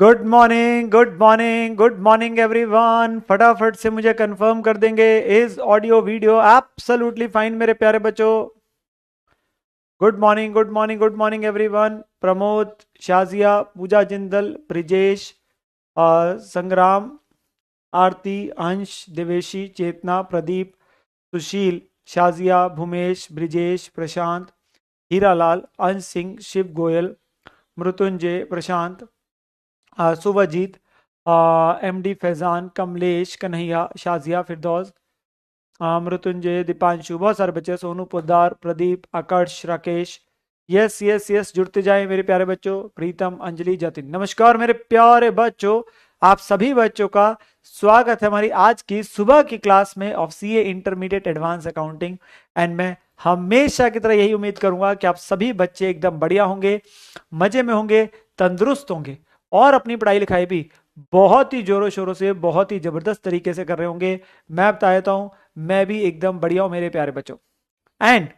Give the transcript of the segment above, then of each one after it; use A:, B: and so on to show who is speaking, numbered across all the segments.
A: Good morning, good morning, good morning everyone. फटाफट से मुझे कंफर्म कर देंगे, is audio video absolutely fine मेरे प्यारे बच्चों। Good morning, good morning, good morning everyone. Pramod, Shazia, Pooja Jindal, Brijesh, Sangram, Aarti, अंश, देवेशी, चेतना, प्रदीप, सुशील, शाजिया, भूमेश, ब्रिजेश, प्रशांत, हीरालाल, अंश सिंह, शिव गोयल, मृत्युंजय, प्रशांत, सुवजीत, एमडी फैजान, कमलेश, कन्हैया, शाजिया, फिरदौस, मृत्युंजय, दीपांशु, बहुत सारे बच्चे, Sonu Poddar, Pradeep, आकर्ष, Rakesh. Yes yes yes, जुड़ते जाएं मेरे प्यारे बच्चों। प्रीतम, अंजलि, जतिन, नमस्कार मेरे प्यारे बच्चों। आप सभी बच्चों का स्वागत है हमारी आज की सुबह की क्लास में of CA intermediate advance accounting. And मैं हमेशा की तरह यही उम्मीद करूंगा कि आप सभी बच्चे एकदम बढ़िया होंगे, मजे में होंगे, तंदुरुस्त होंगे और अपनी पढ़ाई लिखाई भी बहुत ही जोरों शोरों से, बहुत ही जबरदस्त तरीके से कर रहे होंगे। मैं बता देता हूं, मैं भी एकदम बढ़िया हूं मेरे प्यारे बच्चों। एंड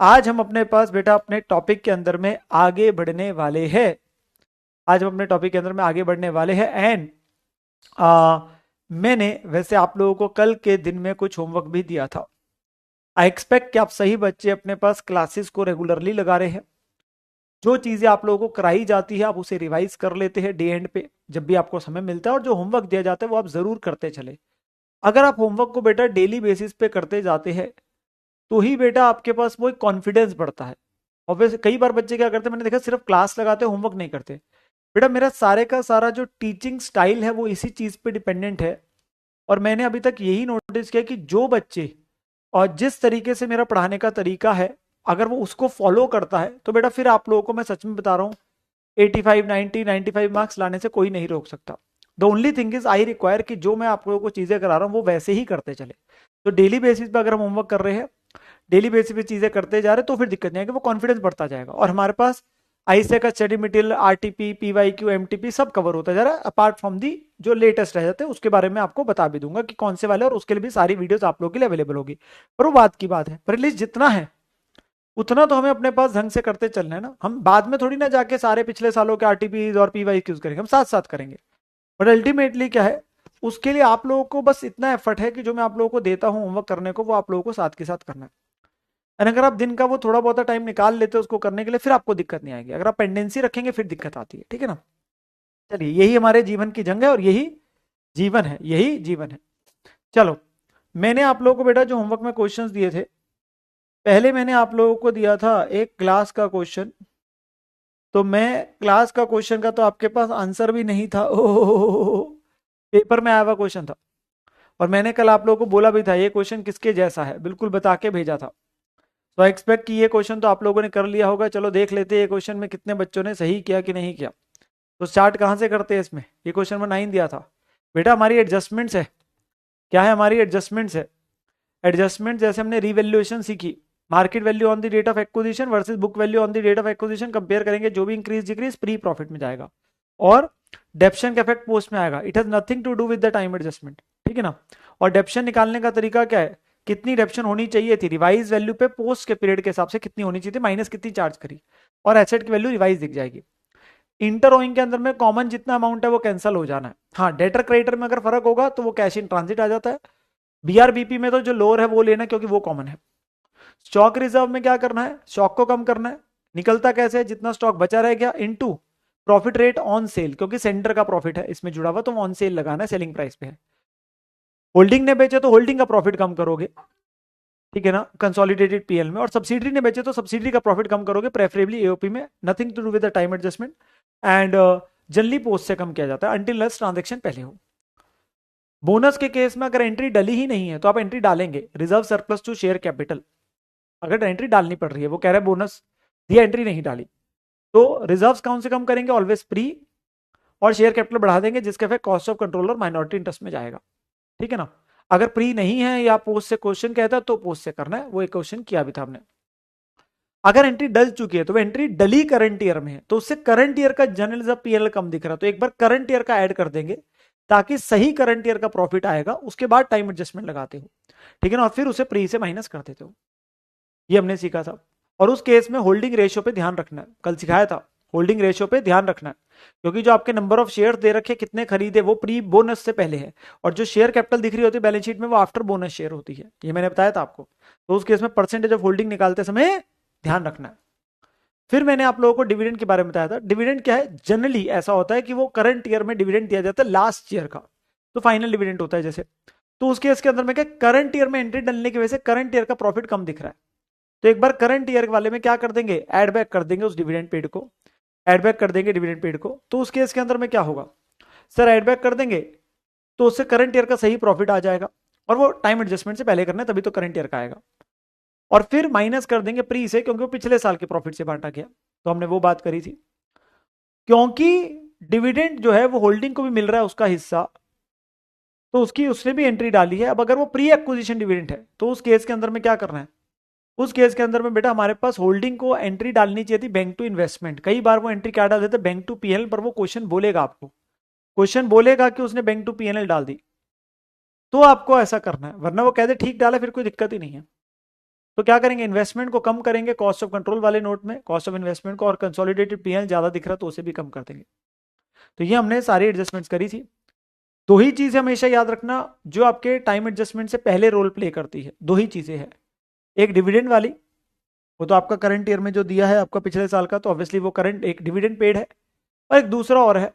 A: आज हम अपने पास बेटा अपने टॉपिक के अंदर में आगे बढ़ने वाले हैं। आज हम अपने टॉपिक के अंदर में आगे बढ़ने वाले हैं। एंड मैंने वैसे आप लोगों को कल के दिन में कुछ होमवर्क भी दिया था। आई एक्सपेक्ट कि आप सही बच्चे अपने पास क्लासेस को रेगुलरली लगा रहे हैं। जो चीजें आप लोगों को कराई जाती है आप उसे रिवाइज कर लेते हैं डे एंड पे, जब भी आपको समय मिलता है। और जो होमवर्क दिया जाता है वो आप जरूर करते चले। अगर आप होमवर्क को बेटा डेली बेसिस पे करते जाते हैं तो ही बेटा आपके पास वो एक कॉन्फिडेंस बढ़ता है। ऑब्वियसली कई बार बच्चे क्या करते हैं, मैंने देखा सिर्फ क्लास लगाते हैं, होमवर्क नहीं करते। बेटा मेरा सारे का सारा जो टीचिंग स्टाइल है वो इसी चीज पे डिपेंडेंट है। और मैंने अभी तक यही नोटिस किया कि जो बच्चे और जिस तरीके से मेरा पढ़ाने का तरीका है, अगर वो उसको फॉलो करता है तो बेटा फिर आप लोगों को मैं सच में बता रहा हूँ 85 90 95 मार्क्स लाने से कोई नहीं रोक सकता। The only thing is I require कि जो मैं आप लोगों को चीजें करा रहा हूँ वो वैसे ही करते चले। तो डेली बेसिस पे अगर हम होमवर्क कर रहे हैं, डेली बेसिस पे चीजें करते जा रहे हैं, तो फिर दिक्कत नहीं आएगी, वो कॉन्फिडेंस बढ़ता जाएगा। और हमारे पास आईसे का study material, RTP, PYQ, MTP सब कवर होता जा रहा है, अपार्ट फ्रॉम दी जो लेटेस्ट रह जाते हैं उसके बारे में आपको बता भी दूंगा कि कौन से वाले, और उसके लिए भी सारी वीडियोस आप लोगों के लिए अवेलेबल होगी। पर वो बात की बात है, पर एटलीस्ट जितना है उतना तो हमें अपने पास ढंग से करते चलना है ना। हम बाद में थोड़ी ना जाके सारे पिछले सालों के आरटीपी और पीवाईक्यूज करेंगे, हम साथ साथ करेंगे। बट अल्टीमेटली क्या है, उसके लिए आप लोगों को बस इतना एफर्ट है कि जो मैं आप लोगों को देता हूं होमवर्क करने को, वो आप लोगों को साथ के साथ करना है। एंड अगर आप दिन का वो थोड़ा बहुत टाइम निकाल लेते हो उसको करने के लिए, फिर आपको दिक्कत नहीं आएगी। अगर आप पेंडेंसी रखेंगे फिर दिक्कत आती है, ठीक है ना। चलिए, यही हमारे जीवन की जंग है और यही जीवन है, यही जीवन है। चलो, मैंने आप लोगों को बेटा जो होमवर्क में क्वेश्चंस दिए थे, पहले मैंने आप लोगों को दिया था एक क्लास का क्वेश्चन। तो मैं क्लास का क्वेश्चन का तो आपके पास आंसर भी नहीं था, ओह पेपर में आया हुआ क्वेश्चन था। और मैंने कल आप लोगों को बोला भी था ये क्वेश्चन किसके जैसा है, बिल्कुल बता के भेजा था। तो आई एक्सपेक्ट कि ये क्वेश्चन तो आप लोगों ने कर लिया होगा। चलो देख लेते हैं ये क्वेश्चन में कितने बच्चों ने सही किया कि नहीं किया। तो स्टार्ट कहाँ से करते हैं इसमें, ये क्वेश्चन में 9 दिया था। बेटा हमारी एडजस्टमेंट्स है, क्या है हमारी एडजस्टमेंट्स है। एडजस्टमेंट जैसे हमने रिवैल्यूएशन सीखी, market value on the date of acquisition versus book value on the date of acquisition compare करेंगे, जो भी इंक्रीज डिक्रीज प्री प्रॉफिट में जाएगा और डेप्शन का इफेक्ट पोस्ट में आएगा। It has nothing to do with the time adjustment, ठीक है ना। और डेप्शन निकालने का तरीका क्या है, कितनी डेप्शन होनी चाहिए थी रिवाइज वैल्यू पे, पोस्ट के पीरियड के हिसाब से कितनी होनी चाहिए थी, माइनस कितनी चार्ज करी, और एसेट की वैल्यू रिवाइज दिख जाएगी। इंटर के अंदर में कॉमन जितना अमाउंट है वो कैंसिल हो जाना है। हाँ, डेटर क्रेडिटर में अगर फर्क होगा तो वो कैश इन ट्रांजिट आ जाता है। बीआरबीपी में तो जो लोअर है वो लेना क्योंकि वो कॉमन है। स्टॉक रिजर्व में क्या करना है, स्टॉक को कम करना है। निकलता कैसे है, जितना स्टॉक बचा रह गया into profit rate on sale, क्योंकि सेंटर का प्रॉफिट है इसमें जुड़ा हुआ, तो ऑन सेल लगाना है, सेलिंग प्राइस पे है। होल्डिंग ने बेचे तो होल्डिंग का प्रॉफिट कम करोगे, ठीक है ना, कंसोलिडेटेड पीएल में। और सब्सिडी ने बेचे तो सब्सिडी का प्रॉफिट कम करोगे, प्रेफरेबली एओपी में। Nothing to do with the time adjustment. And generally post से कम किया जाता है अनटिल लेस ट्रांजेक्शन पहले हो। बोनस के केस में अगर एंट्री डली ही नहीं है तो आप एंट्री डालेंगे, reserve surplus to share capital. अगर एंट्री डालनी पड़ रही है, वो कह रहा है बोनस दिया एंट्री नहीं डाली, तो रिजर्व्स कौन से कम करेंगे, ऑलवेज प्री, और शेयर कैपिटल बढ़ा देंगे जिसके इफेक्ट कॉस्ट ऑफ कंट्रोल और माइनॉरिटी इंटरेस्ट में जाएगा, ठीक है ना। अगर प्री नहीं है या पोस्ट से क्वेश्चन कहता है तो पोस्ट से करना है, वो एक क्वेश्चन किया भी था हमने। अगर एंट्री डल चुकी है तो वो एंट्री डली करंट ईयर में है, तो उससे करंट ईयर का जनरल रिजर्व पीएल कम दिख रहा है, तो एक बार करंट ईयर का ऐड कर देंगे ताकि सही करंट ईयर का प्रॉफिट आएगा, उसके बाद टाइम एडजस्टमेंट लगाते हो, ठीक है ना, और फिर उसे प्री से माइनस कर देते हो। ये हमने सीखा था। और उस केस में होल्डिंग रेशियो पे ध्यान रखना है, कल सिखाया था। होल्डिंग रेशियो पे ध्यान रखना है, क्योंकि जो आपके नंबर ऑफ शेयर दे रखे कितने खरीदे वो प्री बोनस से पहले है, और जो शेयर कैपिटल दिख रही होती है बैलेंस शीट में वो आफ्टर बोनस शेयर होती है, ये मैंने बताया था आपको। तो उस केस में परसेंटेज ऑफ होल्डिंग निकालते समय ध्यान रखना है। फिर मैंने आप लोगों को डिविडेंड के बारे में बताया था। डिविडेंड क्या है, जनरली ऐसा होता है कि वो करंट ईयर में डिविडेंड दिया जाता है लास्ट ईयर का, तो फाइनल डिविडेंड होता है जैसे। तो उस केस के अंदर में क्या, करंट ईयर में एंट्री डालने की वजह से करंट ईयर का प्रॉफिट कम दिख रहा है, तो एक बार करंट ईयर वाले में क्या कर देंगे, एड बैक कर देंगे उस डिविडेंड पेड को, एड बैक कर देंगे डिविडेंड पेड को। तो उस केस के अंदर में क्या होगा सर, एड बैक कर देंगे तो उससे करंट ईयर का सही प्रॉफिट आ जाएगा, और वो टाइम एडजस्टमेंट से पहले करना है तभी तो करंट ईयर का आएगा। और फिर माइनस कर देंगे प्री से, क्योंकि वो पिछले साल के प्रॉफिट से बांटा गया, तो हमने वो बात करी थी। क्योंकि डिविडेंड जो है वो होल्डिंग को भी मिल रहा है उसका हिस्सा, तो उसकी उसने भी एंट्री डाली है। अब अगर वो प्री एक्विजिशन डिविडेंड है तो उस केस के अंदर में क्या करना है, उस केस के अंदर में बेटा हमारे पास होल्डिंग को एंट्री डालनी चाहिए थी बैंक टू इन्वेस्टमेंट। कई बार वो एंट्री क्या डाल देते बैंक टू पीएनएल, पर वो क्वेश्चन बोलेगा आपको, क्वेश्चन बोलेगा कि उसने बैंक टू पीएनएल डाल दी, तो आपको ऐसा करना है, वरना वो कहते ठीक डाला फिर कोई दिक्कत ही नहीं है। तो क्या करेंगे, इन्वेस्टमेंट को कम करेंगे कॉस्ट ऑफ कंट्रोल वाले नोट में, कॉस्ट ऑफ इन्वेस्टमेंट को, और कंसोलिडेटेड पीएनएल ज्यादा दिख रहा तो उसे भी कम कर देंगे। तो ये हमने सारी एडजस्टमेंट्स करी थी। दो ही चीजें हमेशा याद रखना जो आपके टाइम एडजस्टमेंट से पहले रोल प्ले करती है, दो ही चीजें हैं, एक डिविडेंड वाली, वो तो आपका करंट ईयर में जो दिया है आपका पिछले साल का, तो ऑब्वियसली वो करंट एक डिविडेंड पेड है, और एक दूसरा और है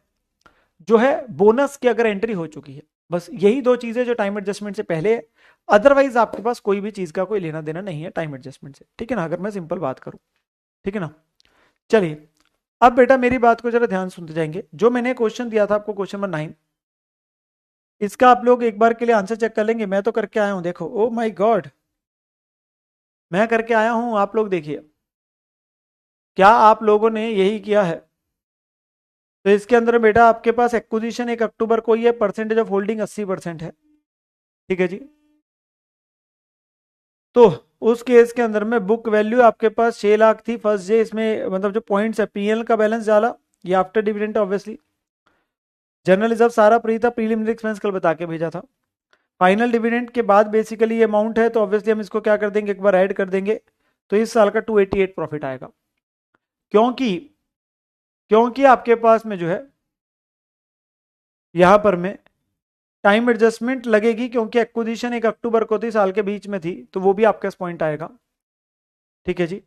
A: जो है बोनस की अगर एंट्री हो चुकी है। बस यही दो चीजें जो टाइम एडजस्टमेंट से पहले है, अदरवाइज आपके पास कोई भी चीज का कोई लेना देना नहीं है टाइम एडजस्टमेंट से, ठीक है ना, अगर मैं सिंपल बात करूं, ठीक है ना। चलिए अब बेटा मेरी बात को जरा ध्यान सुनते जाएंगे। जो मैंने क्वेश्चन दिया था आपको, क्वेश्चन नंबर 9, इसका आप लोग एक बार के लिए आंसर चेक कर लेंगे। मैं तो करके आया हूं, देखो, ओ माय गॉड, मैं करके आया हूं, आप लोग देखिए, क्या आप लोगों ने यही किया है? तो इसके अंदर बेटा आपके पास एक्विजिशन 1 अक्टूबर को ही है, परसेंटेज ऑफ होल्डिंग 80% है, ठीक है जी। तो उस केस के अंदर में बुक वैल्यू आपके पास 6 लाख थी फर्स्ट डे, इसमें मतलब जो पॉइंट्स है पीएल का बैलेंस डाला, ये after dividend obviously, general reserve सारा प्री था, प्रीलिमिनरी एक्सपेंस कल बता के भेजा था, फाइनल डिविडेंड के बाद बेसिकली ये अमाउंट है, तो ऑब्वियसली हम इसको क्या कर देंगे, एक बार ऐड कर देंगे, तो इस साल का 288 प्रॉफिट आएगा। क्योंकि क्योंकि आपके पास में जो है यहां पर में टाइम एडजस्टमेंट लगेगी, क्योंकि एक्विजिशन 1 अक्टूबर को थी, साल के बीच में थी, तो वो भी आपके पास पॉइंट आएगा, ठीक है जी।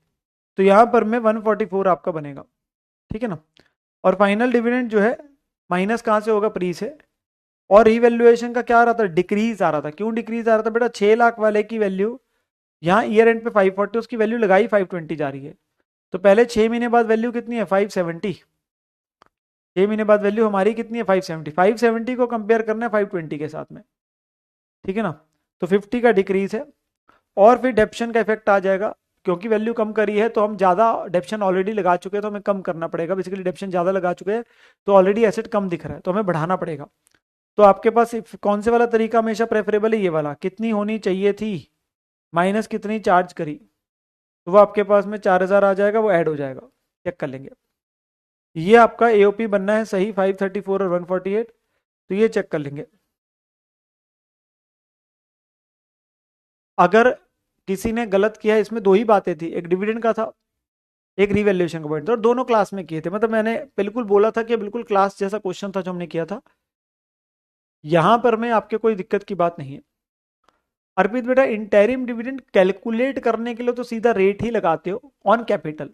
A: तो यहां पर में 144 आपका बनेगा, ठीक है ना। और फाइनल डिविडेंड जो है माइनस कहां से होगा, प्री से। और रिवैल्यूएशन का क्या आ रहा था, डिक्रीज आ रहा था। क्यों डिक्रीज आ रहा था बेटा, 6 लाख वाले की वैल्यू यहाँ ईयर एंड पे 540, उसकी वैल्यू लगाई 520 जा रही है, तो पहले 6 महीने बाद वैल्यू कितनी है, 570। 6 महीने बाद वैल्यू हमारी कितनी है, 570। 570 को कंपेयर करना है 520 के साथ में, ठीक है ना। तो 50 का डिक्रीज है, और फिर डेप्शन का इफेक्ट आ जाएगा, क्योंकि वैल्यू कम करी है तो हम ज्यादा डेप्शन ऑलरेडी लगा चुके हैं, तो हमें कम करना पड़ेगा। बेसिकली डेप्शन ज्यादा लगा चुके हैं तो ऑलरेडी एसेट कम दिख रहा है, तो हमें बढ़ाना पड़ेगा। तो आपके पास कौन से वाला तरीका हमेशा प्रेफरेबल है, ये वाला, कितनी होनी चाहिए थी माइनस कितनी चार्ज करी, तो वो आपके पास में 4000 आ जाएगा, वो ऐड हो जाएगा, चेक कर लेंगे। ये आपका एओपी बनना है सही 534 और 148, तो ये चेक कर लेंगे। अगर किसी ने गलत किया है, इसमें दो ही बातें थी, एक डिविडेंड का था, एक रिवैल्यूएशन का पॉइंट था, और दोनों क्लास में किए थे। मतलब मैंने बिल्कुल बोला था कि बिल्कुल क्लास जैसा क्वेश्चन था जो हमने किया था, यहां पर में आपके कोई दिक्कत की बात नहीं है। अर्पित बेटा इंटरिम डिविडेंड कैलकुलेट करने के लिए तो सीधा रेट ही लगाते हो ऑन कैपिटल,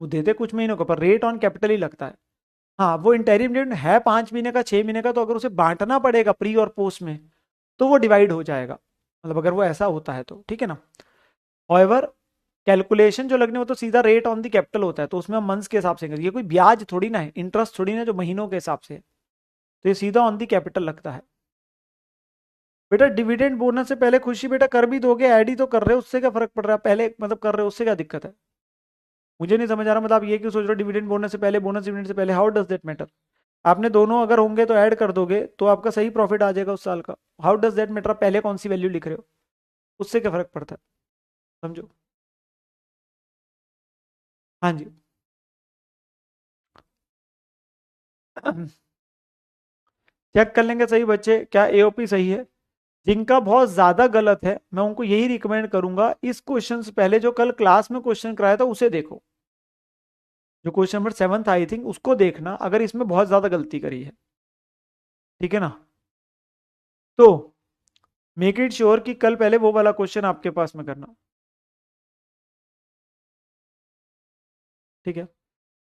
A: वो देते कुछ महीनों का, पर रेट ऑन कैपिटल ही लगता है। हाँ, वो इंटरिम डिविडेंड है 5 महीने का, 6 महीने का, तो अगर उसे बांटना पड़ेगा प्री और पोस्ट में तो वो डिवाइड हो जाएगा, मतलब अगर वो ऐसा होता है तो, ठीक है ना। हाउएवर कैलकुलेशन जो लगने वो तो सीधा रेट ऑन द कैपिटल होता है, तो उसमें हम मंथ्स के हिसाब से करेंगे, ये कोई ब्याज थोड़ी ना है, इंटरेस्ट थोड़ी ना जो महीनों के हिसाब से है, तो ये सीधा ऑन द कैपिटल लगता है। बेटा डिविडेंड बोनस से पहले खुशी बेटा कर भी दोगे, ऐड ही तो कर रहे हो, उससे क्या फर्क पड़ रहा है, पहले मतलब कर रहे हो उससे क्या दिक्कत है, मुझे नहीं समझ आ रहा। मतलब आप ये क्यों सोच रहे हो डिविडेंड बोनस से पहले, बोनस डिविडेंड से पहले, हाउ डज दैट मैटर? आपने दोनों अगर होंगे तो ऐड कर दोगे तो आपका सही प्रॉफिट आ जाएगा उस साल का। हाउ डज दैट मैटर, पहले कौन सी वैल्यू लिख रहे हो, उससे क्या फर्क पड़ता है, समझो। हाँ जी। चेक कर लेंगे सही बच्चे, क्या एओपी सही है। जिनका बहुत ज्यादा गलत है मैं उनको यही रिकमेंड करूंगा, इस क्वेश्चन से पहले जो कल क्लास में क्वेश्चन कराया था उसे देखो, जो क्वेश्चन नंबर 7 था आई थिंक, उसको देखना अगर इसमें बहुत ज्यादा गलती करी है। ठीक है ना। तो मेक इट श्योर कि कल पहले वो वाला क्वेश्चन आपके पास में करना। ठीक है।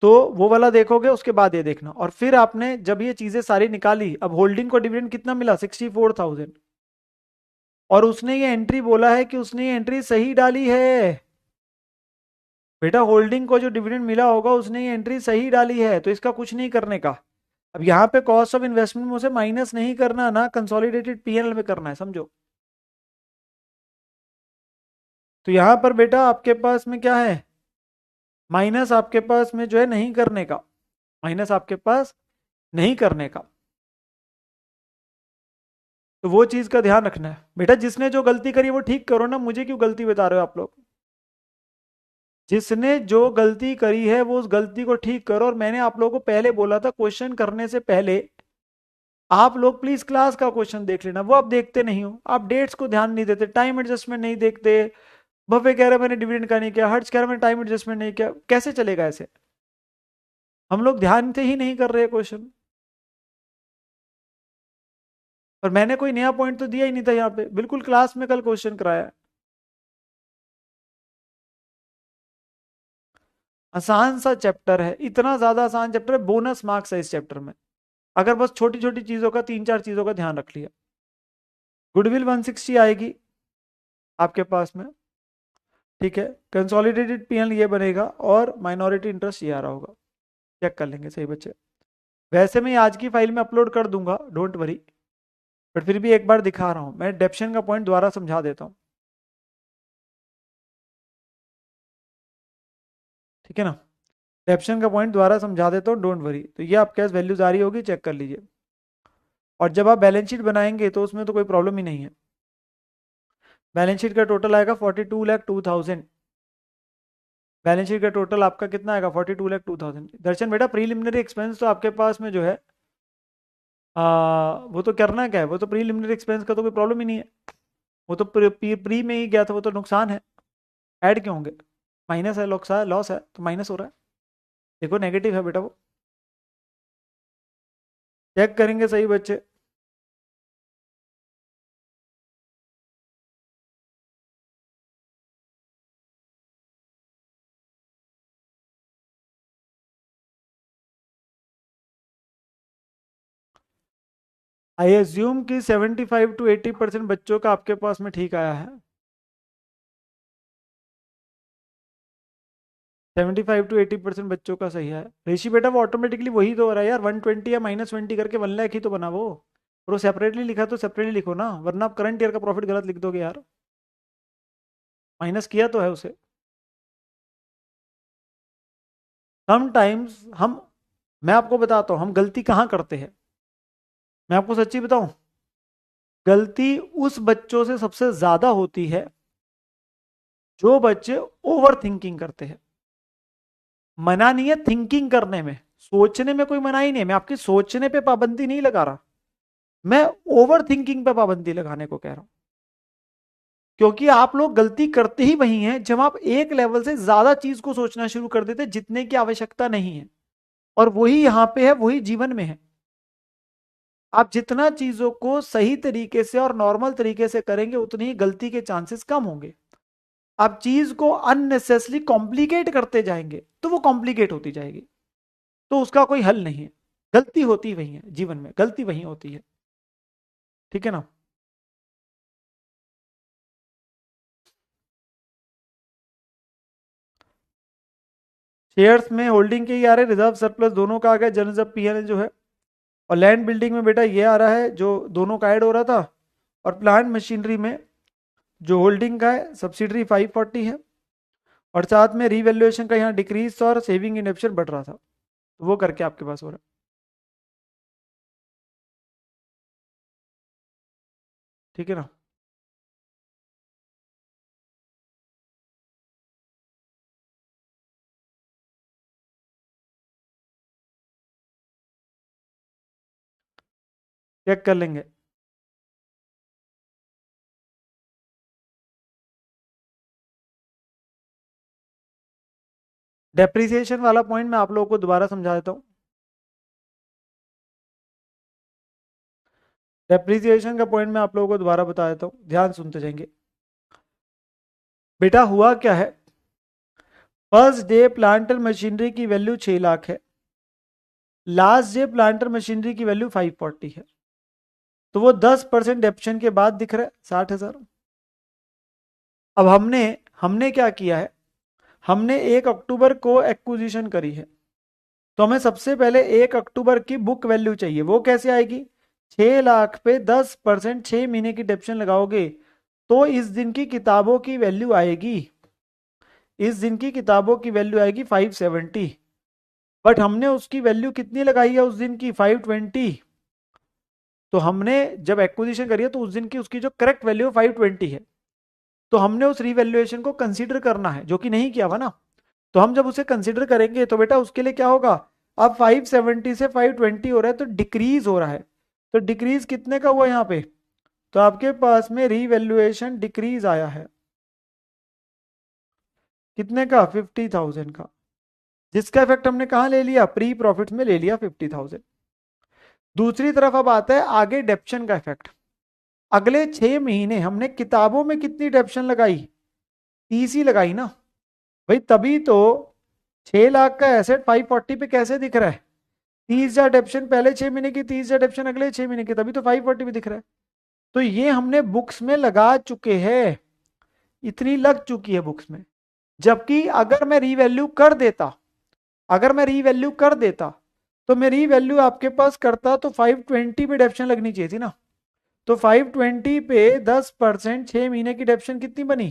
A: तो वो वाला देखोगे, उसके बाद ये देखना, और फिर आपने जब ये चीजें सारी निकाली, अब होल्डिंग को डिविडेंड कितना मिला, 64,000। और उसने ये एंट्री बोला है कि उसने ये एंट्री सही डाली है। बेटा होल्डिंग को जो डिविडेंड मिला होगा उसने ये एंट्री सही डाली है, तो इसका कुछ नहीं करने का। अब यहाँ पे कॉस्ट ऑफ इन्वेस्टमेंट में उसे माइनस नहीं करना ना, कंसोलिडेटेड पीएनएल में करना है, समझो। तो यहाँ पर बेटा आपके पास में क्या है, माइनस आपके पास में जो है नहीं करने का, माइनस आपके पास नहीं करने का। तो वो चीज का ध्यान रखना है बेटा, जिसने जो गलती करी वो ठीक करो ना, मुझे क्यों गलती बता रहे हो आप लोग। जिसने जो गलती करी है वो उस गलती को ठीक करो। और मैंने आप लोगों को पहले बोला था, क्वेश्चन करने से पहले आप लोग प्लीज क्लास का क्वेश्चन देख लेना, वो आप देखते नहीं हो, आप डेट्स को ध्यान नहीं देते, टाइम एडजस्टमेंट नहीं देखते। भव्य कह रहा है मैंने डिविडेंड का नहीं किया, हर्ष कह रहा है मैंने टाइम एडजस्टमेंट नहीं किया, कैसे चलेगा ऐसे। हम लोग ध्यान से ही नहीं कर रहे क्वेश्चन। और मैंने कोई नया पॉइंट तो दिया ही नहीं था यहाँ पे, बिल्कुल क्लास में कल क्वेश्चन कराया। आसान सा चैप्टर है, इतना ज्यादा आसान चैप्टर है, बोनस मार्क्स है इस चैप्टर में, अगर बस छोटी छोटी चीजों का, तीन चार चीजों का ध्यान रख लिया। गुडविल 160 आएगी आपके पास में। ठीक है, कंसोलिडेटेड पीएल ये बनेगा, और माइनॉरिटी इंटरेस्ट ये आ रहा होगा। चेक कर लेंगे सही बच्चे। वैसे मैं आज की फाइल में अपलोड कर दूंगा, डोंट वरी, बट फिर भी एक बार दिखा रहा हूं मैं, डेप्शन का पॉइंट दोबारा समझा देता हूं। ठीक है ना, डेप्शन का पॉइंट दोबारा समझा देता हूँ, डोंट वरी। तो ये आपके पास वैल्यूज आ रही होगी, चेक कर लीजिए। और जब आप बैलेंस शीट बनाएंगे तो उसमें तो कोई प्रॉब्लम ही नहीं है। बैलेंस शीट का टोटल आएगा 42,02,000। बैलेंस शीट का टोटल आपका कितना आएगा, 42,02,000। दर्शन बेटा प्रीलिमिनरी एक्सपेंस तो आपके पास में जो है, वो तो करना क्या है, वो तो प्रीलिमिनरी एक्सपेंस का तो कोई प्रॉब्लम ही नहीं है। वो तो प्री में ही गया था, वो तो नुकसान है, ऐड क्यों होंगे। माइनस है, लॉस है तो माइनस हो रहा है। देखो नेगेटिव है बेटा वो। चेक करेंगे सही बच्चे। आई एज्यूम कि 75 to 80% बच्चों का आपके पास में ठीक आया है। 75 to 80% बच्चों का सही है। ऋषि बेटा वो ऑटोमेटिकली वही तो हो रहा है यार, 120 या -20 करके 1 लाख ही तो बना वो। और वो सेपरेटली लिखा तो सेपरेटली लिखो ना, वरना आप करंट ईयर का प्रॉफिट गलत लिख दोगे यार। माइनस किया तो है उसे। समटाइम्स हम, मैं आपको बताता हूँ हम गलती कहाँ करते हैं। मैं आपको सच्ची बताऊं, गलती उस बच्चों से सबसे ज्यादा होती है जो बच्चे ओवर थिंकिंग करते हैं। मना नहीं है थिंकिंग करने में, सोचने में कोई मना ही नहीं है, मैं आपकी सोचने पे पाबंदी नहीं लगा रहा, मैं ओवर थिंकिंग पे पाबंदी लगाने को कह रहा हूं। क्योंकि आप लोग गलती करते ही वही हैं जब आप एक लेवल से ज्यादा चीज को सोचना शुरू कर देते जितने की आवश्यकता नहीं है। और वही यहां पे है, वही जीवन में है। आप जितना चीजों को सही तरीके से और नॉर्मल तरीके से करेंगे उतनी ही गलती के चांसेस कम होंगे। आप चीज को अननेसेसरी कॉम्प्लिकेट करते जाएंगे तो वो कॉम्प्लिकेट होती जाएगी, तो उसका कोई हल नहीं है। गलती होती वही है जीवन में, गलती वही होती है। ठीक है ना। शेयर्स में होल्डिंग के ही आ रहे, रिजर्व सरप्लस दोनों का आ गया, जनरल जब पीएनएल जो है। और लैंड बिल्डिंग में बेटा ये आ रहा है जो दोनों का ऐड हो रहा था। और प्लांट मशीनरी में जो होल्डिंग का है सब्सिडरी 540 है। और साथ में रीवैल्यूएशन का यहाँ डिक्रीज और सेविंग इंडेप्शन बढ़ रहा था, तो वो करके आपके पास हो रहा है। ठीक है ना। चेक कर लेंगे। डेप्रिसिएशन वाला पॉइंट मैं आप लोगों को दोबारा समझा देता हूँ। डेप्रिसिएशन का पॉइंट मैं आप लोगों को दोबारा बता देता हूँ, ध्यान सुनते जाएंगे। बेटा हुआ क्या है, फर्स्ट डे प्लांटर मशीनरी की वैल्यू 6 लाख है, लास्ट डे प्लांटर मशीनरी की वैल्यू 540 है, तो वो 10% डेप्शन के बाद दिख रहा है 60,000। अब हमने हमने क्या किया है, हमने 1 अक्टूबर को एक्विजिशन करी है, तो हमें सबसे पहले 1 अक्टूबर की बुक वैल्यू चाहिए। वो कैसे आएगी, 6 लाख पे 10%, 6 महीने की डेप्शन लगाओगे तो इस दिन की किताबों की वैल्यू आएगी, इस दिन की किताबों की वैल्यू आएगी 570। बट हमने उसकी वैल्यू कितनी लगाई है उस दिन की, 520। तो हमने जब एक्विजिशन करी है तो उस दिन की उसकी जो करेक्ट वैल्यू 520 है, तो हमने उस रीवैल्यूएशन को कंसीडर करना है, जो कि नहीं किया हुआ ना। तो हम जब उसे कंसीडर करेंगे तो बेटा उसके लिए क्या होगा, अब 570 से 520 हो रहा है तो डिक्रीज हो रहा है, तो डिक्रीज कितने का हुआ यहाँ पे, तो आपके पास में रीवैल्यूएशन डिक्रीज आया है, कितने का, 50,000 का, जिसका इफेक्ट हमने कहाँ ले लिया, प्री प्रॉफिट में ले लिया 50,000। दूसरी तरफ अब आता है आगे डेप्शन का इफेक्ट। अगले 6 महीने हमने किताबों में कितनी डेप्शन लगाई, 30 ही लगाई ना भाई, तभी तो 6 लाख का एसेट 540 पे कैसे दिख रहा है, 30,000 डेप्शन पहले 6 महीने की, 30,000 डेप्शन अगले 6 महीने की, तभी तो 540 पे दिख रहा है। तो ये हमने बुक्स में लगा चुके हैं, इतनी लग चुकी है बुक्स में। जबकि अगर मैं रीवैल्यू कर देता, अगर मैं रीवैल्यू कर देता तो मैं रीवैल्यू आपके पास करता तो 520 पे डेप्शन लगनी चाहिए थी ना। तो 520 पे 10%, 6 महीने की डेप्शन कितनी बनी,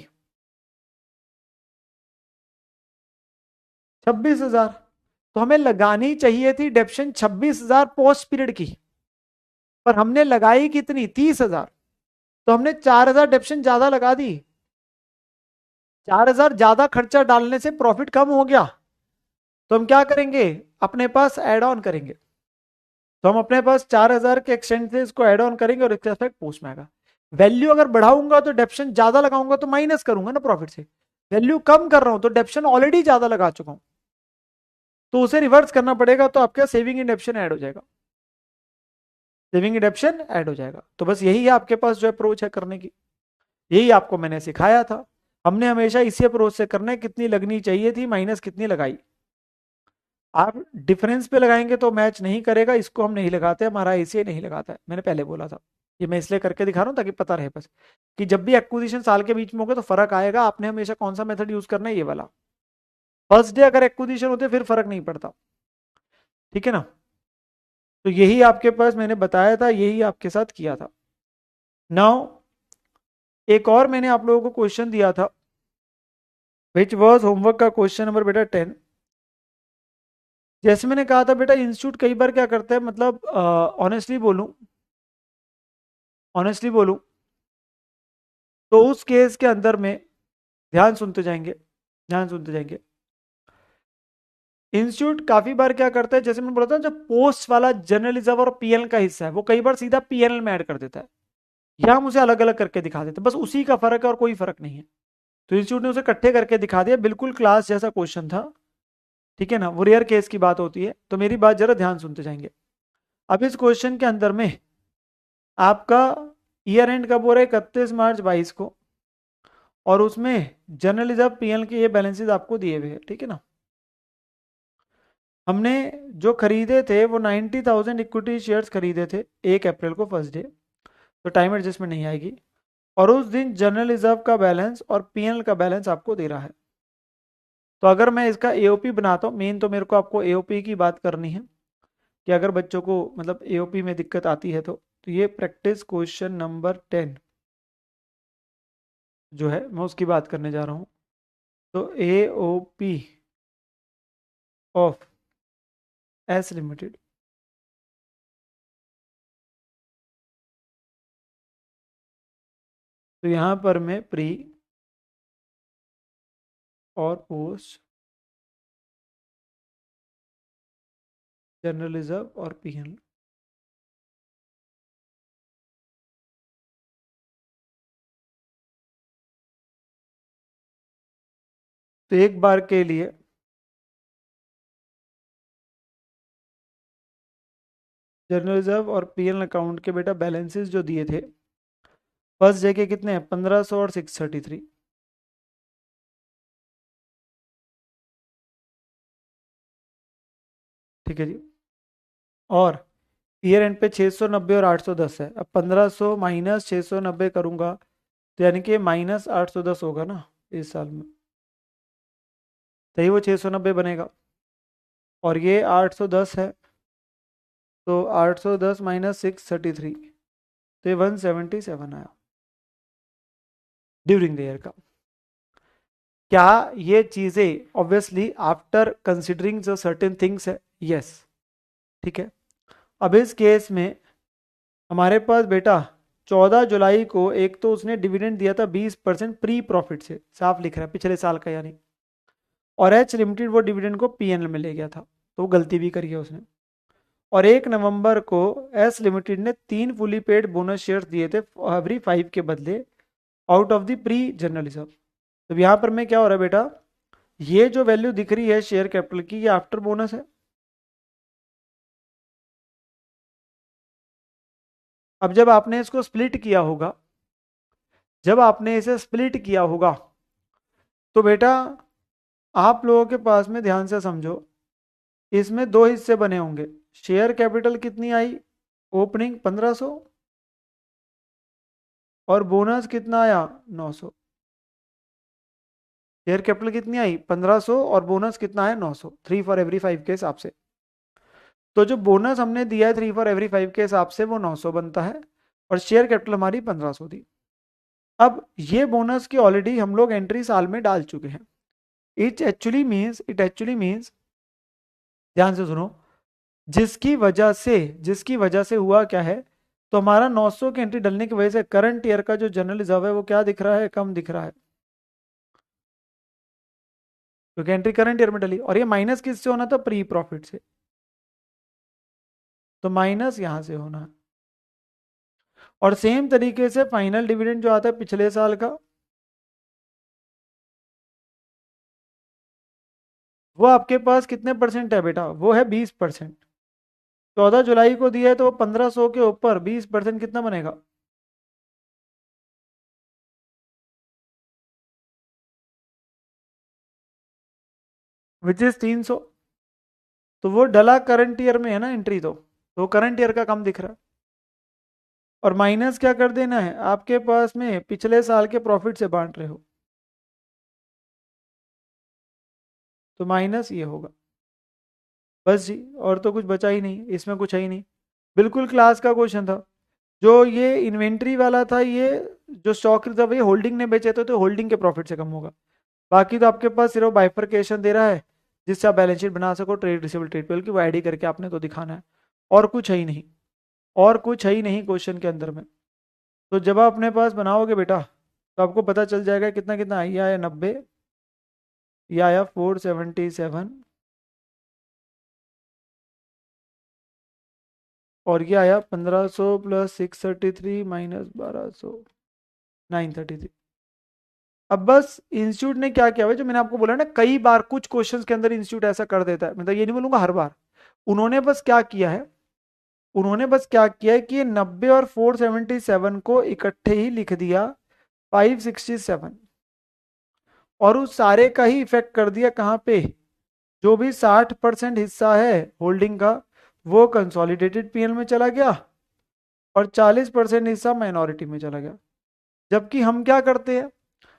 A: 26,000। तो हमें लगानी चाहिए थी डेप्शन 26,000 पोस्ट पीरियड की, पर हमने लगाई कितनी, 30,000। तो हमने 4,000 डेप्शन ज्यादा लगा दी, 4,000 ज्यादा खर्चा डालने से प्रॉफिट कम हो गया। तो हम क्या करेंगे, अपने पास एड ऑन करेंगे। तो हम अपने पास 4,000 के एक्सटेंड से इसको एड ऑन करेंगे और इसका इफेक्ट पोस्ट में आएगा। वैल्यू अगर बढ़ाऊंगा तो डेप्शन ज्यादा लगाऊंगा तो माइनस करूंगा ना प्रॉफिट से, वैल्यू कम कर रहा हूं तो डेप्शन ऑलरेडी ज्यादा लगा चुका हूं, तो उसे रिवर्स करना पड़ेगा, तो आपका सेविंग इन डेप्शन ऐड हो जाएगा, सेविंग इन डेप्शन ऐड हो जाएगा। तो बस यही है आपके पास जो अप्रोच है करने की, यही आपको मैंने सिखाया था। हमने हमेशा इसी अप्रोच से करना है, कितनी लगनी चाहिए थी माइनस कितनी लगाई। आप डिफरेंस पे लगाएंगे तो मैच नहीं करेगा, इसको हम नहीं लगाते, हमारा ऐसे नहीं लगाता है, मैंने पहले बोला था। ये मैं इसलिए करके दिखा रहा हूँ ताकि पता रहे बस, कि जब भी एक्विजिशन साल के बीच में होगा तो फर्क आएगा, आपने हमेशा कौन सा मेथड यूज करना है, ये वाला। फर्स्ट डे अगर एक्विजिशन होते फिर फर्क नहीं पड़ता, ठीक है ना। तो यही आपके पास मैंने बताया था, यही आपके साथ किया था। नाउ एक और मैंने आप लोगों को क्वेश्चन दिया था, विच वॉज होमवर्क का क्वेश्चन नंबर बेटा 10। जैसे मैंने कहा था बेटा, इंस्टीट्यूट कई बार क्या करता है, मतलब ऑनेस्टली बोलूं, ऑनेस्टली बोलूं तो उस केस के अंदर में, ध्यान सुनते जाएंगे, ध्यान सुनते जाएंगे। इंस्टीट्यूट काफी बार क्या करता है, जैसे मैंने बोला था, जो पोस्ट वाला जर्नलिज्म और पीएनएल का हिस्सा है वो कई बार सीधा पीएनएल में ऐड कर देता है, या हम उसे अलग अलग करके दिखा देते हैं, बस उसी का फर्क है और कोई फर्क नहीं है। तो इंस्टीट्यूट ने उसे इकट्ठे करके दिखा दिया, बिल्कुल क्लास जैसा क्वेश्चन था, ठीक है ना। वो रेयर केस की बात होती है, तो मेरी बात जरा ध्यान सुनते जाएंगे। अब इस क्वेश्चन के अंदर में आपका ईयर एंड कब हो रहा है, 31 मार्च 22 को, और उसमें जर्नलिज्म पीएल के ये बैलेंसेस आपको दिए हुए हैं, ठीक है ना। हमने जो खरीदे थे वो 90,000 इक्विटी शेयर्स खरीदे थे 1 अप्रैल को, फर्स्ट डे, तो टाइम एडजस्टमेंट नहीं आएगी। और उस दिन जनरल रिजर्व का बैलेंस और पीएनएल का बैलेंस आपको दे रहा है। तो अगर मैं इसका एओपी बनाता हूँ, मेन तो मेरे को आपको एओपी की बात करनी है, कि अगर बच्चों को मतलब एओपी में दिक्कत आती है तो ये प्रैक्टिस क्वेश्चन नंबर 10 जो है मैं उसकी बात करने जा रहा हूँ। तो एओपी ऑफ एस लिमिटेड, तो यहाँ पर मैं प्री और पोस्ट, जनरल रिजर्व और पीएनएल, तो एक बार के लिए जनरल रिजर्व और पीएल अकाउंट के बेटा बैलेंसेस जो दिए थे फर्स्ट डे के कितने हैं, 1500 और 633। ठीक है जी। और ईयर एंड पे 690 और 810 है। अब 1500 माइनस 690 करूंगा तो यानी कि माइनस 810 होगा ना इस साल में, तो ही वो 690 बनेगा। और ये 810 है, तो 810 माइनस 633, तो ये 177 आया ड्यूरिंग द ईयर का। क्या ये चीजें ऑब्वियसली आफ्टर कंसिडरिंग जो सर्टेन थिंग्स है, यस। ठीक है। अब इस केस में हमारे पास बेटा 14 जुलाई को एक तो उसने डिविडेंड दिया था 20% प्री प्रॉफिट से, साफ लिख रहा है पिछले साल का यानी, और एच लिमिटेड वो डिविडेंड को पीएनएल में ले गया था, तो वो गलती भी करी है उसने। और 1 नवंबर को एस लिमिटेड ने 3 फुली पेड बोनस शेयर दिए थे एवरी 5 के बदले out of the pre journalism. तो यहाँ पर मैं क्या हो रहा है बेटा, ये जो वैल्यू दिख रही है शेयर कैपिटल की, ये आफ्टर बोनस है। अब जब आपने इसको स्प्लिट किया होगा, जब आपने इसे स्प्लिट किया होगा, तो बेटा आप लोगों के पास में ध्यान से समझो, इसमें दो हिस्से बने होंगे। शेयर कैपिटल कितनी आई, ओपनिंग 1500, और बोनस कितना आया 900। शेयर कैपिटल कितनी आई 1500 और बोनस कितना है 900, 3 फॉर एवरी 5 के हिसाब से। तो जो बोनस हमने दिया है 3 फॉर एवरी 5 के हिसाब से वो 900 बनता है, और शेयर कैपिटल हमारी 1500 थी। अब ये बोनस की ऑलरेडी हम लोग एंट्री साल में डाल चुके हैं। इट एक्चुअली मीन्स ध्यान से सुनो, जिसकी वजह से हुआ क्या है, तो हमारा 900 की एंट्री डलने की वजह से करंट ईयर का जो जनरल रिजर्व है वो क्या दिख रहा है, कम दिख रहा है, क्योंकि एंट्री करंट ईयर में डली। और ये माइनस किससे होना था, प्री प्रॉफिट से, तो माइनस यहां से होना है। और सेम तरीके से फाइनल डिविडेंड जो आता है पिछले साल का, वो आपके पास कितने परसेंट है बेटा, वो है 20%। 14 जुलाई को दिया है तो 1500 के ऊपर 20% कितना बनेगा, विच इज 300। तो वो डला करंट ईयर में है ना एंट्री, तो करंट ईयर का कम दिख रहा है। और माइनस क्या कर देना है, आपके पास में पिछले साल के प्रॉफिट से बांट रहे हो, तो माइनस ये होगा। बस जी, और तो कुछ बचा ही नहीं, इसमें कुछ है ही नहीं। बिल्कुल क्लास का क्वेश्चन था। जो ये इन्वेंट्री वाला था, ये जो स्टॉक रिजर्व ये होल्डिंग ने बेचे थे, तो होल्डिंग के प्रॉफिट से कम होगा। बाकी तो आपके पास सिर्फ बाइफरकेशन दे रहा है, जिससे आप बैलेंस शीट बना सको ट्रेड रिसीवेबल ट्रेड पेबल की, वो आईडी करके आपने तो दिखाना है। और कुछ है ही नहीं, और कुछ है ही नहीं क्वेश्चन के अंदर में। तो जब आप अपने पास बनाओगे बेटा, तो आपको पता चल जाएगा कितना कितना आई आया 90, ये आया 477, और ये आया 1500 प्लस 633 माइनस 1200, 933। अब बस इंस्टीट्यूट ने क्या किया हुआ है, जो मैंने आपको बोला ना, कई बार कुछ क्वेश्चंस के अंदर इंस्टीट्यूट ऐसा कर देता है, मतलब ये नहीं बोलूंगा हर बार। उन्होंने बस क्या किया है, उन्होंने बस क्या किया है कि ये 90 और 477 को इकट्ठे ही लिख दिया 567, और उस सारे का ही इफेक्ट कर दिया कहाँ पे, जो भी 60% हिस्सा है होल्डिंग का वो कंसोलिडेटेड पीएल में चला गया, और 40% हिस्सा माइनॉरिटी में चला गया। जबकि हम क्या करते हैं,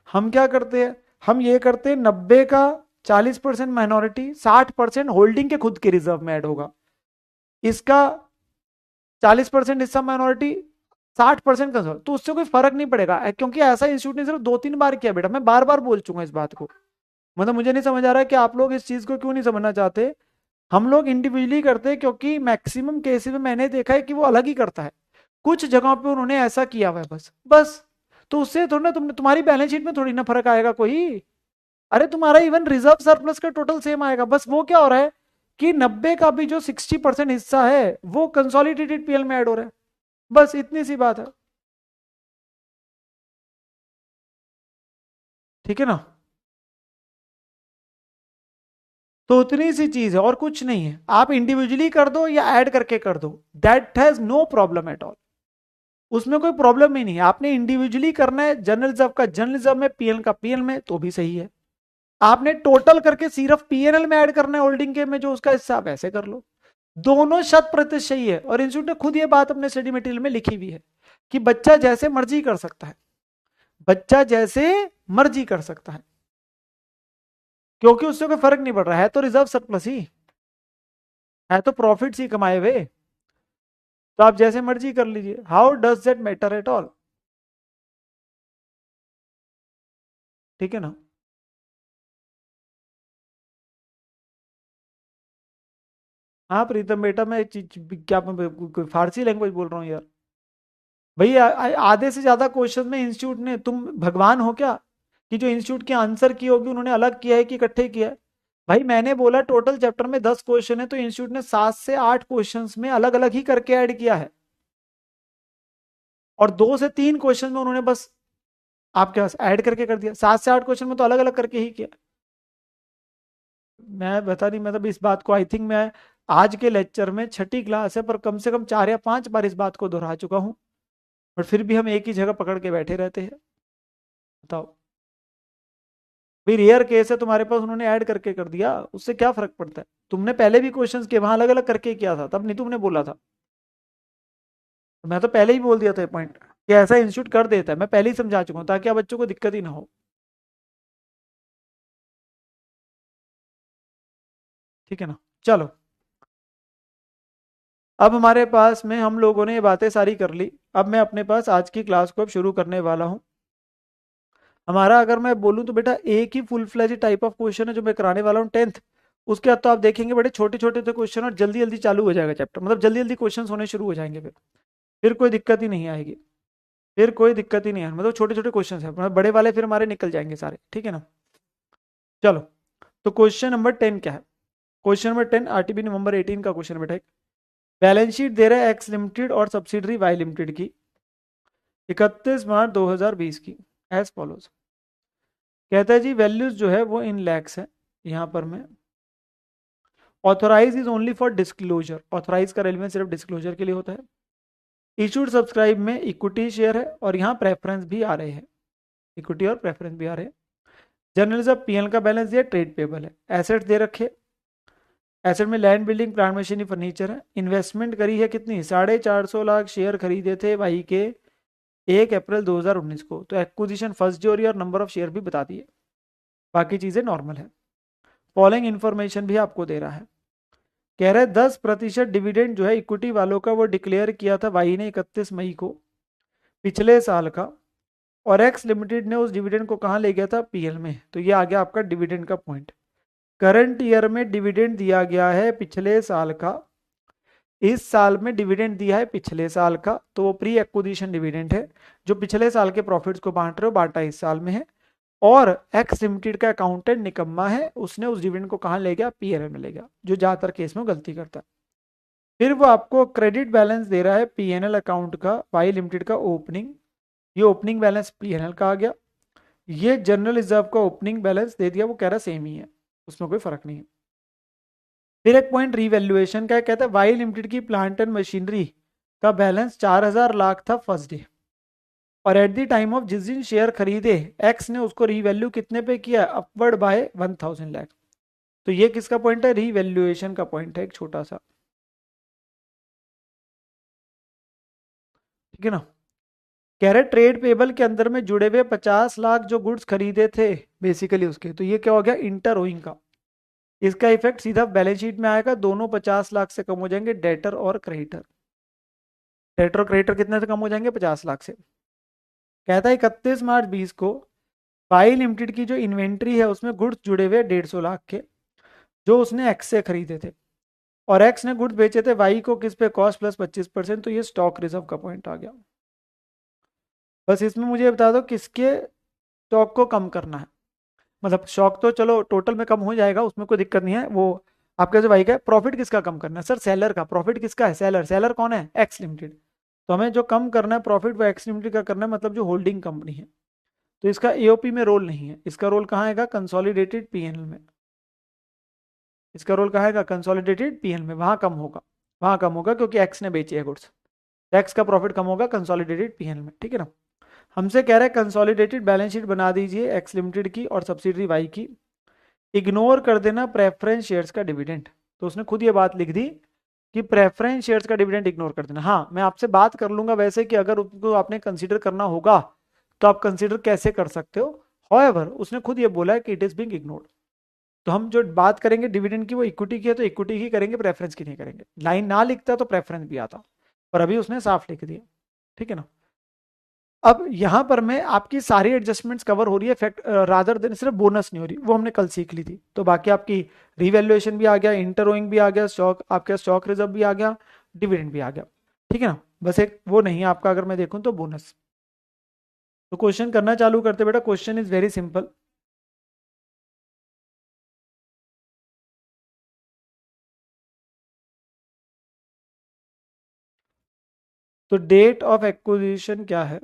A: हम क्या करते हैं, हम ये करते हैं 90 का 40% माइनॉरिटी, 60% होल्डिंग के खुद के रिजर्व में ऐड होगा। इसका 40% हिस्सा माइनॉरिटी, 60% कंसोल, तो उससे कोई फर्क नहीं पड़ेगा, क्योंकि ऐसा इंस्टीट्यूट ने सिर्फ 2-3 बार किया बेटा, मैं बार बार बोल चुका इस बात को। मतलब मुझे नहीं समझ आ रहा है कि आप लोग इस चीज को क्यों नहीं समझना चाहते। हम लोग इंडिविजुअली करते हैं, क्योंकि मैक्सिमम केसेस में मैंने देखा है कि वो अलग ही करता है। कुछ जगहों पे उन्होंने ऐसा किया हुआ है, बस बस। तो उससे थोड़ा ना तुम्हारी बैलेंस शीट में थोड़ी ना फर्क आएगा कोई। अरे तुम्हारा इवन रिजर्व सरप्लस का टोटल सेम आएगा, बस वो क्या हो रहा है कि 90 का भी जो 60% हिस्सा है वो कंसोलिडेटेड पीएल में ऐड हो रहा है, बस इतनी सी बात है। ठीक है ना। तो उतनी सी चीज है और कुछ नहीं है। आप इंडिविजुअली कर दो या ऐड करके कर दो, that has no problem at all, उसमें कोई प्रॉब्लम ही नहीं है। आपने इंडिविजुअली करना है जनरल रिजर्व का जनरल रिजर्व में, पीएल का पीएल में, तो भी सही है। आपने टोटल करके सिर्फ पीएनएल में ऐड करना है होल्डिंग के में जो उसका हिस्सा, आप ऐसे कर लो। दोनों शत प्रतिशत सही है। और इंस्टीट्यूट ने खुद ये बात अपने स्टडी मटेरियल में लिखी हुई है कि बच्चा जैसे मर्जी कर सकता है, बच्चा जैसे मर्जी कर सकता है, क्योंकि उससे कोई फर्क नहीं पड़ रहा है, तो रिजर्व सरप्लस ही है, तो प्रॉफिट ही कमाए हुए, तो आप जैसे मर्जी कर लीजिए। How does that matter at all, ठीक है ना। हाँ प्रीतम बेटा, मैं क्या कोई फारसी लैंग्वेज बोल रहा हूँ यार। भैया आधे से ज्यादा क्वेश्चन में इंस्टीट्यूट ने, तुम भगवान हो क्या कि जो इंस्टीट्यूट के आंसर की होगी उन्होंने अलग किया है कि इकट्ठे किया है। भाई मैंने बोला टोटल चैप्टर में 10 क्वेश्चन है, तो इंस्टीट्यूट ने 7 से 8 क्वेश्चन में अलग अलग ही करके ऐड किया है, और 2 से 3 क्वेश्चन में उन्होंने बस आपके पास ऐड करके कर दिया, 7 से 8 क्वेश्चन में तो अलग अलग करके ही किया। मैं बता नहीं, मतलब इस बात को आई थिंक मैं आज के लेक्चर में, छठी क्लास है पर कम से कम 4 या 5 बार इस बात को दोहरा चुका हूं, और फिर भी हम एक ही जगह पकड़ के बैठे रहते हैं। बताओ, भी रेयर केस है तुम्हारे पास, उन्होंने ऐड करके कर दिया, उससे क्या फर्क पड़ता है। तुमने पहले भी क्वेश्चंस के वहां अलग अलग करके किया था, तब नहीं तुमने बोला था। मैं तो पहले ही बोल दिया था पॉइंट कि ऐसा इंस्टीट्यूट कर देता है, मैं पहले ही समझा चुका हूं ताकि आप बच्चों को दिक्कत ही ना हो। ठीक है ना। चलो, अब हमारे पास में हम लोगों ने ये बातें सारी कर ली। अब मैं अपने पास आज की क्लास को अब शुरू करने वाला हूं। हमारा अगर मैं बोलूं तो बेटा एक ही full fledge type of question है जो मैं कराने वाला हूँ 10th। उसके बाद तो आप देखेंगे बड़े छोटे छोटे से क्वेश्चन, और जल्दी जल्दी चालू हो जाएगा चैप्टर, मतलब जल्दी जल्दी क्वेश्चन होने शुरू हो जाएंगे। फिर कोई दिक्कत ही नहीं आएगी, फिर कोई दिक्कत ही नहीं है, मतलब छोटे छोटे क्वेश्चन है, मतलब बड़े वाले फिर हमारे निकल जाएंगे सारे, ठीक है ना। चलो, तो क्वेश्चन नंबर 10 क्या है। क्वेश्चन नंबर 10 आरटीबी नवंबर 18 का क्वेश्चन बेटा। बैलेंस शीट दे रहा है एक्स लिमिटेड और सब्सिडरी वाई लिमिटेड की 31 मार्च 2020 की, एज फॉलोज। कहता है जी वैल्यूज जो है वो इन लैक्स है, यहां पर मैं authorise is only for disclosure, authorise का रेलिवेंस सिर्फ डिस्क्लोजर के लिए होता है। इशूड सब्सक्राइब में इक्विटी शेयर है, और यहाँ प्रेफरेंस भी आ रहे हैं, इक्विटी और प्रेफरेंस भी आ रहे हैं। जर्नलिज्म पीएल का बैलेंस दिया, ट्रेड पेबल है, एसेट दे रखे, एसेट में land building plant machinery furniture है। इन्वेस्टमेंट करी है कितनी, 450 लाख शेयर खरीदे थे भाई के 1 अप्रैल 2019 को, तो एक्विजिशन फर्स्ट डे और नंबर ऑफ शेयर भी बता दिए, बाकी चीजें नॉर्मल है। फॉलोइंग इन्फॉर्मेशन भी आपको दे रहा है, कह रहे 10% डिविडेंड जो है इक्विटी वालों का वो डिक्लेयर किया था भाई ने 31 मई को पिछले साल का, और एक्स लिमिटेड ने उस डिविडेंड को कहाँ ले गया था, पीएल में। तो ये आ गया आपका डिविडेंड का पॉइंट। करंट ईयर में डिविडेंड दिया गया है पिछले साल का, इस साल में डिविडेंड दिया है पिछले साल का, तो वो प्री एक्विजिशन डिविडेंड है, जो पिछले साल के प्रॉफिट्स को बांट रहे हो, बांटा इस साल में है। और एक्स लिमिटेड का अकाउंटेंट निकम्मा है, उसने उस डिविडेंड को कहाँ ले गया, पीएल में ले गया, जो ज्यादातर केस में गलती करता है। फिर वो आपको क्रेडिट बैलेंस दे रहा है पीएनएल अकाउंट का, वाई लिमिटेड का ओपनिंग, ये ओपनिंग बैलेंस पीएनएल का आ गया। ये जनरल रिजर्व का ओपनिंग बैलेंस दे दिया, वो कह रहा सेम ही है, उसमें कोई फर्क नहीं है। फिर एक पॉइंट रीवैल्यूएशन का है, कहता है वाई लिमिटेड की प्लांट एंड मशीनरी का बैलेंस 4000 लाख था फर्स्ट डे, और एट द टाइम ऑफ जिस दिन शेयर खरीदे एक्स ने उसको रीवैल्यू कितने पे किया, अपवर्ड बाय 1000 लाख। तो ये किसका पॉइंट है, रीवैल्यूएशन का पॉइंट है एक छोटा सा, ठीक है ना। कह रहे ट्रेड पेबल के अंदर में जुड़े हुए 50 लाख जो गुड्स खरीदे थे बेसिकली उसके, तो ये क्या हो गया, इंटर रोइंग का। इसका इफेक्ट सीधा बैलेंस शीट में आएगा, दोनों 50 लाख से कम हो जाएंगे, डेटर और क्रेडिटर। डेटर और क्रेडिटर कितने से कम हो जाएंगे, 50 लाख से। कहता है 31 मार्च 20 को वाई लिमिटेड की जो इन्वेंट्री है उसमें गुड्स जुड़े हुए 150 लाख के, जो उसने एक्स से खरीदे थे, और एक्स ने गुड्स बेचे थे वाई को किस पे, कॉस्ट प्लस 25%, तो ये स्टॉक रिजर्व का पॉइंट आ गया। बस इसमें मुझे बता दो किसके स्टॉक को कम करना है, मतलब स्टॉक तो चलो टोटल में कम हो जाएगा, उसमें कोई दिक्कत नहीं है, वो आपके जो भाई का प्रॉफिट किसका कम करना है, सर सेलर का। प्रॉफिट किसका है, सेलर। सेलर कौन है, एक्स लिमिटेड। तो हमें जो कम करना है प्रॉफिट वो एक्स लिमिटेड का करना है, मतलब जो होल्डिंग कंपनी है। तो इसका एओपी में रोल नहीं है, इसका रोल कहाँ आएगा, कंसोलिडेटेड पीएनएल में। इसका रोल कहाँ है, कंसोलिडेटेड पीएल में, वहां कम होगा, वहां कम होगा क्योंकि एक्स ने बेची है गुड्स, एक्स का प्रॉफिट कम होगा कंसोलिडेटेड पीएल में, ठीक है ना। हमसे कह रहा है कंसोलिडेटेड बैलेंस शीट बना दीजिए एक्स लिमिटेड की और सब्सिडरी वाई की, इग्नोर कर देना प्रेफरेंस शेयर्स का डिविडेंड। तो उसने खुद ये बात लिख दी कि प्रेफरेंस शेयर्स का डिविडेंड इग्नोर कर देना। हाँ, मैं आपसे बात कर लूंगा वैसे कि अगर उसको आपने कंसीडर करना होगा तो आप कंसीडर कैसे कर सकते हो। हॉवेवर उसने खुद ये बोला है कि इट इज बिंग इग्नोर्ड। तो हम जो बात करेंगे डिविडेंड की वो इक्विटी की है, तो इक्विटी की करेंगे, प्रेफरेंस की नहीं करेंगे। लाइन ना लिखता तो प्रेफरेंस भी आता, पर अभी उसने साफ लिख दिया, ठीक है ना। अब यहां पर मैं आपकी सारी एडजस्टमेंट्स कवर हो रही है, फैक्ट रादर देन सिर्फ बोनस नहीं हो रही, वो हमने कल सीख ली थी। तो बाकी आपकी रीवैल्यूएशन भी आ गया, इंटरोइंग भी आ गया, स्टॉक आपका स्टॉक रिजर्व भी आ गया, डिविडेंड भी आ गया, ठीक है ना। बस एक वो नहीं है आपका, अगर मैं देखूं तो बोनस। तो क्वेश्चन करना चालू करते बेटा, क्वेश्चन इज वेरी सिंपल। तो डेट ऑफ एक्विजिशन क्या है?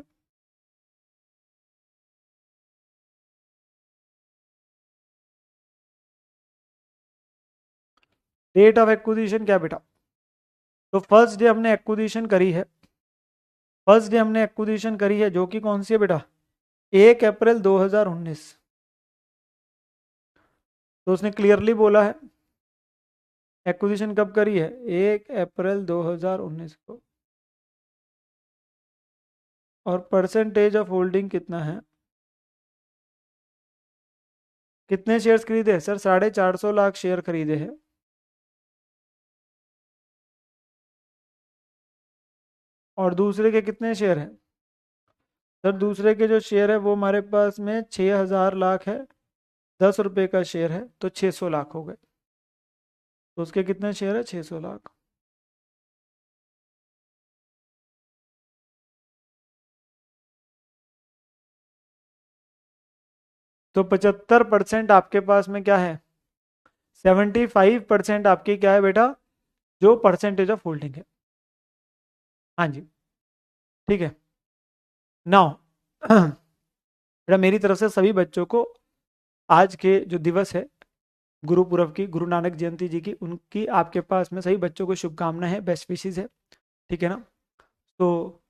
A: डेट ऑफ एक्विजिशन क्या बेटा? तो फर्स्ट डे हमने एक्विजिशन करी है, फर्स्ट डे हमने एक्विजिशन करी है जो कि कौन सी है बेटा, 1 अप्रैल 2019। तो उसने क्लियरली बोला है एक्विजिशन कब करी है, 1 अप्रैल 2019 को। और परसेंटेज ऑफ होल्डिंग कितना है, कितने शेयर्स खरीदे सर, 450 लाख शेयर खरीदे हैं। और दूसरे के कितने शेयर हैं सर, दूसरे के जो शेयर है वो हमारे पास में 6,000 लाख है, 10 रुपए का शेयर है, तो 600 लाख हो गए। तो उसके कितने शेयर है, 600 लाख। तो 75% आपके पास में क्या है, 75% आपकी क्या है बेटा, जो परसेंटेज ऑफ होल्डिंग है। हाँ जी, ठीक है। नाउ बेटा मेरी तरफ से सभी बच्चों को आज के जो दिवस है गुरुपुरब की, गुरु नानक जयंती जी की, उनकी आपके पास में सभी बच्चों को शुभकामनाएं है, बेस्ट विशेस है, ठीक है ना। तो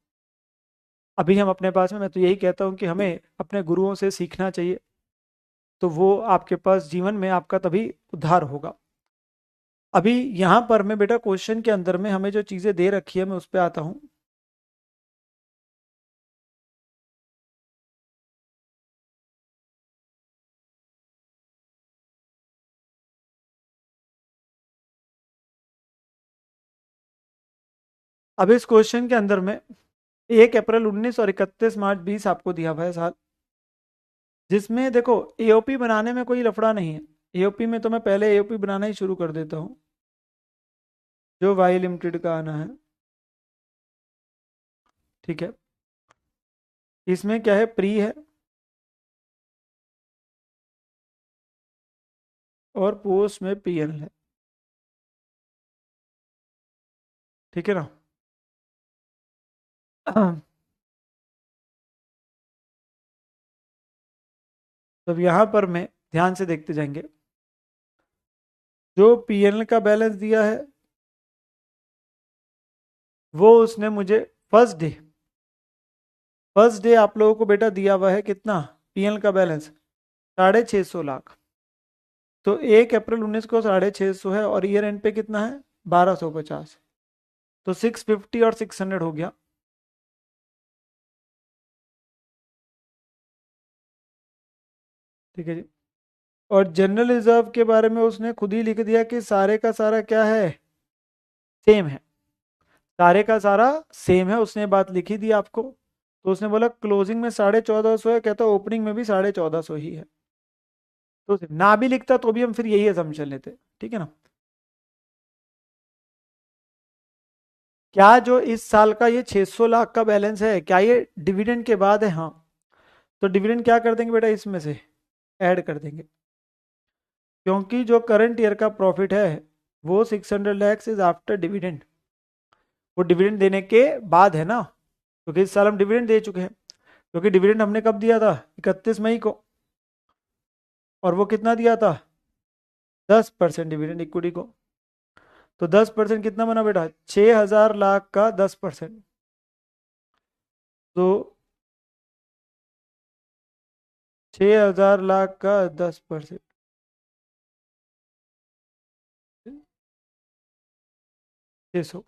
A: अभी हम अपने पास में, मैं तो यही कहता हूँ कि हमें अपने गुरुओं से सीखना चाहिए, तो वो आपके पास जीवन में आपका तभी उद्धार होगा। अभी यहाँ पर मैं बेटा क्वेश्चन के अंदर में हमें जो चीज़ें दे रखी है मैं उस पर आता हूँ। अब इस क्वेश्चन के अंदर में 1 अप्रैल 19 और 31 मार्च 20 आपको दिया हुआ है साल, जिसमें देखो एओपी बनाने में कोई लफड़ा नहीं है। एओपी में तो मैं पहले एओपी बनाना ही शुरू कर देता हूँ, जो वाई लिमिटेड का आना है, ठीक है। इसमें क्या है, प्री है और पोस्ट में पीएल है, ठीक है ना। तो अब यहाँ पर मैं ध्यान से देखते जाएंगे, जो पीएल का बैलेंस दिया है वो उसने मुझे फर्स्ट डे आप लोगों को बेटा दिया हुआ है कितना, पीएल का बैलेंस 650 लाख। तो 1 अप्रैल 19 को 650 है और ईयर एंड पे कितना है, 1250। तो 650 और 600 हो गया, ठीक है जी। और जनरल रिजर्व के बारे में उसने खुद ही लिख दिया कि सारे का सारा क्या है, सेम है, सारे का सारा सेम है, उसने बात लिखी दी आपको। तो उसने बोला क्लोजिंग में 1450 है, कहता ओपनिंग में भी 1450 ही है। तो ना भी लिखता तो भी हम फिर यही असम्पशन लेते, ठीक है ना। क्या जो इस साल का ये 600 लाख का बैलेंस है, क्या ये डिविडेंड के बाद है, हाँ। तो डिविडेंड क्या कर देंगे बेटा, इसमें से ऐड कर देंगे, क्योंकि जो करंट ईयर का प्रॉफिट है वो 600 लैक्स इज आफ्टर डिविडेंड, वो डिविडेंड देने के बाद है ना, क्योंकि इस साल हम डिविडेंड दे चुके हैं। क्योंकि डिविडेंड हमने कब दिया था, 31 मई को, और वो कितना दिया था, 10% डिविडेंड इक्विटी को। तो 10% कितना बना बेटा, 6,000 लाख का 10%। तो 6,000 लाख का 10%, 600।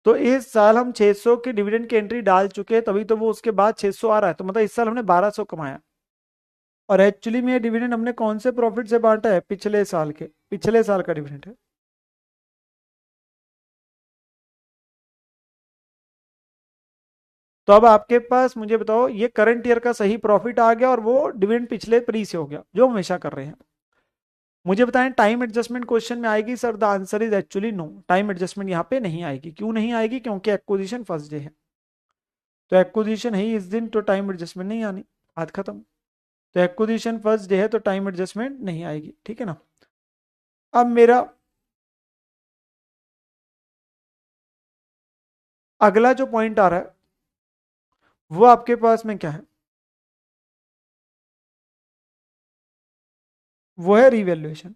A: तो इस साल हम 600 की डिविडेंड की एंट्री डाल चुके हैं, तभी तो वो उसके बाद 600 आ रहा है। तो मतलब इस साल हमने 1,200 कमाया। और एक्चुअली में ये डिविडेंड हमने कौन से प्रॉफिट से बांटा है, पिछले साल के, पिछले साल का डिविडेंड है। तो अब आपके पास मुझे बताओ, ये करंट ईयर का सही प्रॉफिट आ गया और वो डिविडेंड पिछले प्री से हो गया, जो हम हमेशा कर रहे हैं। मुझे बताएं, टाइम एडजस्टमेंट क्वेश्चन में आएगी sir? The answer is actually no, time adjustment यहाँ पे नहीं आएगी। क्यों नहीं आएगी? क्योंकि एक्विजिशन फर्स्ट डे है। तो एक्विजिशन है ही इस दिन, तो टाइम एडजस्टमेंट नहीं आनी, बात खत्म। तो एक्विजिशन फर्स्ट डे है तो टाइम एडजस्टमेंट नहीं आएगी, ठीक है ना। अब मेरा अगला जो पॉइंट आ रहा है वो आपके पास में क्या है, वो है रीवैल्यूएशन।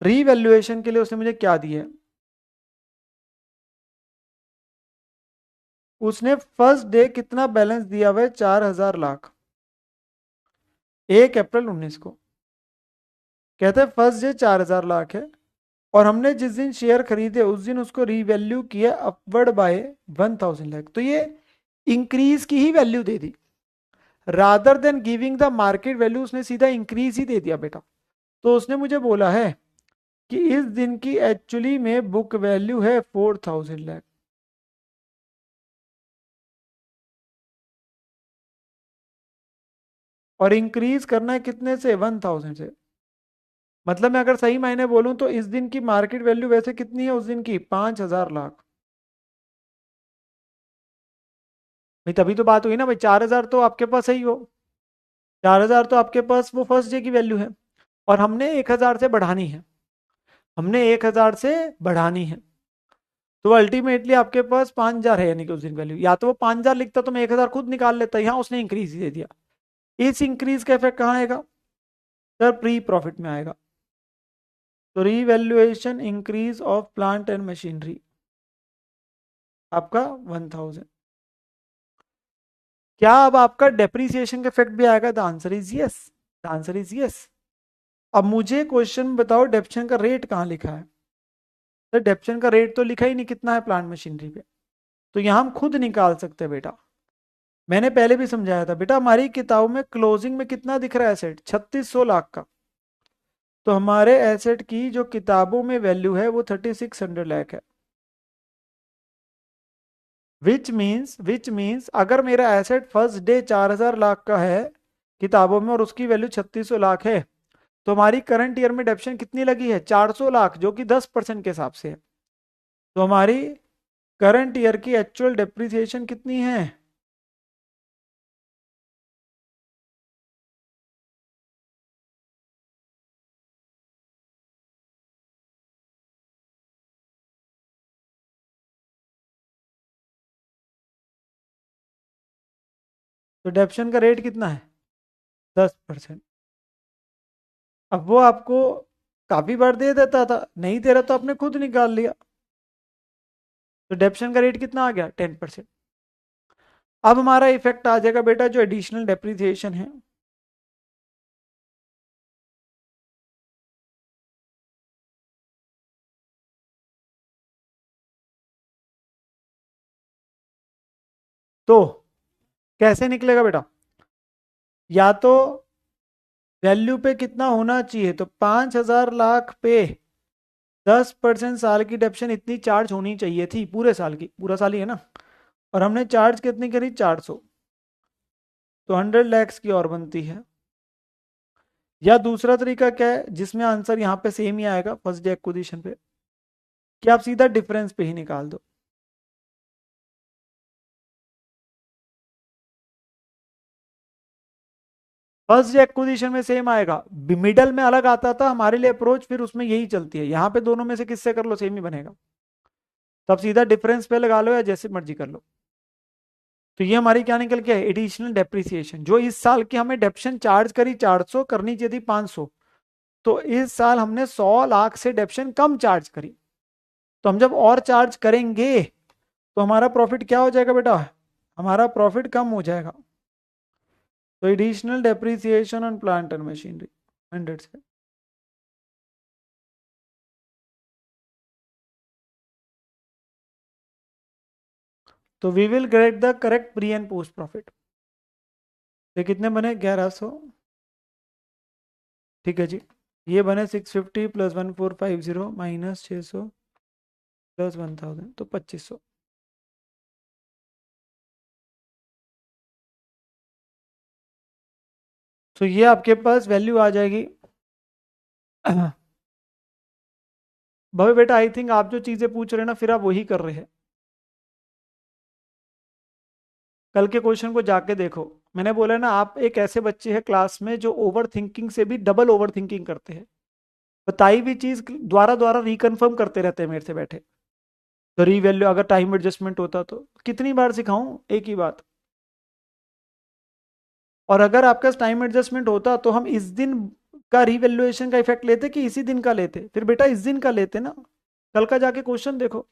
A: रीवैल्यूएशन के लिए उसने मुझे क्या दिया है, उसने फर्स्ट डे कितना बैलेंस दिया हुआ है, 4,000 लाख, 1 अप्रैल 2019 को। कहते हैं फर्स्ट डे 4,000 लाख है, और हमने जिस दिन शेयर खरीदे उस दिन उसको रीवैल्यू किया अपवर्ड बाय 1,000 लाख। तो ये इंक्रीज की ही वैल्यू दे दी, rather than giving the market value, उसने सीधा इंक्रीज ही दे दिया बेटा। तो उसने मुझे बोला है कि इस दिन की एक्चुअली में बुक वैल्यू है 4,000 लाख। और इंक्रीज करना है कितने से, 1,000 से। मतलब मैं अगर सही मायने बोलूं तो इस दिन की मार्केट वैल्यू वैसे कितनी है, उस दिन की 5,000 लाख। भाई तभी तो बात हुई ना भाई, 4,000 तो आपके पास है ही हो, 4,000 तो आपके पास वो फर्स्ट डे की वैल्यू है। और हमने 1,000 से बढ़ानी है, हमने 1,000 से बढ़ानी है। तो अल्टीमेटली आपके पास 5,000 है, यानी कि उस दिन वैल्यू, या तो वो 5,000 लिखता तो मैं 1,000 खुद निकाल लेता, यहाँ उसने इंक्रीज ही दे दिया। इस इंक्रीज का इफेक्ट कहाँ आएगा सर, प्री प्रॉफिट में आएगा। तो revaluation increase of plant and machinery आपका 1,000। क्या अब आपका डेप्रीसिएशन का इफेक्ट भी आएगा? The answer is yes, the answer is yes. अब मुझे क्वेश्चन में बताओ, डेप्शन का रेट कहाँ लिखा है? सर डेप्शन का रेट तो लिखा ही नहीं कितना है प्लांट मशीनरी पे। तो यहाँ हम खुद निकाल सकते हैं बेटा। मैंने पहले भी समझाया था बेटा, हमारी किताबों में क्लोजिंग में कितना दिख रहा है एसेट, 3,600 लाख का। तो हमारे एसेट की जो किताबों में वैल्यू है वो 3,600 लाख है। विच मीन्स अगर मेरा एसेट फर्स्ट डे 4,000 लाख का है किताबों में, और उसकी वैल्यू 3,600 लाख है, तो हमारी करंट ईयर में डेप्शन कितनी लगी है, 400 लाख, जो कि 10% के हिसाब से है। तो हमारी करंट ईयर की एक्चुअल डेप्रिसिएशन कितनी है? तो डेप्शन का रेट कितना है, 10%। अब वो आपको काफी बार दे देता था, नहीं दे रहा तो आपने खुद निकाल लिया। तो डेप्शन का रेट कितना आ गया, 10%। अब हमारा इफेक्ट आ जाएगा बेटा जो एडिशनल डेप्रिसिएशन है। तो कैसे निकलेगा बेटा, या तो वैल्यू पे कितना होना चाहिए, तो 5,000 लाख पे 10% साल की डेप्शन इतनी चार्ज होनी चाहिए थी, पूरे साल की, पूरा साल ही है ना। और हमने चार्ज कितनी करी, 400। तो 100 लैक्स की और बनती है। या दूसरा तरीका क्या है, जिसमें आंसर यहाँ पे सेम ही आएगा फर्स्ट डे एक्विजिशन पे, कि आप सीधा डिफरेंस पे ही निकाल दो। फर्स्ट डे एक्विजिशन में सेम आएगा, मिडल में अलग आता था हमारे लिए अप्रोच, फिर उसमें यही चलती है। यहाँ पे दोनों में से किससे कर लो सेम ही बनेगा। तो आप सीधा डिफरेंस पे लगा लो या जैसे मर्जी कर लो। तो ये हमारी क्या निकल के है, एडिशनल डेप्रिसिएशन। जो इस साल की हमें डेप्शन चार्ज करी 400, करनी चाहिए थी 500, तो इस साल हमने 100 लाख से डेप्शन कम चार्ज करी। तो हम जब और चार्ज करेंगे तो हमारा प्रॉफिट क्या हो जाएगा बेटा, हमारा प्रॉफिट कम हो जाएगा। तो additional depreciation on plant and machinery 100 से। तो we will get the correct pre and post profit. ये कितने बने, 1100। ठीक है जी। ये बने 650 प्लस 1450 माइनस 600 प्लस 1000, तो 2500। तो ये आपके पास वैल्यू आ जाएगी। भवे बेटा आई थिंक आप जो चीजें पूछ रहे हैं ना, फिर आप वही कर रहे हैं। कल के क्वेश्चन को जाके देखो। मैंने बोला ना, आप एक ऐसे बच्चे हैं क्लास में जो ओवर थिंकिंग से भी डबल ओवर थिंकिंग करते हैं। बताई हुई चीज द्वारा द्वारा रिकन्फर्म करते रहते हैं मेरे से बैठे। तो रीवैल्यू अगर टाइम एडजस्टमेंट होता तो कितनी बार सिखाऊं एक ही बात। और अगर आपका टाइम एडजस्टमेंट होता तो हम इस दिन का रिवैल्यूएशन का इफेक्ट लेते कि इसी दिन का लेते, फिर बेटा इस दिन का लेते ना। कल का जाके क्वेश्चन देखो।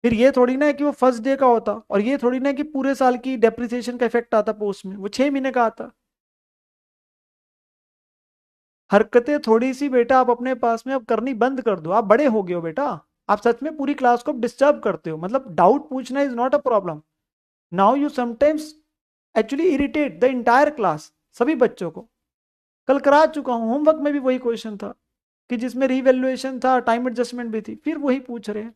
A: फिर ये थोड़ी ना है कि वो फर्स्ट डे का होता, और ये थोड़ी ना है कि पूरे साल की डेप्रिसिएशन का इफेक्ट आता पोस्ट में, वो 6 महीने का आता। हरकतें थोड़ी सी बेटा आप अपने पास में अब करनी बंद कर दो, आप बड़े हो गए हो बेटा। आप सच में पूरी क्लास को डिस्टर्ब करते हो, मतलब डाउट पूछना is not a problem. Now you sometimes actually irritate the entire class, सभी बच्चों को। कल करा चुका हूं, होमवर्क में भी वही क्वेश्चन था कि जिसमें रीवैल्यूएशन था, टाइम एडजस्टमेंट भी थी, फिर वही पूछ रहे हैं।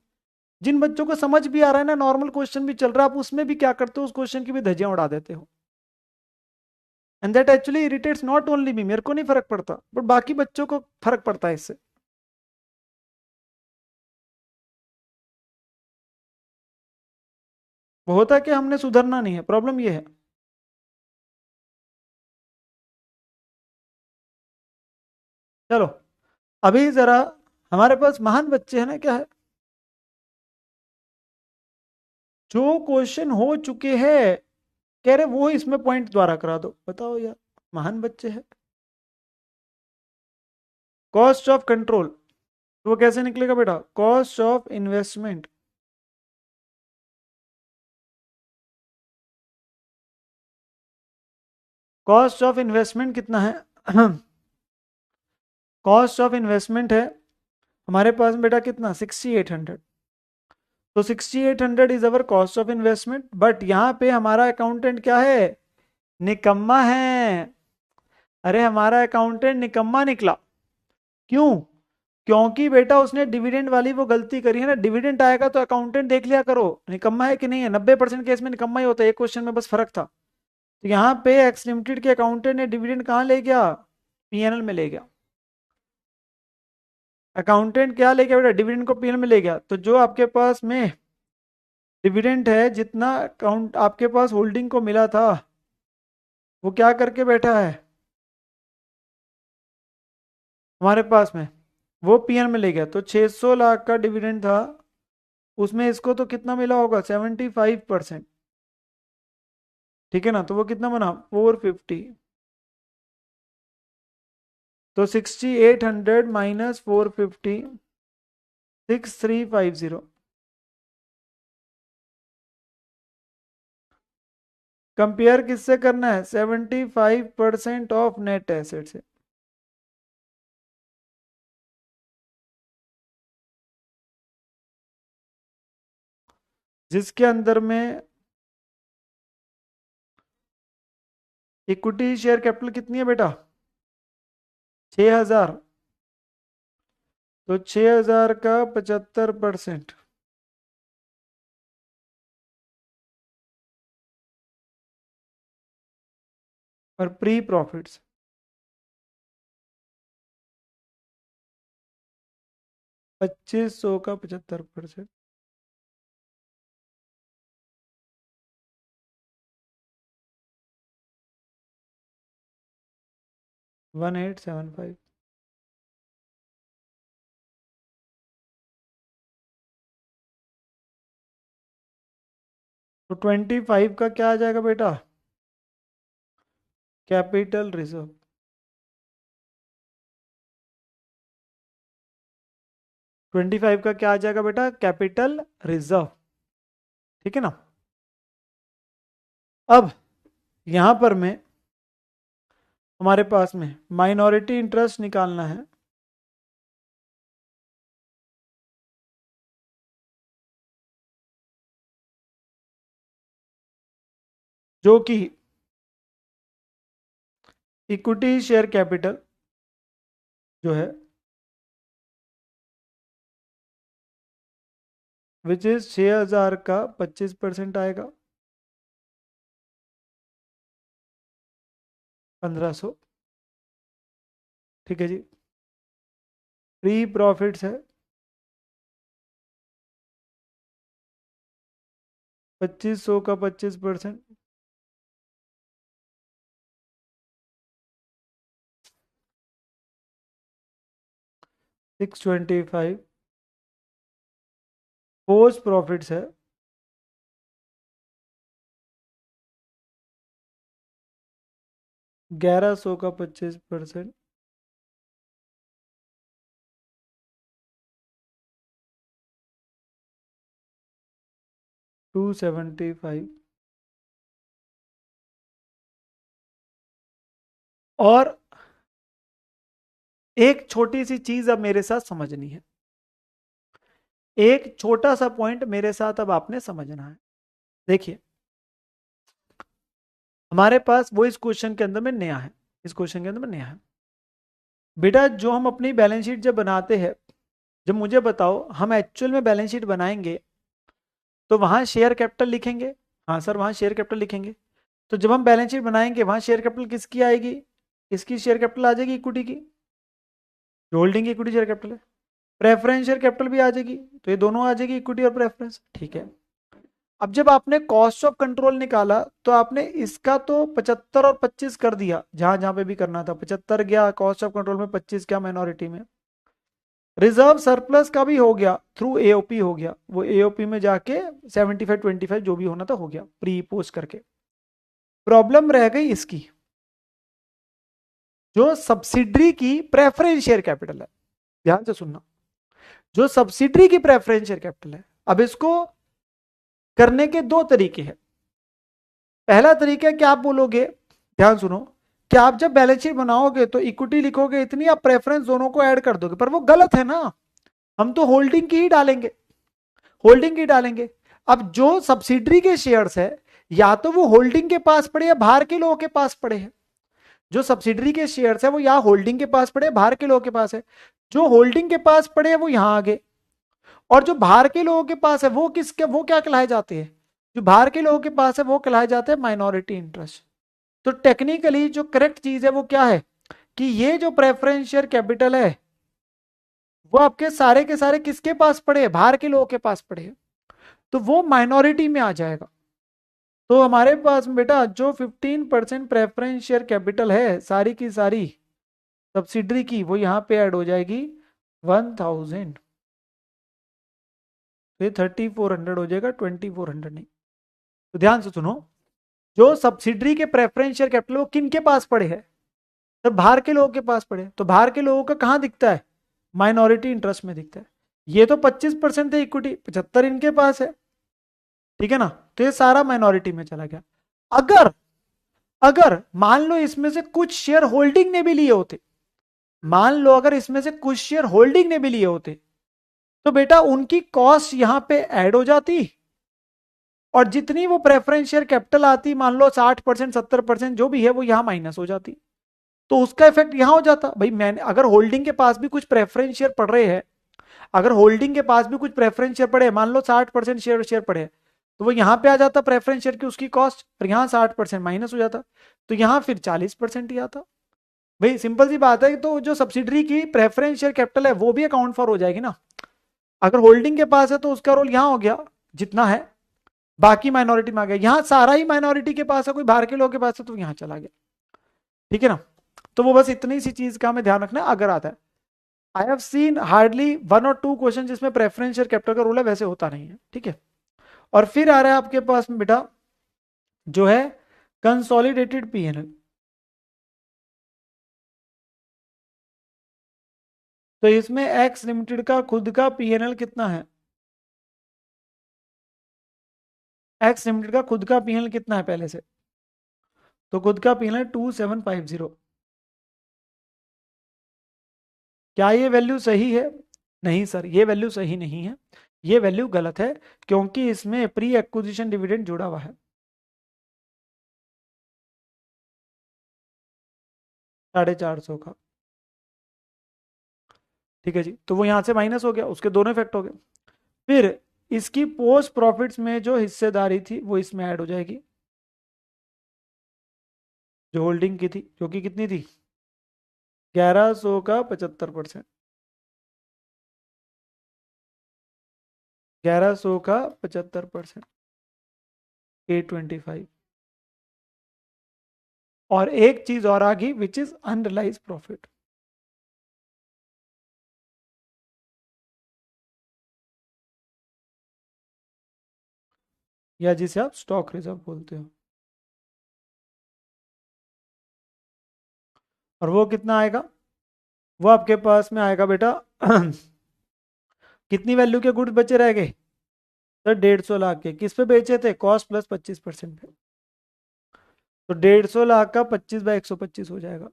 A: जिन बच्चों को समझ भी आ रहा है ना, नॉर्मल क्वेश्चन भी चल रहा है, आप उसमें भी क्या करते हो, उस क्वेश्चन की भी धज्जियां उड़ा देते हो। And that actually irritates not only me, मेरे को नहीं फर्क पड़ता, बट बाकी बच्चों को फर्क पड़ता है इससे। वो होता है कि हमने सुधरना नहीं है, प्रॉब्लम ये है। चलो, अभी जरा हमारे पास महान बच्चे हैं ना, क्या है, जो क्वेश्चन हो चुके हैं, कह रहे वो इसमें पॉइंट द्वारा करा दो, बताओ यार। महान बच्चे हैं। कॉस्ट ऑफ कंट्रोल, तो वो कैसे निकलेगा बेटा, cost of investment. Cost of investment कितना है, कॉस्ट ऑफ इन्वेस्टमेंट है हमारे पास में बेटा कितना, 6800। तो 6800 is our cost of investment, but यहाँ पे हमारा अकाउंटेंट क्या है, निकम्मा है। अरे हमारा अकाउंटेंट निकम्मा निकला। क्यों, क्योंकि बेटा उसने डिविडेंड वाली वो गलती करी है ना। डिविडेंड आएगा तो अकाउंटेंट देख लिया करो निकम्मा है कि नहीं है, 90% केस में निकम्मा ही होता है, एक क्वेश्चन में बस फर्क था। तो यहाँ पे एक्स लिमिटेड के अकाउंटेंट ने डिविडेंड कहाँ ले गया, पीएनएल में ले गया। अकाउंटेंट क्या ले गया बेटा, डिविडेंड को पीएनएल में ले गया। तो जो आपके पास में डिविडेंड है, जितना अकाउंट आपके पास होल्डिंग को मिला था, वो क्या करके बैठा है हमारे पास में, वो पीएनएल में ले गया। तो 600 लाख का डिविडेंड था, उसमें इसको तो कितना मिला होगा, 75%। ठीक है ना, तो वो कितना बना, 450। तो 6800 माइनस 450, 6350। कंपेयर किससे करना है, 75% ऑफ नेट एसेट से। जिसके अंदर में इक्विटी शेयर कैपिटल कितनी है बेटा, 6000। तो 6000 का 75%, और प्री प्रॉफिट्स 2500 का 75%, 1875। तो 25 का क्या आ जाएगा बेटा? Capital reserve. 25 का क्या आ जाएगा बेटा? Capital reserve. ठीक है ना? अब यहां पर मैं, हमारे पास में माइनॉरिटी इंटरेस्ट निकालना है। जो कि इक्विटी शेयर कैपिटल जो है, विच इज 6,000 का 25% आएगा, 1500। ठीक है जी। फ्री प्रॉफिट्स है 2500 का 25%, 625। पोस्ट प्रॉफिट्स है 1100 का 25%, 275। और एक छोटी सी चीज अब मेरे साथ समझनी है, एक छोटा सा पॉइंट मेरे साथ अब आपने समझना है। देखिए, हमारे पास वो इस क्वेश्चन के अंदर में नया है, इस क्वेश्चन के अंदर में नया है। बेटा जो हम अपनी बैलेंस शीट जब बनाते हैं, जब मुझे बताओ हम एक्चुअल में बैलेंस शीट बनाएंगे तो वहां शेयर कैपिटल लिखेंगे? हाँ सर, वहां शेयर कैपिटल लिखेंगे। तो जब हम बैलेंस शीट बनाएंगे वहां शेयर कैपिटल किसकी आएगी? इसकी शेयर कैपिटल आ जाएगी, इक्विटी की, जो होल्डिंग की इक्विटी शेयर कैपिटल है। प्रेफरेंस शेयर कैपिटल भी आ जाएगी, तो ये दोनों आ जाएगी, इक्विटी और प्रेफरेंस। ठीक है। अब जब आपने कॉस्ट ऑफ कंट्रोल निकाला तो आपने इसका तो 75 और 25 कर दिया, जहां जहां पे भी करना था। 75 गया कॉस्ट ऑफ कंट्रोल में, 25 क्या माइनॉरिटी में। रिजर्व सरप्लस का भी हो गया, थ्रू एओपी हो गया, वो एओपी में जाके 75-25 जो भी होना था हो गया, प्री पोस्ट करके। प्रॉब्लम रह गई इसकी, जो सब्सिडरी की प्रेफरेंस शेयर कैपिटल है। ध्यान से सुनना, जो सब्सिडरी की प्रेफरेंस शेयर कैपिटल है। अब इसको करने के दो तरीके हैं। पहला तरीका है कि आप बोलोगे, ध्यान सुनो, कि आप जब बैलेंस शीट बनाओगे तो इक्विटी लिखोगे इतनी, आप प्रेफरेंस दोनों को ऐड कर दोगे, पर वो गलत है ना। हम तो होल्डिंग की ही डालेंगे, होल्डिंग की डालेंगे। अब जो सब्सिडरी के शेयर्स है, या तो वो होल्डिंग के पास पड़े या बाहर के लोगों के पास पड़े हैं। जो सब्सिडरी के शेयर्स है वो या होल्डिंग के पास पड़े, बाहर के लोगों के पास है। जो होल्डिंग के पास पड़े हैं वो यहां आ गए, और जो बाहर के लोगों के पास है वो किसके, वो क्या कहलाए जाते हैं? जो बाहर के लोगों के पास है वो कहलाए जाते हैं माइनॉरिटी इंटरेस्ट। तो टेक्निकली जो करेक्ट चीज है वो क्या है, कि ये जो प्रेफरेंस शेयर कैपिटल है वो आपके सारे के सारे किसके पास पड़े हैं? बाहर के लोगों के पास पड़े हैं, तो वो माइनॉरिटी में आ जाएगा। तो हमारे पास बेटा जो 15% प्रेफरेंस शेयर कैपिटल है सारी की सारी सब्सिडरी की, वो यहां पे ऐड हो जाएगी 1000। तो ये 3400 हो जाएगा, 2400 नहीं। तो ध्यान से सुनो, जो सब्सिडरी के प्रेफरेंस शेयर कैपिटल वो किन के पास पड़े हैं? तो बाहर के लोगों के पास पड़े। तो बाहर के लोगों का कहां दिखता है? माइनॉरिटी इंटरेस्ट में दिखता है। ये तो 25% है इक्विटी, 75 इनके पास है। ठीक है ना? तो ये सारा माइनॉरिटी में चला गया। अगर अगर मान लो इसमें से कुछ शेयर होल्डिंग ने भी लिए होते, मान लो अगर इसमें से कुछ शेयर होल्डिंग ने भी लिए होते, तो बेटा उनकी कॉस्ट यहां पे ऐड हो जाती, और जितनी वो प्रेफरेंस शेयर कैपिटल आती, मान लो 60% 70% जो भी है, वो यहां माइनस हो जाती। तो उसका इफेक्ट यहां हो जाता। भाई मैंने अगर होल्डिंग के पास भी कुछ प्रेफरेंस शेयर पड़ रहे हैं, अगर होल्डिंग के पास भी कुछ प्रेफरेंस शेयर पड़े, मान लो 60% शेयर पड़े, तो वो यहां पे आ जाता प्रेफरेंस शेयर की उसकी कॉस्ट, और यहां 60% माइनस हो जाता, तो यहां फिर 40% ही आता। भाई सिंपल सी बात है। तो जो सब्सिडरी की प्रेफरेंस शेयर कैपिटल है वो भी अकाउंट फॉर हो जाएगी ना। अगर होल्डिंग के पास है तो उसका रोल यहां हो गया जितना है, बाकी माइनॉरिटी में आ गया। यहां सारा ही माइनॉरिटी के पास है, कोई बाहर के लोगों के पास है तो यहां चला गया। ठीक है ना? तो वो बस इतनी सी चीज का हमें ध्यान रखना है अगर आता है। आई हैव सीन हार्डली 1 और 2 क्वेश्चन जिसमें प्रेफरेंस शेयर कैपिटल का रोल है, वैसे होता नहीं है। ठीक है? और फिर आ रहा है आपके पास में बेटा जो है कंसोलिडेटेड पीएनएल। तो इसमें एक्स लिमिटेड का खुद का पीएनएल कितना है? एक्स लिमिटेड का खुद का पीएनएल कितना है पहले से? तो खुद का पीएनएल 2750। क्या ये वैल्यू सही है? नहीं सर, ये वैल्यू सही नहीं है, ये वैल्यू गलत है, क्योंकि इसमें प्री एक्विजिशन डिविडेंड जुड़ा हुआ है 450 का। ठीक है जी, तो वो यहां से माइनस हो गया, उसके दोनों इफेक्ट हो गए। फिर इसकी पोस्ट प्रॉफिट्स में जो हिस्सेदारी थी वो इसमें ऐड हो जाएगी, जो होल्डिंग की थी, जो कि कितनी थी? 1100 का 75%। 1100 का 75%, 825। और एक चीज और आ गई विच इज अनरियलाइज प्रॉफिट, या जिसे आप स्टॉक रिजर्व बोलते हो। और वो कितना आएगा? वो आपके पास में आएगा बेटा कितनी वैल्यू के गुड्स बचे रह गए? सर 150 लाख के, किस पे बेचे थे? कॉस्ट प्लस 25% पे। तो 150 लाख का 25/125 हो जाएगा।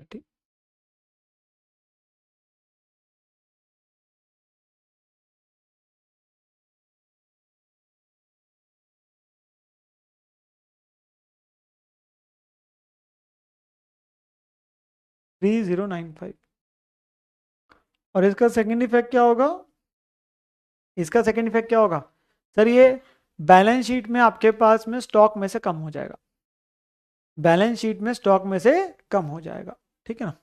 A: ठीक, 3095। और इसका सेकंड इफेक्ट क्या होगा? इसका सेकंड इफेक्ट क्या होगा? सर ये बैलेंस शीट में आपके पास में स्टॉक में से कम हो जाएगा, बैलेंस शीट में स्टॉक में से कम हो जाएगा। ठीक है ना?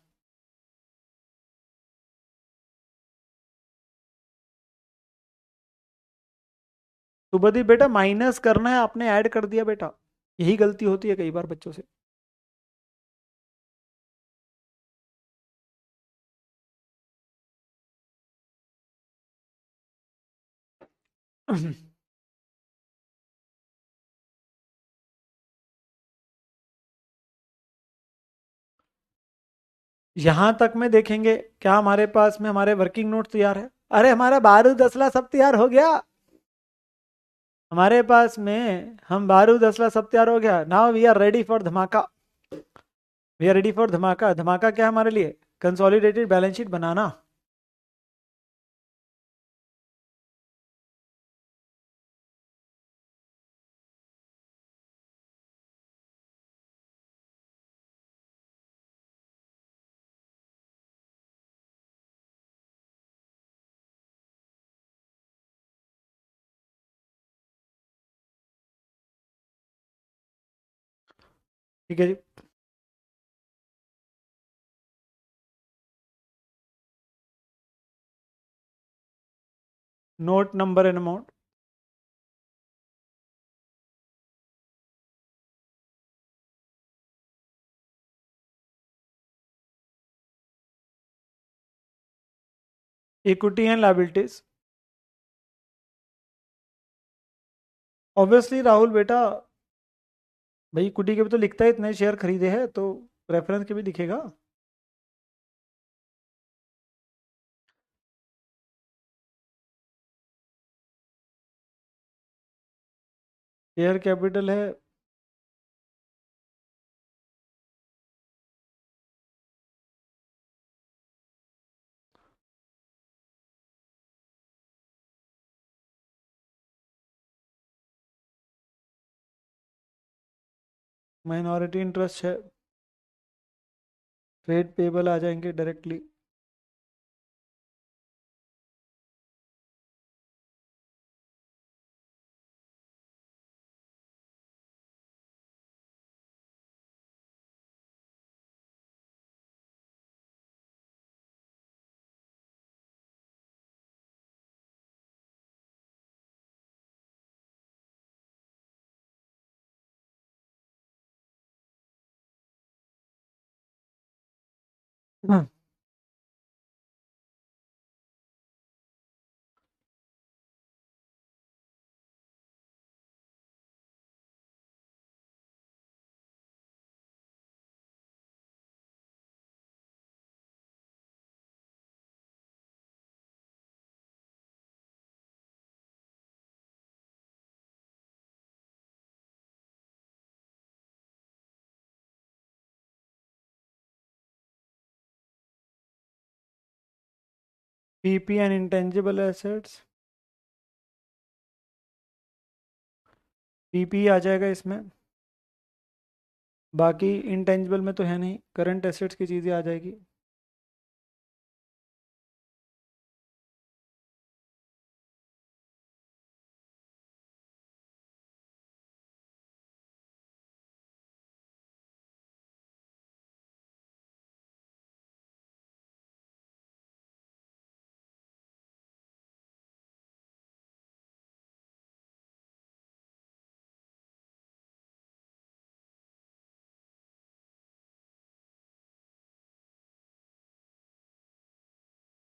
A: सुबह बेटा माइनस करना है, आपने ऐड कर दिया बेटा, यही गलती होती है कई बार बच्चों से। यहां तक में देखेंगे, क्या हमारे पास में हमारे वर्किंग नोट तैयार है? अरे हमारा बारूद असला सब तैयार हो गया, हमारे पास में हम बारूद असला सब तैयार हो गया। Now we are ready for धमाका, वी आर रेडी फॉर धमाका। धमाका क्या है हमारे लिए? कंसोलिडेटेड बैलेंस शीट बनाना। ठीक है जी। Note number and amount. Equity and liabilities. Obviously Rahul बेटा, भाई इक्विटी के भी तो लिखता है इतने शेयर खरीदे हैं, तो रेफरेंस के भी दिखेगा। शेयर कैपिटल है माइनॉरिटी इंटरेस्ट है, ट्रेड पेबल आ जाएंगे डायरेक्टली। हाँ। PP and intangible assets, PP आ जाएगा इसमें। बाकी इंटेंजिबल में तो है नहीं, करंट एसेट्स की चीज़ें आ जाएगी।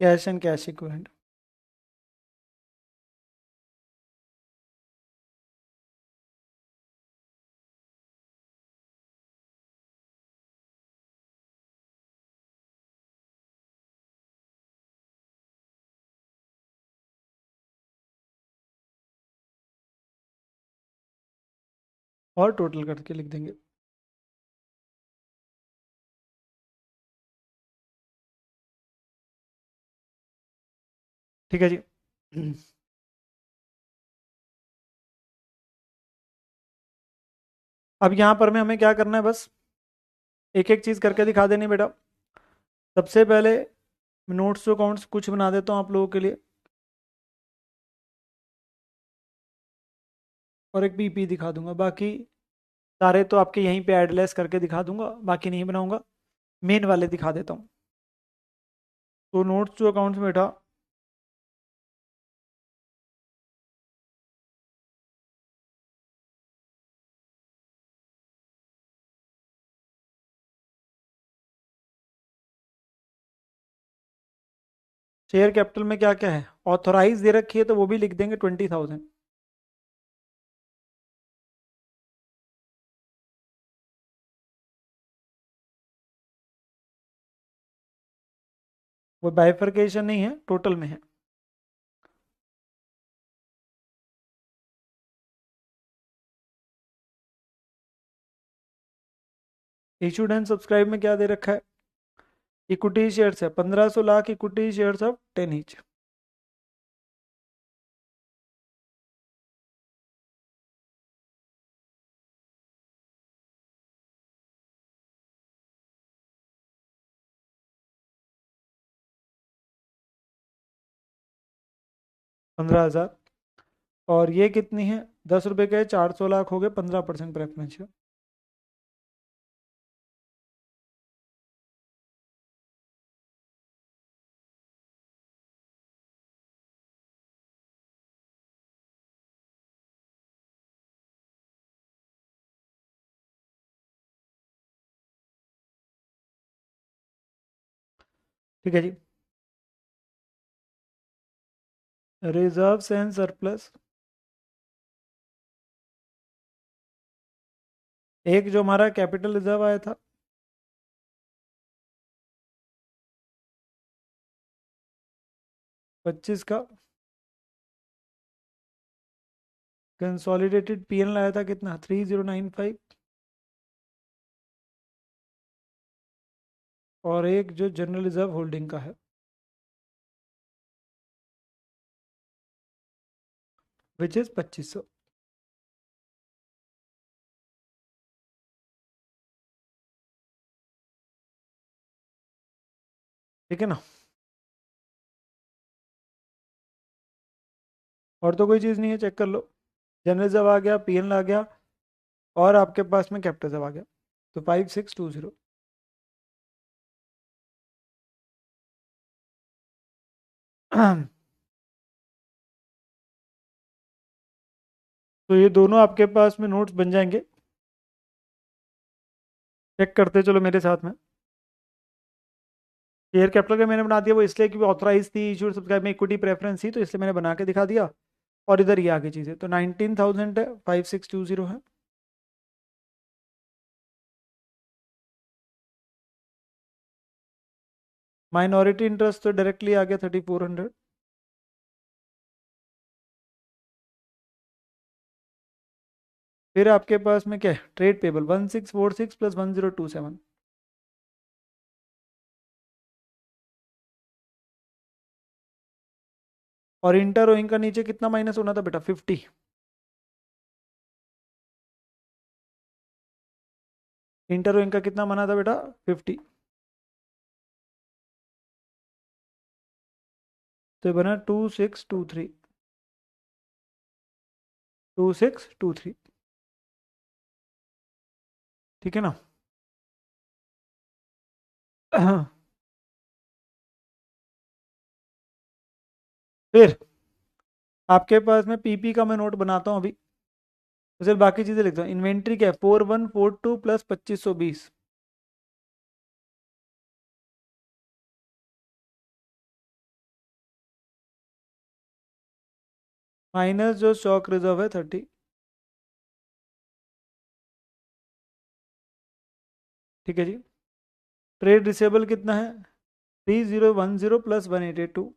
A: Cash and cash equivalent. और टोटल करके लिख देंगे। ठीक है जी। अब यहाँ पर में हमें क्या करना है, बस एक एक चीज़ करके दिखा देनी बेटा। सबसे पहले नोट्स टू अकाउंट्स कुछ बना देता हूँ आप लोगों के लिए, और एक पीपी दिखा दूंगा। बाकी सारे तो आपके यहीं पे एडलेस करके दिखा दूंगा, बाकी नहीं बनाऊंगा। मेन वाले दिखा देता हूँ। तो नोट्स टू अकाउंट्स में बेटा, शेयर कैपिटल में क्या क्या है, ऑथोराइज दे रखी है तो वो भी लिख देंगे 20,000। वो बाइफरकेशन नहीं है, टोटल में है। इशूड एंड सब्सक्राइब में क्या दे रखा है, इक्विटी शेयर्स है 1500 lakh, equity shares of 10 each. $15,000। और ये कितनी है, 10 रुपए के 400 लाख हो गए, 15% प्रेफरेंस है। ठीक है जी। रिजर्व्स एंड सरप्लस, एक जो हमारा कैपिटल रिजर्व आया था 25 का, कंसोलिडेटेड पीएल आया था कितना 3095, और एक जो जनरल रिजर्व होल्डिंग का है विच इज 2500। ठीक है ना। और तो कोई चीज़ नहीं है, चेक कर लो। जनरल रिजर्व आ गया, पीएल आ गया, और आपके पास में कैपिटल रिजर्व आ गया। तो 5620। तो ये दोनों आपके पास में नोट्स बन जाएंगे। चेक करते चलो मेरे साथ में। शेयर कैपिटल का मैंने बना दिया, वो इसलिए क्योंकि ऑथराइज थी, इशूड सब्सक्राइब में इक्विटी प्रेफरेंस थी, तो इसलिए मैंने बना के दिखा दिया। और इधर ये आगे चीज़ें, तो 19,000 है, 5620 है। माइनॉरिटी इंटरेस्ट तो डायरेक्टली आ गया 3400। फिर आपके पास में क्या है, ट्रेड पेबल 1646 प्लस 1027। और इंटर रोइंग का नीचे कितना माइनस होना था बेटा, 50। इंटर रोइंग का कितना माना था बेटा, 50। तो ये बना 2623। 2623। ठीक है ना। फिर आपके पास में पीपी का मैं नोट बनाता हूँ अभी। तो सिर्फ बाकी चीजें लिखता हूँ। इन्वेंट्री क्या है, 4142 प्लस 2520, माइनस जो स्टॉक रिजर्व है 30। ठीक है जी। ट्रेड रिसेबल कितना है, 3010 प्लस 1882,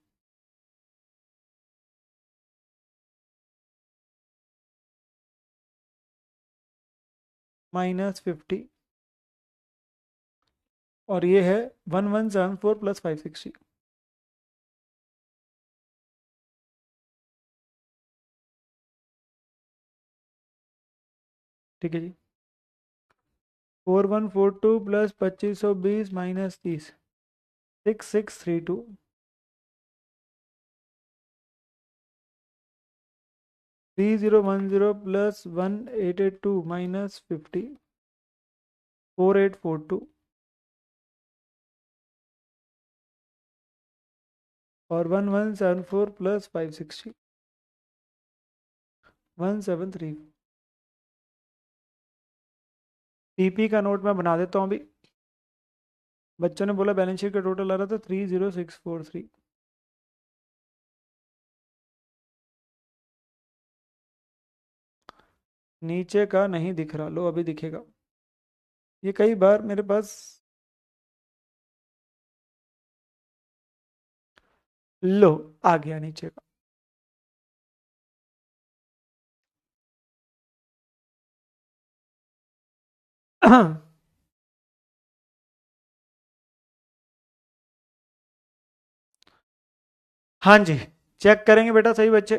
A: -50। और ये है 1174 प्लस 560। ठीक है जी। 4142 प्लस 2520 -30, 6632। 3010 प्लस 1882 -50, 4842। और 1174 प्लस 560, 1730। पीपी का नोट मैं बना देता हूँ अभी। बच्चों ने बोला बैलेंस शीट का टोटल आ रहा था 30643। नीचे का नहीं दिख रहा, लो अभी दिखेगा। ये कई बार मेरे पास, लो आ गया नीचे का। हाँ जी, चेक करेंगे बेटा सही बच्चे।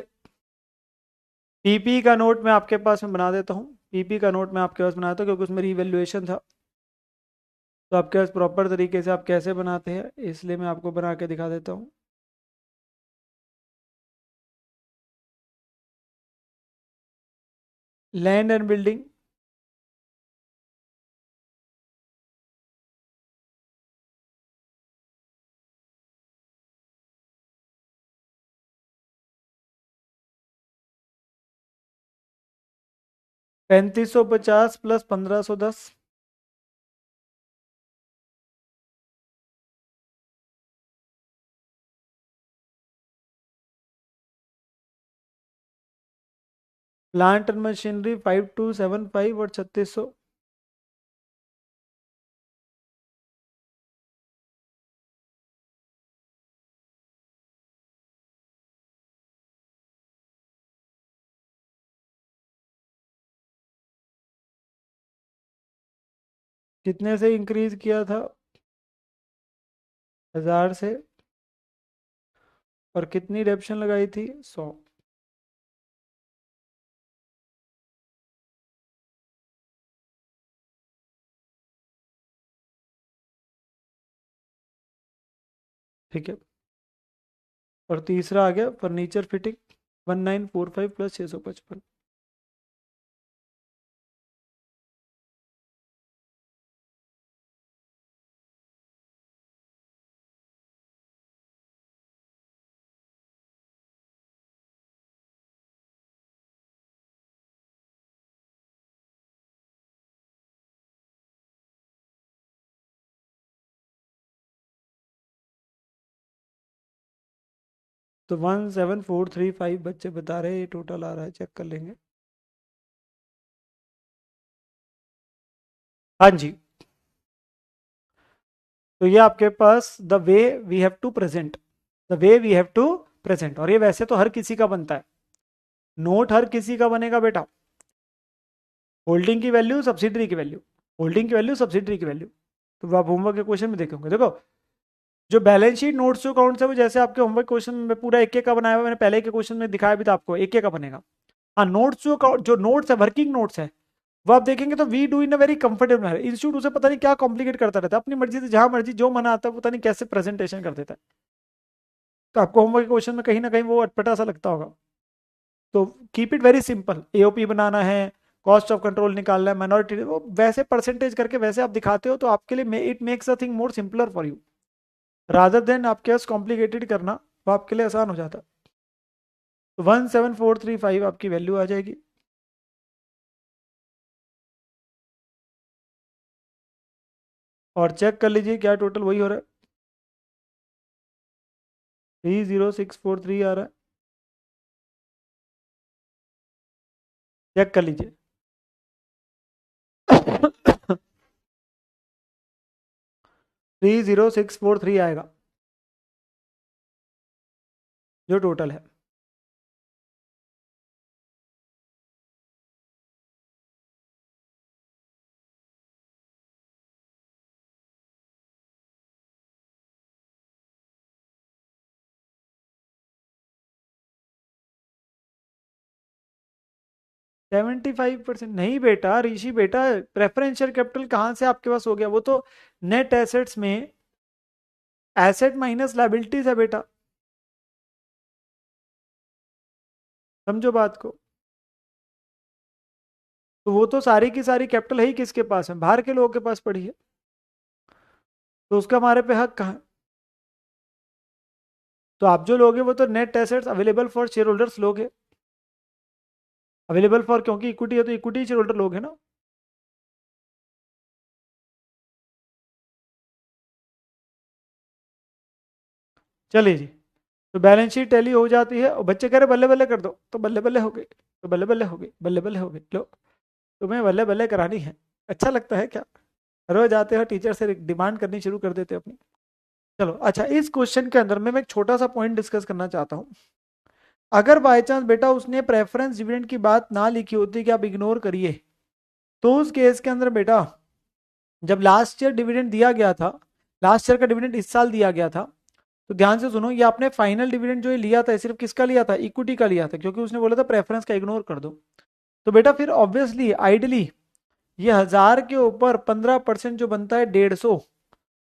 A: पीपी का नोट मैं आपके पास में बना देता हूँ। पीपी का नोट मैं आपके पास बनाता हूँ क्योंकि उसमें रिवैल्यूएशन था। तो आपके पास प्रॉपर तरीके से आप कैसे बनाते हैं, इसलिए मैं आपको बना के दिखा देता हूँ। Land and building 3550 plus 1510, plant and machinery 5275 और 3600। कितने से इंक्रीज किया था, 1000 से। और कितनी डेप्शन लगाई थी, 100। ठीक है। और तीसरा आ गया फर्नीचर फिटिंग 1945 प्लस 655। तो 17435 बच्चे बता रहे हैं, ये टोटल आ रहा है, चेक कर लेंगे। हाँ जी। तो ये आपके पास the way we have to present, the way we have to present, और ये वैसे तो हर किसी का बनता है, नोट हर किसी का बनेगा बेटा। होल्डिंग की वैल्यू, सब्सिडरी की वैल्यू, होल्डिंग की वैल्यू, सब्सिडरी की वैल्यू। तो आप होमवर्क के क्वेश्चन में देखेंगे, देखो जो बैलेंस शीट नोट्स जो अकाउंट्स है वो जैसे आपके होमवर्क क्वेश्चन में पूरा एक एक का बनाया हुआ है, मैंने पहले के क्वेश्चन में दिखाया भी था आपको, एक एक का बनेगा। हाँ, नोट्स जो नोट्स है, वर्किंग नोट्स है, वो आप देखेंगे तो we do in a very comfortable manner. Institute उसे पता नहीं क्या कॉम्प्लिकेट करता रहता है, अपनी मर्जी से जहां मर्जी जो मना आता है पता नहीं कैसे प्रेजेंटेशन कर देता है। तो आपको होमवर्क क्वेश्चन में कहीं ना कहीं वो अटपटा सा लगता होगा। तो keep it very simple, AOP बनाना है, कॉस्ट ऑफ कंट्रोल निकालना है, माइनॉरिटी, वो वैसे परसेंटेज करके वैसे आप दिखाते हो तो आपके लिए it makes a thing more simpler for you, rather than आपके पास कॉम्प्लिकेटेड करना, वो आपके लिए आसान हो जाता है। तो 17435 आपकी वैल्यू आ जाएगी। और चेक कर लीजिए क्या टोटल वही हो रहा है, 30643 आ रहा है, चेक कर लीजिए। 30643 आएगा जो टोटल है। $75 नहीं बेटा, ऋषि बेटा, प्रेफरेंशियल कैपिटल कहाँ से आपके पास हो गया, वो तो नेट एसेट्स में एसेट माइनस लाइबिलिटीज है बेटा, समझो बात को। तो वो तो सारी की सारी कैपिटल है ही किसके पास है, बाहर के लोगों के पास पड़ी है, तो उसका हमारे पे हक कहाँ है। तो आप जो लोगे वो तो net assets available for share holders लोगे, अवेलेबल फॉर, क्योंकि इक्विटी है तो इक्विटी शेयर होल्डर लोग है ना। चलिए जी, तो बैलेंस शीट टैली हो जाती है, और बच्चे कह रहे बल्ले बल्ले कर दो, तो बल्ले बल्ले हो गई, तो बल्ले बल्ले हो गई, बल्ले बल्ले हो गई, लो तुम्हें बल्ले बल्ले करानी है, अच्छा लगता है क्या, रोज आते हो टीचर से डिमांड करनी शुरू कर देते हो अपनी। चलो अच्छा, इस क्वेश्चन के अंदर मैं एक छोटा सा पॉइंट डिस्कस करना चाहता हूँ। अगर बाय चांस बेटा उसने प्रेफरेंस डिविडेंड की बात ना लिखी होती कि आप इग्नोर करिए, तो उस केस के अंदर बेटा जब लास्ट ईयर डिविडेंड दिया गया था, लास्ट ईयर का डिविडेंड इस साल दिया गया था, तो ध्यान से सुनो, ये आपने फाइनल डिविडेंड जो ये लिया था सिर्फ किसका लिया था, इक्विटी का लिया था, क्योंकि उसने बोला था प्रेफरेंस का इग्नोर कर दो। तो बेटा फिर ऑब्वियसली आइडली ये 1000 के ऊपर 15% जो बनता है 150,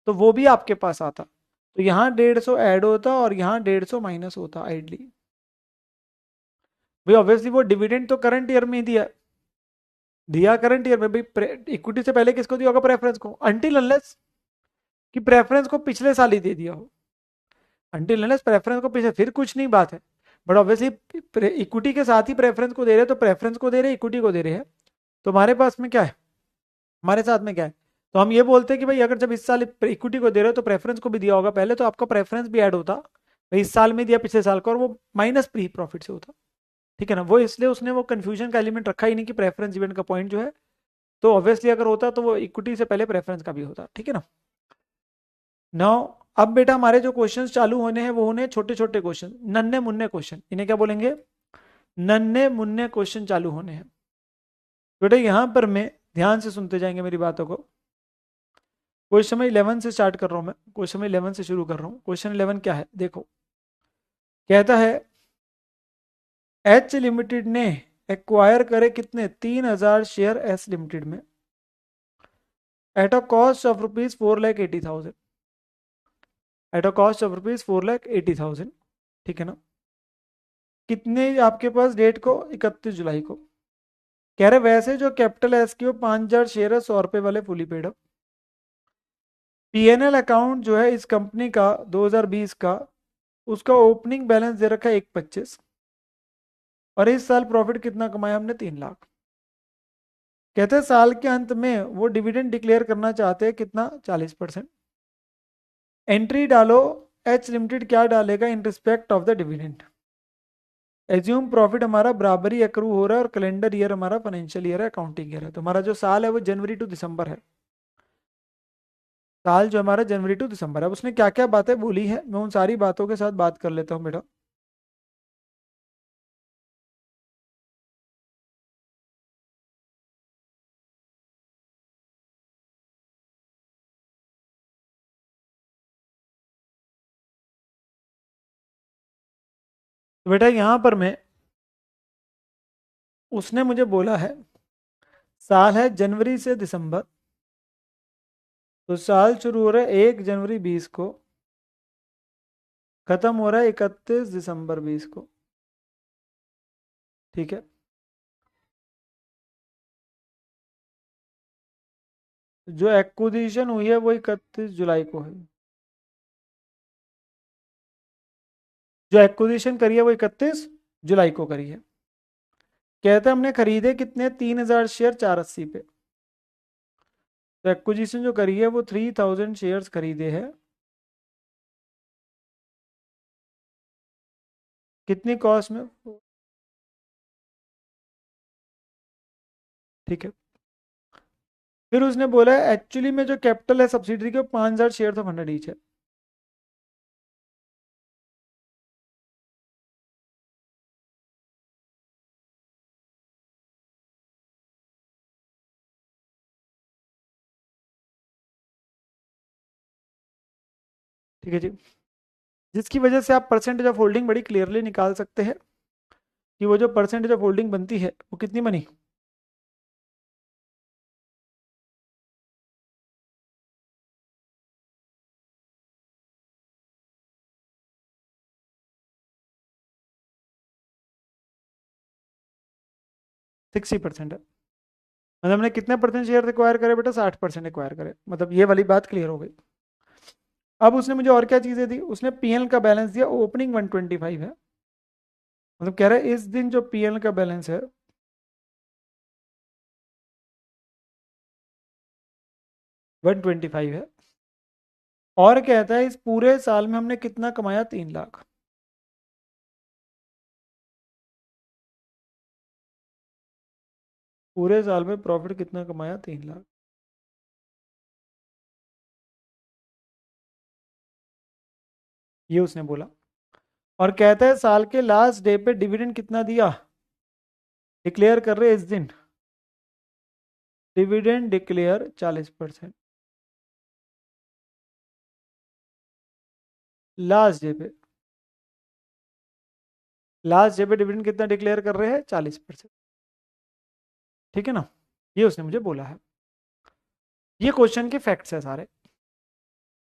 A: तो वो भी आपके पास आता, तो यहाँ 150 ऐड होता और यहाँ 150 माइनस होता आइडली। भाई ऑब्वियसली वो डिविडेंड तो करंट ईयर में ही दिया, दिया करंट ईयर में भाई, इक्विटी से पहले किसको दिया होगा, प्रेफरेंस को, अनटिल अनलेस कि प्रेफरेंस को पिछले साल ही दे दिया हो, अनटिल अनलेस प्रेफरेंस को पिछले, फिर कुछ नहीं बात है। बट ऑब्वियसली इक्विटी के साथ ही प्रेफरेंस को दे रहे हैं, तो प्रेफरेंस को दे रहे हैं, इक्विटी को दे रहे हैं, तो हमारे पास में क्या है, हमारे साथ में क्या है, तो हम ये बोलते हैं कि भाई अगर जब इस साल इक्विटी को दे रहे हो तो प्रेफरेंस को भी दिया होगा पहले, तो आपका प्रेफरेंस भी ऐड होता, भाई इस साल में दिया पिछले साल का, और वो माइनस प्री प्रॉफिट से होता, ठीक है ना। वो इसलिए उसने वो कंफ्यूजन का एलिमेंट रखा ही नहीं कि प्रेफरेंस इवेंट का पॉइंट जो है, तो ऑब्वियसली अगर होता तो वो इक्विटी से पहले प्रेफरेंस का भी होता, ठीक है ना। नाउ अब बेटा हमारे जो क्वेश्चंस चालू होने हैं वो होने छोटे छोटे क्वेश्चन, नन्हे मुन्ने क्वेश्चन, इन्हें क्या बोलेंगे, नन्हे मुन्ने क्वेश्चन चालू होने हैं। बेटा यहां पर मैं, ध्यान से सुनते जाएंगे मेरी बातों को। क्वेश्चन 11 से स्टार्ट कर रहा हूं मैं, क्वेश्चन 11 से शुरू कर रहा हूं। क्वेश्चन 11 क्या है देखो, कहता है एच लिमिटेड ने एक्वायर करे कितने, 3000 शेयर एस लिमिटेड में, at a cost of ₹4,80,000, at a cost of ₹4,80,000, ठीक है ना। कितने आपके पास डेट को, 31 जुलाई को। कह रहे वैसे जो कैपिटल एस की वो 5000 शेयर है, 100 रुपए वाले fully paid up. PNL account जो है इस कंपनी का 2020 का, उसका ओपनिंग बैलेंस दे रखा है 1,25, और इस साल प्रॉफिट कितना कमाया हमने, 3 लाख। कहते हैं साल के अंत में वो डिविडेंड डिक्लेयर करना चाहते हैं कितना, 40%। एंट्री डालो एच लिमिटेड क्या डालेगा in respect of the dividend? Assume profit हमारा बराबरी एक्रू हो रहा है और कैलेंडर ईयर हमारा फाइनेंशियल ईयर है, अकाउंटिंग ईयर है, तो हमारा जो साल है वो जनवरी टू दिसंबर है। साल जो हमारा जनवरी टू दिसंबर है। अब उसने क्या क्या बातें बोली है मैं उन सारी बातों के साथ बात कर लेता हूँ बेटा। तो बेटा यहाँ पर मैं, उसने मुझे बोला है साल है जनवरी से दिसंबर, तो साल शुरू हो रहा है 1 जनवरी 20 को, खत्म हो रहा है 31 दिसंबर 20 को। ठीक है, जो एक्विजिशन हुई है वो 31 जुलाई को है। जो एक्विजिशन करी है वो 31 जुलाई को करी है। कहते हैं हमने खरीदे कितने, 3000 शेयर 480 पे। तो एक्विजिशन जो करी है वो 3000 शेयर्स खरीदे हैं। कितनी कॉस्ट में? ठीक है। फिर उसने बोला एक्चुअली में जो कैपिटल है सब्सिडरी के 5000 शेयर ऑफ 100 ईच है। ठीक है जी। जिसकी वजह से आप परसेंटेज ऑफ होल्डिंग बड़ी क्लियरली निकाल सकते हैं कि वो जो परसेंटेज ऑफ होल्डिंग बनती है वो कितनी बनी। 60% है। मतलब हमने कितने परसेंट शेयर एक्वायर करे बेटा, 60% एक्वायर करे, मतलब ये वाली बात क्लियर हो गई। अब उसने मुझे और क्या चीजें दी, उसने पीएल का बैलेंस दिया, ओपनिंग 125 है। मतलब कह रहा है इस दिन जो पीएल का बैलेंस है 125 है। और कहता है इस पूरे साल में हमने कितना कमाया, 3 लाख। पूरे साल में प्रॉफिट कितना कमाया, 3 लाख। ये उसने बोला। और कहता है साल के लास्ट डे पे डिविडेंड कितना दिया, डिक्लेयर कर रहे हैं इस दिन, डिविडेंड डिक्लेयर 40%। लास्ट डे पे, लास्ट डे पे डिविडेंड कितना डिक्लेयर कर रहे हैं, 40%। ठीक है ना, ये उसने मुझे बोला है। ये क्वेश्चन के फैक्ट्स है सारे।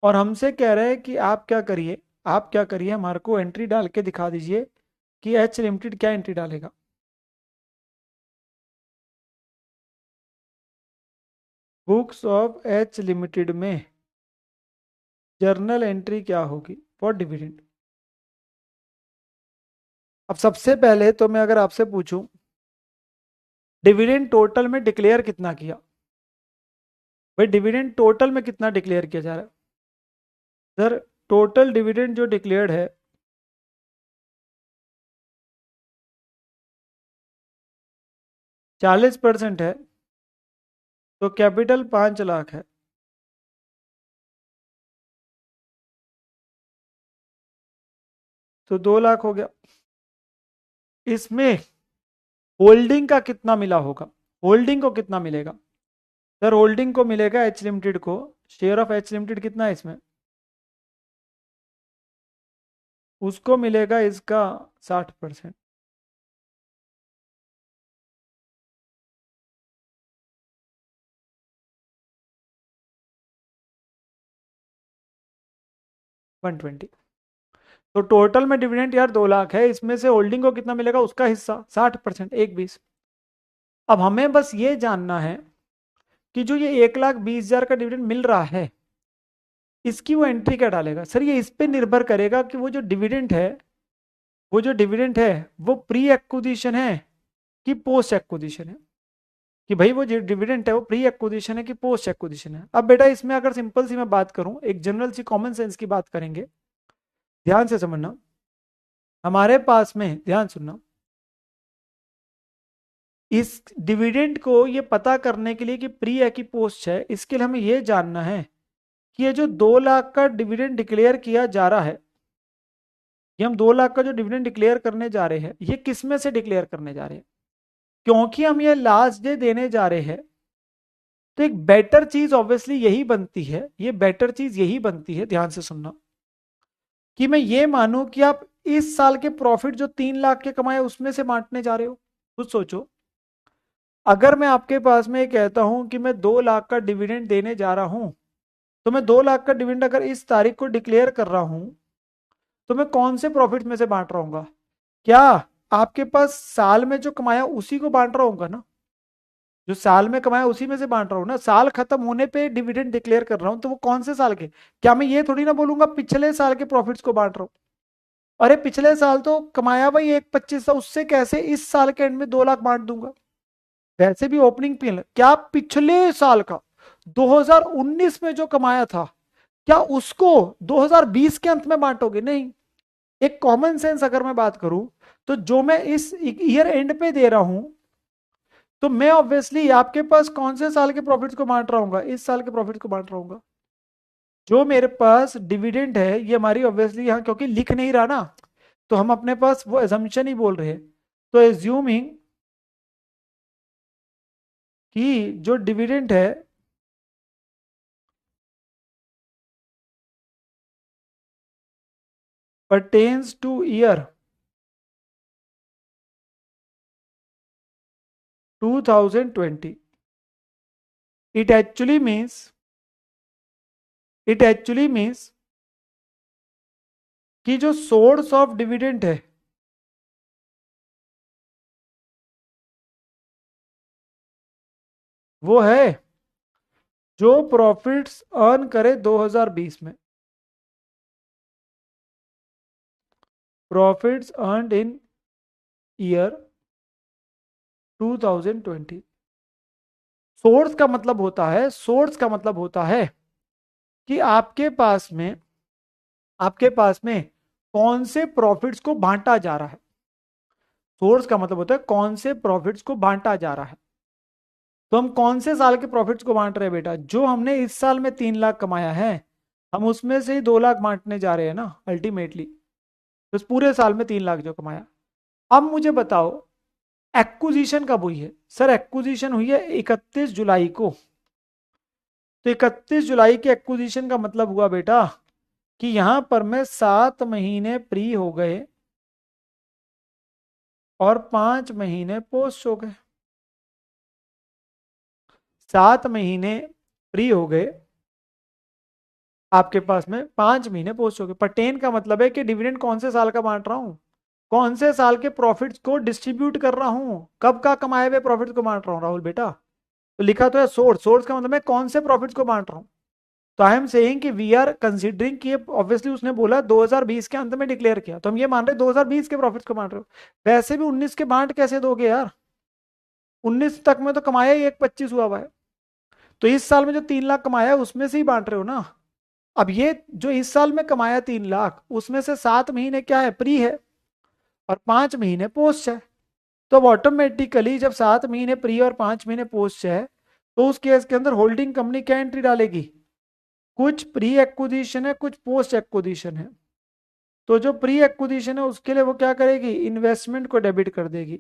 A: और हमसे कह रहे हैं कि आप क्या करिए, आप क्या करिए, हमारे को एंट्री डाल के दिखा दीजिए कि एच लिमिटेड क्या एंट्री डालेगा। बुक्स ऑफ एच लिमिटेड में जर्नल एंट्री क्या होगी फॉर डिविडेंड। अब सबसे पहले तो मैं अगर आपसे पूछूं डिविडेंड टोटल में डिक्लेयर कितना किया, भाई डिविडेंड टोटल में कितना डिक्लेयर किया जा रहा है सर। टोटल डिविडेंड जो डिक्लेयर्ड है 40% है, तो कैपिटल 5 लाख है, तो 2 लाख हो गया। इसमें होल्डिंग का कितना मिला होगा, होल्डिंग को कितना मिलेगा सर, होल्डिंग को मिलेगा एच लिमिटेड को, शेयर ऑफ एच लिमिटेड कितना है इसमें, उसको मिलेगा इसका 60%। 120। तो टोटल में डिविडेंड यार 2 लाख है, इसमें से होल्डिंग को कितना मिलेगा, उसका हिस्सा 60%, 1/20। अब हमें बस ये जानना है कि जो ये 1,20,000 का डिविडेंड मिल रहा है इसकी वो एंट्री क्या डालेगा सर। ये इस पे निर्भर करेगा कि वो जो डिविडेंड है, वो जो डिविडेंड है वो प्री एक्विजिशन है कि पोस्ट एक्विजिशन है, कि भाई वो जो डिविडेंड है वो प्री एक्विजिशन है कि पोस्ट एक्विजिशन है। अब बेटा इसमें अगर सिंपल सी मैं बात करूं, एक जनरल सी कॉमन सेंस की बात करेंगे, ध्यान से समझना, हमारे पास में, ध्यान सुनना, इस डिविडेंड को ये पता करने के लिए कि प्री है कि पोस्ट है, इसके लिए हमें ये जानना है कि ये जो 2 लाख का डिविडेंड डिक्लेयर किया जा रहा है, ये हम 2 लाख का जो डिविडेंड डिक्लेयर करने जा रहे हैं, ये किस में से डिक्लेयर करने जा रहे हैं? क्योंकि हम ये लास्ट डे देने जा रहे हैं, तो एक बेटर चीज ऑब्वियसली यही बनती है, ये बेटर चीज यही बनती है, ध्यान से सुनना, कि मैं ये मानूं कि आप इस साल के प्रॉफिट जो 3 लाख के कमाए उसमें से बांटने जा रहे हो। कुछ सोचो, अगर मैं आपके पास में ये कहता हूं कि मैं 2 लाख का डिविडेंड देने जा रहा हूं, तो मैं 2 लाख का डिविडेंड अगर इस तारीख को डिक्लेयर कर रहा हूं, तो मैं कौन से प्रॉफिट में से बांट रहा हूँ? क्या आपके पास साल में जो कमाया उसी को बांट रहा हूँ ना? जो साल में कमाया उसी में से बांट रहा हूँ ना, साल खत्म होने पे डिविडेंड डिक्लेयर कर रहा हूँ, तो वो कौन से साल के? क्या मैं ये थोड़ी ना बोलूंगा पिछले साल के प्रॉफिट्स को बांट रहा हूँ? अरे पिछले साल तो कमाया भाई 1,25 था, उससे कैसे इस साल के एंड में 2 लाख बांट दूंगा? वैसे भी ओपनिंग पिन क्या पिछले साल का 2019 में जो कमाया था, क्या उसको 2020 के अंत में बांटोगे? नहीं। एक कॉमन सेंस अगर मैं बात करूं, तो जो मैं इस ईयर एंड पे दे रहा हूं, तो मैं ऑब्वियसली आपके पास कौन से साल के प्रॉफिट्स को बांट रहा हूँ? इस साल के प्रॉफिट को बांट रहा हूँ। जो मेरे पास डिविडेंड है, ये हमारी ऑब्वियसली यहाँ क्योंकि लिख नहीं रहा ना, तो हम अपने पास वो एजम्पशन ही बोल रहे हैं। तो एज्यूमिंग कि जो डिविडेंड है pertains to year 2020, it actually means it actually means कि जो सोर्स ऑफ डिविडेंड है वो है जो प्रॉफिट्स अर्न करे 2020 में, profits earned in year 2020। Source का मतलब होता है, सोर्स का मतलब होता है कि आपके पास में कौन से प्रॉफिट्स को बांटा जा रहा है। सोर्स का मतलब होता है कौन से प्रॉफिट्स को बांटा जा रहा है। तो हम कौन से साल के प्रॉफिट्स को बांट रहे हैं बेटा? जो हमने इस साल में 3 लाख कमाया है, हम उसमें से ही 2 लाख बांटने जा रहे हैं ना अल्टीमेटली। तो इस पूरे साल में 3 लाख जो कमाया। अब मुझे बताओ एक्विजिशन कब हुई है? सर एक्विजिशन हुई है 31 जुलाई को। तो 31 जुलाई के एक्विजिशन का मतलब हुआ बेटा कि यहां पर मैं 7 महीने प्री हो गए और 5 महीने पोस्ट हो गए। 7 महीने प्री हो गए आपके पास में, 5 महीने पोस्ट हो गए। पर्टेन का मतलब है कि डिविडेंड कौन से साल का बांट रहा हूं, कौन से साल के प्रॉफिट्स को डिस्ट्रीब्यूट कर रहा हूं, कब का कमाए हुए प्रॉफिट्स को बांट रहा हूं राहुल बेटा। तो लिखा तो है सोर्स, सोर्स का मतलब है कौन से प्रॉफिट्स को बांट रहा हूं। तो आई एम सेइंग कि वी आर कंसीडरिंग कि ऑब्वियसली उसने बोला 2020 के अंत में डिक्लेयर किया, तो हम ये मान रहे 2020 के प्रॉफिट्स को बांट रहे हो। वैसे भी 19 के बांट कैसे दोगे यार? 19 तक में तो कमाया ही 1,25 हुआ है। तो इस साल में जो 3 लाख कमाया है उसमें से ही बांट रहे हो ना। अब ये जो इस साल में कमाया 3 लाख, उसमें से 7 महीने क्या है? प्री है, और 5 महीने पोस्ट है। तो अब ऑटोमेटिकली जब 7 महीने प्री और 5 महीने पोस्ट है, तो उस केस के अंदर होल्डिंग कंपनी क्या एंट्री डालेगी? कुछ प्री एक्विजिशन है, कुछ पोस्ट एक्विजिशन है। तो जो प्री एक्विजिशन है उसके लिए वो क्या करेगी? इन्वेस्टमेंट को डेबिट कर देगी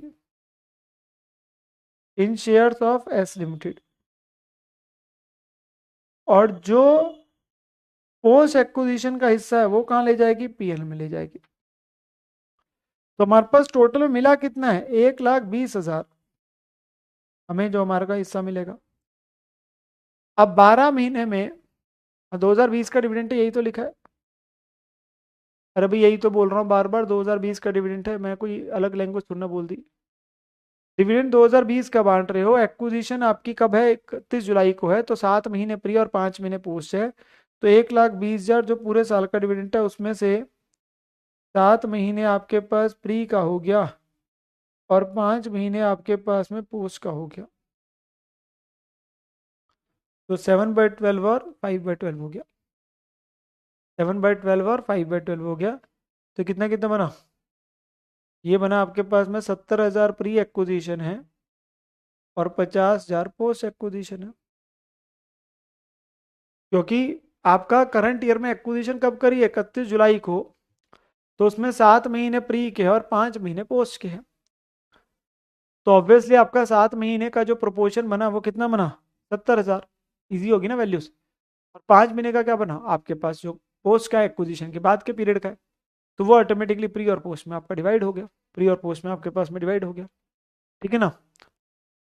A: इन शेयर्स ऑफ एस लिमिटेड। और जो पोस्ट एक्विजिशन का हिस्सा है वो कहाँ ले जाएगी? पीएल में ले जाएगी। तो हमारे पास टोटल में मिला कितना है? 1,20,000 हमें जो हमारे का हिस्सा मिलेगा। अब 12 महीने में 2020 का डिविडेंड है, यही तो लिखा है। अरे भाई यही तो बोल रहा हूँ बार बार, 2020 का डिविडेंड है, मैं कोई अलग लैंग्वेज थोड़ा ना बोल दी। डिविडेंड 2020 का बांट रहे हो, एक्विजिशन आपकी कब है? 31 जुलाई को है, तो 7 महीने प्री और 5 महीने पोस्ट है। तो 1,20,000 जो पूरे साल का डिविडेंड है उसमें से 7 महीने आपके पास प्री का हो गया और 5 महीने आपके पास में पोस्ट का हो गया। तो 7/12 और 5/12 हो गया। 7/12 और 5/12 हो गया। तो कितना कितना बना, ये बना आपके पास में 70,000 प्री एक्विजिशन है और 50,000 पोस्ट एक्विजिशन है। क्योंकि आपका करंट ईयर में एक्विजिशन कब करी, 31 जुलाई को, तो उसमें 7 महीने प्री के हैं और 5 महीने पोस्ट के हैं। तो ऑब्वियसली आपका 7 महीने का जो प्रोपोर्शन बना वो कितना बना, 70,000। इजी होगी ना वैल्यूज। और 5 महीने का क्या बना आपके पास, जो पोस्ट का एक्विजिशन के बाद के पीरियड का है, तो वो ऑटोमेटिकली प्री और पोस्ट में आपका डिवाइड हो गया, प्री और पोस्ट में आपके पास में डिवाइड हो गया। ठीक है ना।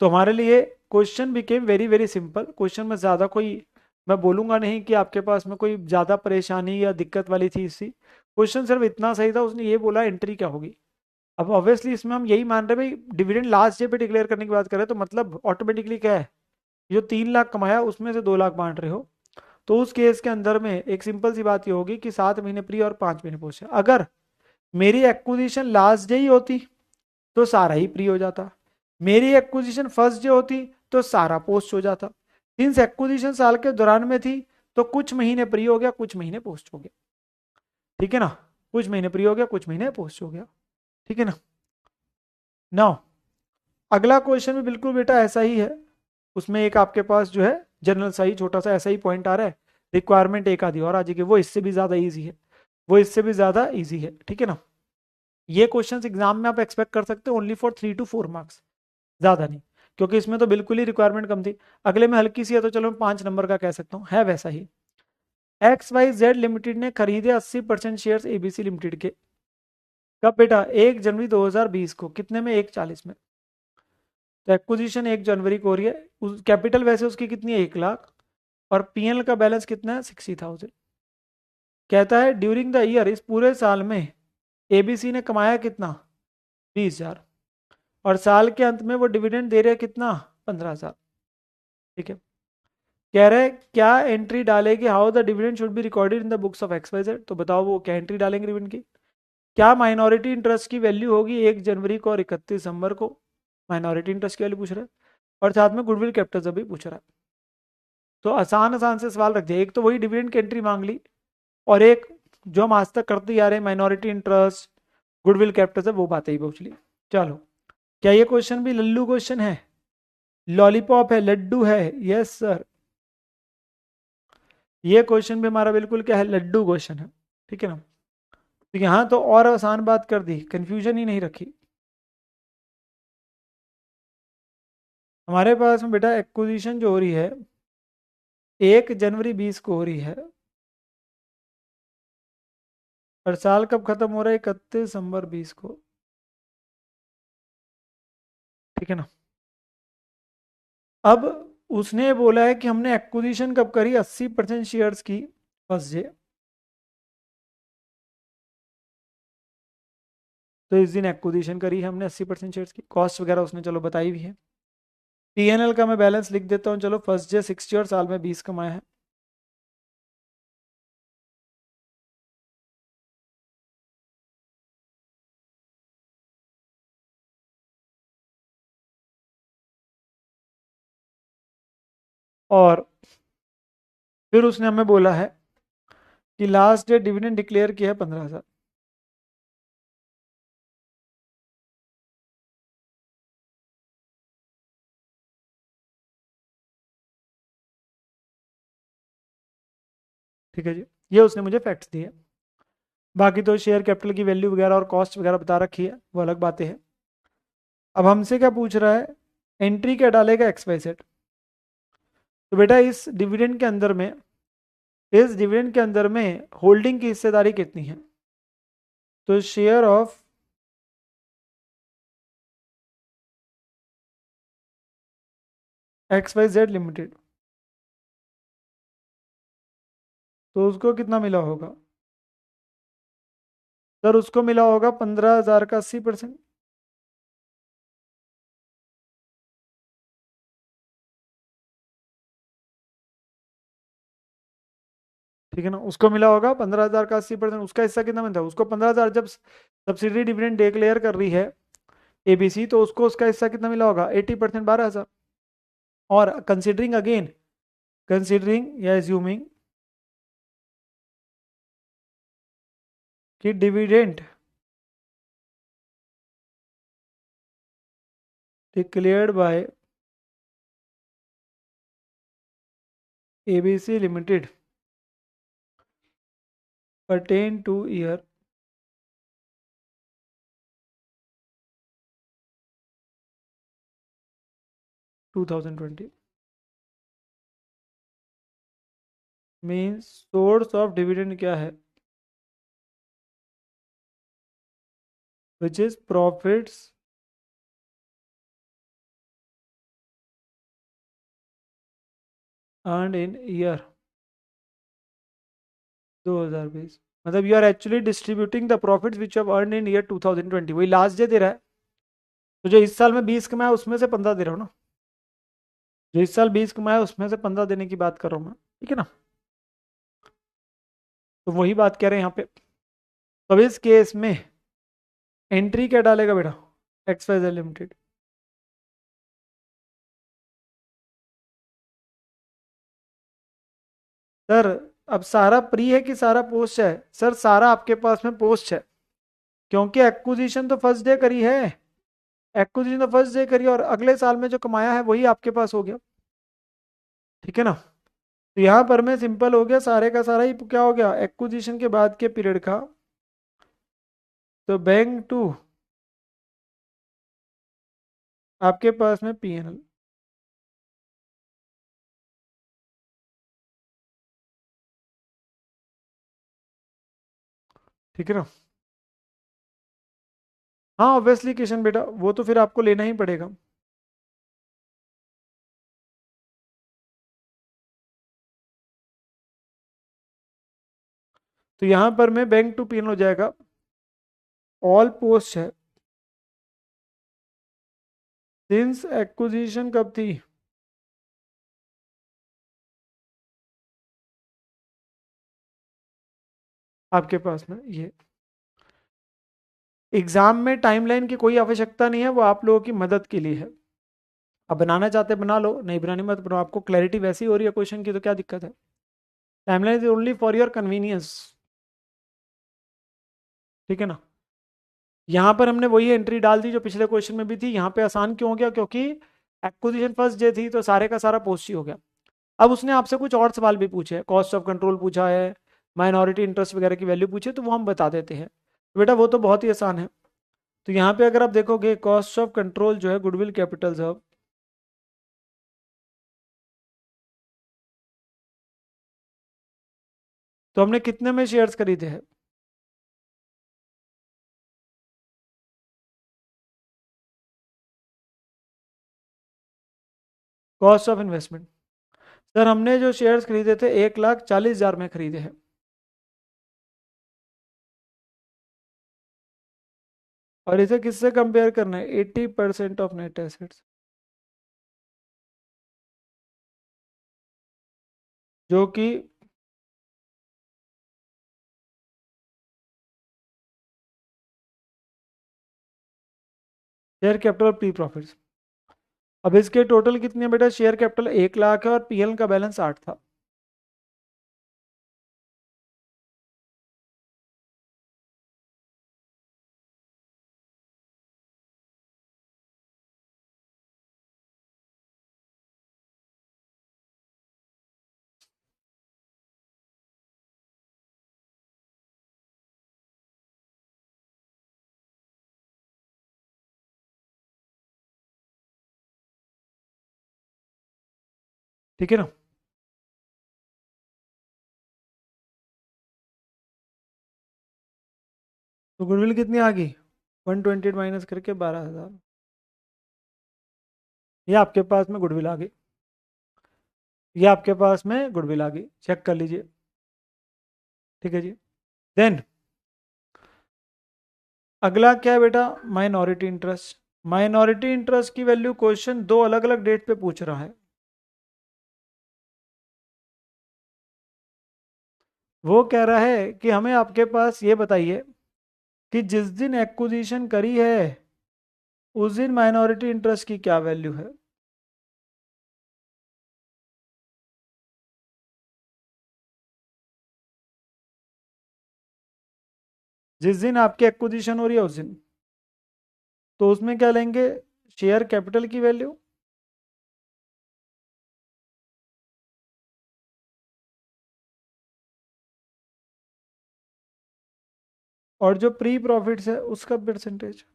A: तो हमारे लिए question became very very simple. Question में ज़्यादा कोई, मैं बोलूंगा नहीं कि आपके पास में कोई ज़्यादा परेशानी या दिक्कत वाली चीज़ थी। क्वेश्चन सिर्फ इतना सही था, उसने ये बोला एंट्री क्या होगी। अब ऑब्वियसली इसमें हम यही मान रहे हैं भाई, डिविडेंड लास्ट डे पे डिक्लेयर करने की बात करें तो मतलब ऑटोमेटिकली क्या है, जो 3 लाख कमाया उसमें से 2 लाख बांट रहे हो। तो उस केस के अंदर में एक सिंपल सी बात ये होगी कि 7 महीने प्री और 5 महीने पोस्ट है। अगर मेरी एक्विजिशन लास्ट डे ही होती तो सारा ही प्री हो जाता, मेरी एक्विजिशन फर्स्ट डे होती तो सारा पोस्ट हो जाता। सिंस एक्विजिशन साल के दौरान में थी तो कुछ महीने प्री हो गया, कुछ महीने पोस्ट हो गया। ठीक है ना, कुछ महीने प्री हो गया, कुछ महीने पोस्ट हो गया। ठीक है ना। नाउ अगला क्वेश्चन भी बिल्कुल बेटा ऐसा ही है। उसमें एक आपके पास जो है जनरल सा ही छोटा सा ऐसा ही पॉइंट आ रहा है, रिक्वायरमेंट एक आधी और आ जाएगी, वो इससे भी ज्यादा इजी है, वो इससे भी ज्यादा इजी है। ठीक है ना। ये क्वेश्चंस एग्जाम में आप एक्सपेक्ट कर सकते हो ओनली फॉर 3 to 4 मार्क्स, ज्यादा नहीं। क्योंकि इसमें तो बिल्कुल ही रिक्वायरमेंट कम थी। अगले में हल्की सी है तो चलो मैं 5 नंबर का कह सकता हूँ, है वैसा ही। XYZ लिमिटेड ने खरीदे 80% शेयर ABC लिमिटेड के। कब बेटा, 1 जनवरी 2020 को। कितने में, 140 में। तो एक्विजिशन 1 जनवरी को हो रही है। कैपिटल वैसे उसकी कितनी है, 1 लाख। और पीएनएल का बैलेंस कितना है, 60,000। कहता है ड्यूरिंग द ईयर, इस पूरे साल में एबीसी ने कमाया कितना, 20,000। और साल के अंत में वो डिविडेंड दे रहे हैं कितना, 15,000। ठीक है। कह रहे हैं क्या एंट्री डालेगी, how the dividend should be recorded in the books of XYZ। तो बताओ वो क्या एंट्री डालेंगे डिविडेंड की। क्या माइनॉरिटी इंटरेस्ट की वैल्यू होगी 1 जनवरी को और 31 दिसंबर को। माइनॉरिटी इंटरेस्ट की वैल्यू पूछ रहा है और साथ में गुडविल कैपिटल भी पूछ रहा है। तो आसान आसान से सवाल रख दिया। एक तो वही डिविडेंड की एंट्री मांग ली, और एक जो हम आज तक करते आ रहे हैं माइनॉरिटी इंटरेस्ट, गुडविल कैपिटल से, वो बातें ही पूछ ली। चलो, क्या ये क्वेश्चन भी लल्लू क्वेश्चन है, लॉलीपॉप है, लड्डू है। यस सर, ये क्वेश्चन भी हमारा बिल्कुल क्या है, लड्डू क्वेश्चन है। ठीक है ना। तो यहाँ तो और आसान बात कर दी, कंफ्यूजन ही नहीं रखी। हमारे पास में बेटा एक्विजिशन जो हो रही है 1 जनवरी 20 को हो रही है, और साल कब खत्म हो रहा है, 31 दिसंबर 20 को। ठीक है ना। अब उसने बोला है कि हमने एक्विजिशन कब करी, 80% शेयर्स की फर्स्ट डे। तो इस दिन एक्विजिशन करी है हमने 80% शेयर्स की, कॉस्ट वगैरह उसने चलो बताई भी है। पीएनएल का मैं बैलेंस लिख देता हूँ, चलो फर्स्ट डे 60 और साल में 20 कमाया है। और फिर उसने हमें बोला है कि लास्ट डे डिविडेंड डिक्लेयर किया है 15,000। ठीक है जी, ये उसने मुझे फैक्ट्स दिए। बाकी तो शेयर कैपिटल की वैल्यू वगैरह और कॉस्ट वगैरह बता रखी है, वो अलग बातें हैं। अब हमसे क्या पूछ रहा है, एंट्री क्या डालेगा, XYZ। तो बेटा इस डिविडेंड के अंदर में होल्डिंग की हिस्सेदारी कितनी है। तो शेयर ऑफ XYZ लिमिटेड, तो उसको कितना मिला होगा सर, उसको मिला होगा 15,000 का 80%। ठीक है ना, उसको मिला होगा 15,000 का 80%। उसका हिस्सा कितना मिलता है उसको, 15,000। जब सब्सिडी डिविडेंड डिक्लेयर कर रही है एबीसी, तो उसको उसका हिस्सा कितना मिला होगा, 80%, 12,000। और कंसिडरिंग या एज्यूमिंग कि dividend declared by ABC limited pertain to year 2020 means source of dividend क्या है, which is profits earned in year 2020। मतलब you are actually distributing the profits which have earn in year 2020। वही last day they रहा है। तो जो इस साल में 20 कमाया उसमें से 15 दे रहा हूँ ना। जो इस साल 20 कमाया उसमें से 15 देने की बात कर रहा हूँ मैं, ठीक है ना। तो वही बात कह रहे हैं यहाँ पे। तो अब इस केस में एंट्री क्या डालेगा बेटा, X Y Z limited. Sir अब सारा प्री है कि सारा पोस्ट है? सर सारा आपके पास में पोस्ट है, क्योंकि एक्विजिशन तो फर्स्ट डे करी है। एक्विजिशन तो फर्स्ट डे करी और अगले साल में जो कमाया है वही आपके पास हो गया, ठीक है ना। तो यहाँ पर मैं सिंपल हो गया, सारे का सारा ही क्या हो गया एक्विजिशन के बाद के पीरियड का। तो बैंक टू आपके पास में पीएनएल, ठीक है ना। हाँ ऑब्वियसली किशन बेटा, वो तो फिर आपको लेना ही पड़ेगा। तो यहाँ पर मैं बैंक टू पीएनएल हो जाएगा, ऑल पोस्ट है। सिंस एक्विजिशन कब थी, आपके पास में ये। एग्जाम में टाइमलाइन की कोई आवश्यकता नहीं है, वो आप लोगों की मदद के लिए है। अब बनाना चाहते बना लो, नहीं बनानी मत बनाओ। आपको क्लैरिटी वैसी हो रही है क्वेश्चन की तो क्या दिक्कत है। Timeline is only for your convenience, ठीक है ना। यहाँ पर हमने वही एंट्री डाल दी जो पिछले क्वेश्चन में भी थी। यहाँ पे आसान क्यों हो गया, क्योंकि एक्विजिशन फर्स्ट डे थी तो सारे का सारा पोस्ट ही हो गया। अब उसने आपसे कुछ और सवाल भी पूछे, कॉस्ट ऑफ कंट्रोल पूछा है, माइनॉरिटी इंटरेस्ट वगैरह की वैल्यू पूछे, तो वो हम बता देते हैं। तो बेटा वो तो बहुत ही आसान है। तो यहाँ पे अगर आप देखोगे कॉस्ट ऑफ कंट्रोल जो है गुडविल कैपिटल सब, तो हमने कितने में शेयर्स खरीदे हैं? कॉस्ट ऑफ इन्वेस्टमेंट, सर हमने जो शेयर्स खरीदे थे 1,40,000 में खरीदे हैं। और इसे किससे कंपेयर करना है, 80% ऑफ नेट एसेट्स, जो कि शेयर कैपिटल प्री प्रॉफिट्स। अब इसके टोटल कितने हैं बेटा, शेयर कैपिटल 1 लाख है और पीएल का बैलेंस 8 था। ठीक है ना। तो गुडविल कितनी आ गई, 120 माइनस करके 12,000। ये आपके पास में गुडविल आ गई, ये आपके पास में गुडविल आ गई, चेक कर लीजिए, ठीक है जी। देन अगला क्या है बेटा, माइनॉरिटी इंटरेस्ट। माइनॉरिटी इंटरेस्ट की वैल्यू क्वेश्चन दो अलग अलग डेट पे पूछ रहा है। वो कह रहा है कि हमें आपके पास ये बताइए कि जिस दिन एक्विजिशन करी है उस दिन माइनॉरिटी इंटरेस्ट की क्या वैल्यू है। जिस दिन आपकी एक्विजिशन हो रही है उस दिन। तो उसमें क्या लेंगे, शेयर कैपिटल की वैल्यू, और जो प्री प्रॉफिट्स है उसका परसेंटेज।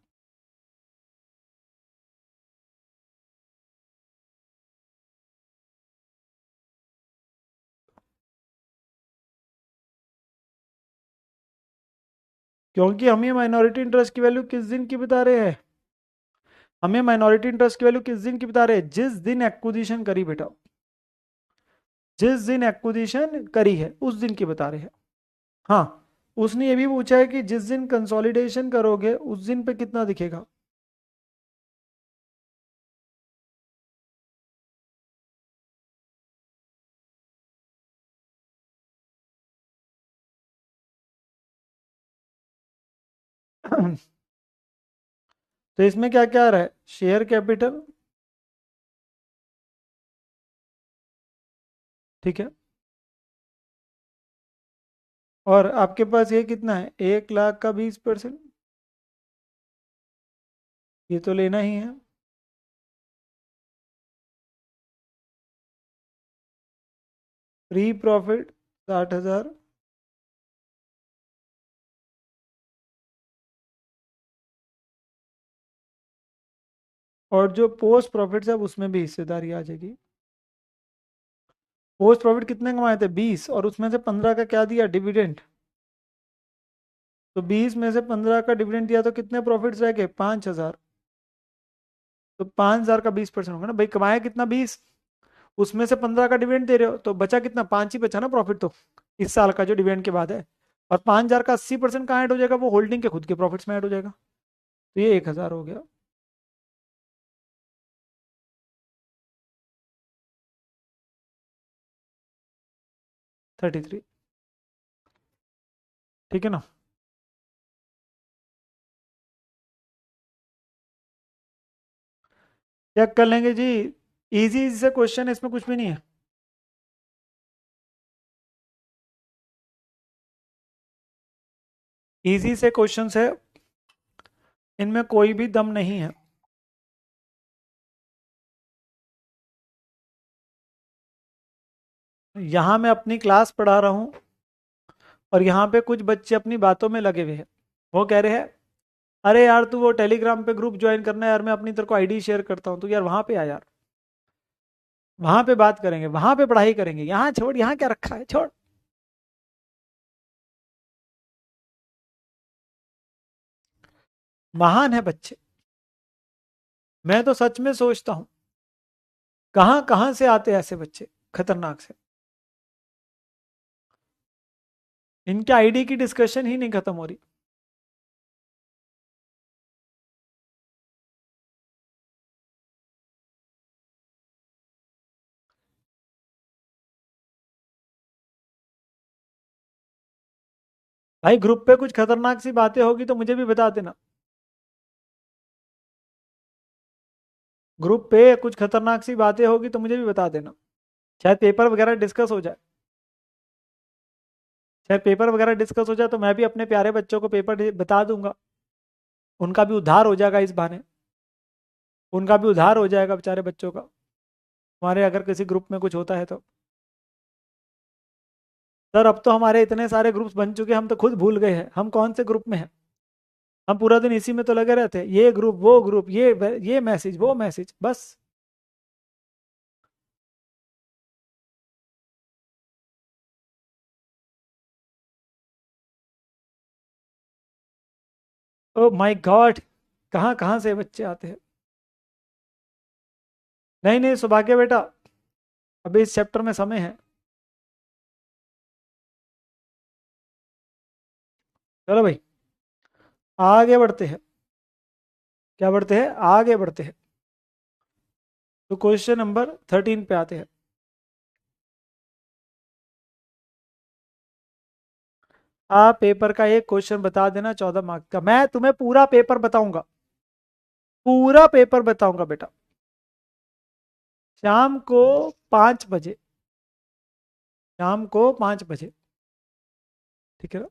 A: क्योंकि हमें माइनॉरिटी इंटरेस्ट की वैल्यू किस दिन की बता रहे हैं, हमें माइनॉरिटी इंटरेस्ट की वैल्यू किस दिन की बता रहे हैं, जिस दिन एक्विजिशन करी बेटा, जिस दिन एक्विजिशन करी है उस दिन की बता रहे हैं। हाँ, उसने ये भी पूछा है कि जिस दिन कंसोलिडेशन करोगे उस दिन पे कितना दिखेगा। तो इसमें क्या क्या आ रहा है, शेयर कैपिटल, ठीक है, और आपके पास ये कितना है, 1 लाख का 20%, ये तो लेना ही है। प्री प्रॉफिट 60,000, और जो पोस्ट प्रॉफिट है उसमें भी हिस्सेदारी आ जाएगी। पोस्ट प्रॉफिट कितने कमाए थे, 20, और उसमें से 15 का क्या दिया, डिविडेंड। तो 20 में से 15 का डिविडेंड दिया तो कितने प्रॉफिट्स रह गए, 5,000। तो 5,000 का 20% होगा ना भाई, कमाया कितना 20, उसमें से 15 का डिविडेंड दे रहे हो तो बचा कितना, 5 ही बचा ना प्रॉफिट तो, इस साल का जो डिविडेंड के बाद है। और 5,000 का 80% कहाँ ऐड हो जाएगा, वो होल्डिंग के खुद के प्रॉफिट्स में ऐड हो जाएगा। तो ये 1,000 हो गया। 33, ठीक है ना। चेक कर लेंगे जी, इजी से क्वेश्चन है, इसमें कुछ भी नहीं है। इजी से क्वेश्चंस है, इनमें कोई भी दम नहीं है। यहाँ मैं अपनी क्लास पढ़ा रहा हूँ, और यहाँ पे कुछ बच्चे अपनी बातों में लगे हुए हैं। वो कह रहे हैं, अरे यार तू वो टेलीग्राम पे ग्रुप ज्वाइन करना है यार, मैं अपनी तेरे को आईडी शेयर करता हूँ, तो यार वहां पे आ यार, वहां पे बात करेंगे, वहां पे पढ़ाई करेंगे, यहाँ छोड़, यहाँ क्या रखा है, छोड़। महान है बच्चे। मैं तो सच में सोचता हूँ, कहाँ कहाँ से आते हैं ऐसे बच्चे, खतरनाक से। इनके आईडी की डिस्कशन ही नहीं खत्म हो रही। भाई ग्रुप पे कुछ खतरनाक सी बातें होगी तो मुझे भी बता देना। ग्रुप पे कुछ खतरनाक सी बातें होगी तो मुझे भी बता देना। शायद पेपर वगैरह डिस्कस हो जाए, शायद पेपर वगैरह डिस्कस हो जाए तो मैं भी अपने प्यारे बच्चों को पेपर बता दूंगा, उनका भी उद्धार हो जाएगा इस बहाने, उनका भी उद्धार हो जाएगा बेचारे बच्चों का, हमारे अगर किसी ग्रुप में कुछ होता है तो। सर अब तो हमारे इतने सारे ग्रुप्स बन चुके हैं, हम तो खुद भूल गए हैं हम कौन से ग्रुप में हैं। हम पूरा दिन इसी में तो लगे रहते हैं, ये ग्रुप वो ग्रुप, ये मैसेज वो मैसेज, बस। ओ माय गॉड, कहाँ कहाँ से बच्चे आते हैं। नहीं नहीं सौभाग्य बेटा, अभी इस चैप्टर में समय है। चलो भाई, आगे बढ़ते हैं। क्या बढ़ते हैं, आगे बढ़ते हैं। तो क्वेश्चन नंबर 13 पे आते हैं। आप पेपर का एक क्वेश्चन बता देना, 14 मार्क्स का, मैं तुम्हें पूरा पेपर बताऊंगा, पूरा पेपर बताऊंगा बेटा। शाम को 5 बजे, शाम को 5 बजे, ठीक है ना।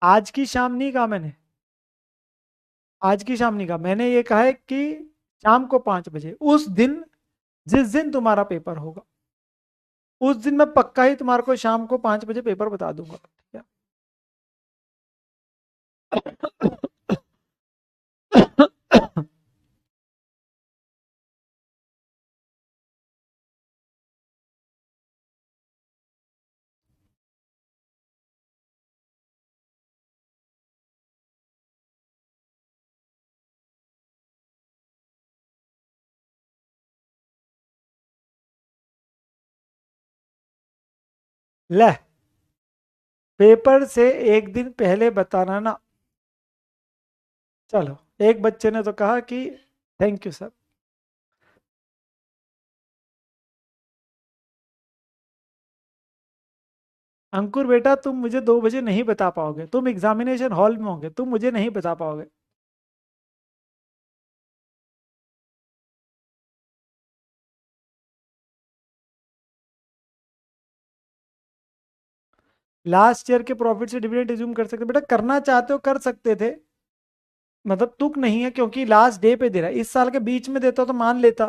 A: आज की शाम नहीं कहा मैंने, आज की शाम नहीं कहा मैंने, ये कहा है कि शाम को 5 बजे उस दिन, जिस दिन तुम्हारा पेपर होगा, उस दिन मैं पक्का ही तुम्हारे को शाम को 5 बजे पेपर बता दूंगा, ठीक है। ले, पेपर से एक दिन पहले बताना ना। चलो, एक बच्चे ने तो कहा कि थैंक यू सर। अंकुर बेटा, तुम मुझे 2 बजे नहीं बता पाओगे, तुम एग्जामिनेशन हॉल में होगे, तुम मुझे नहीं बता पाओगे। लास्ट ईयर के प्रॉफिट से डिविडेंड रिज्यूम कर सकते बेटा, करना चाहते हो कर सकते थे, मतलब तुक नहीं है, क्योंकि लास्ट डे पे दे रहा है, इस साल के बीच में देता तो मान लेता,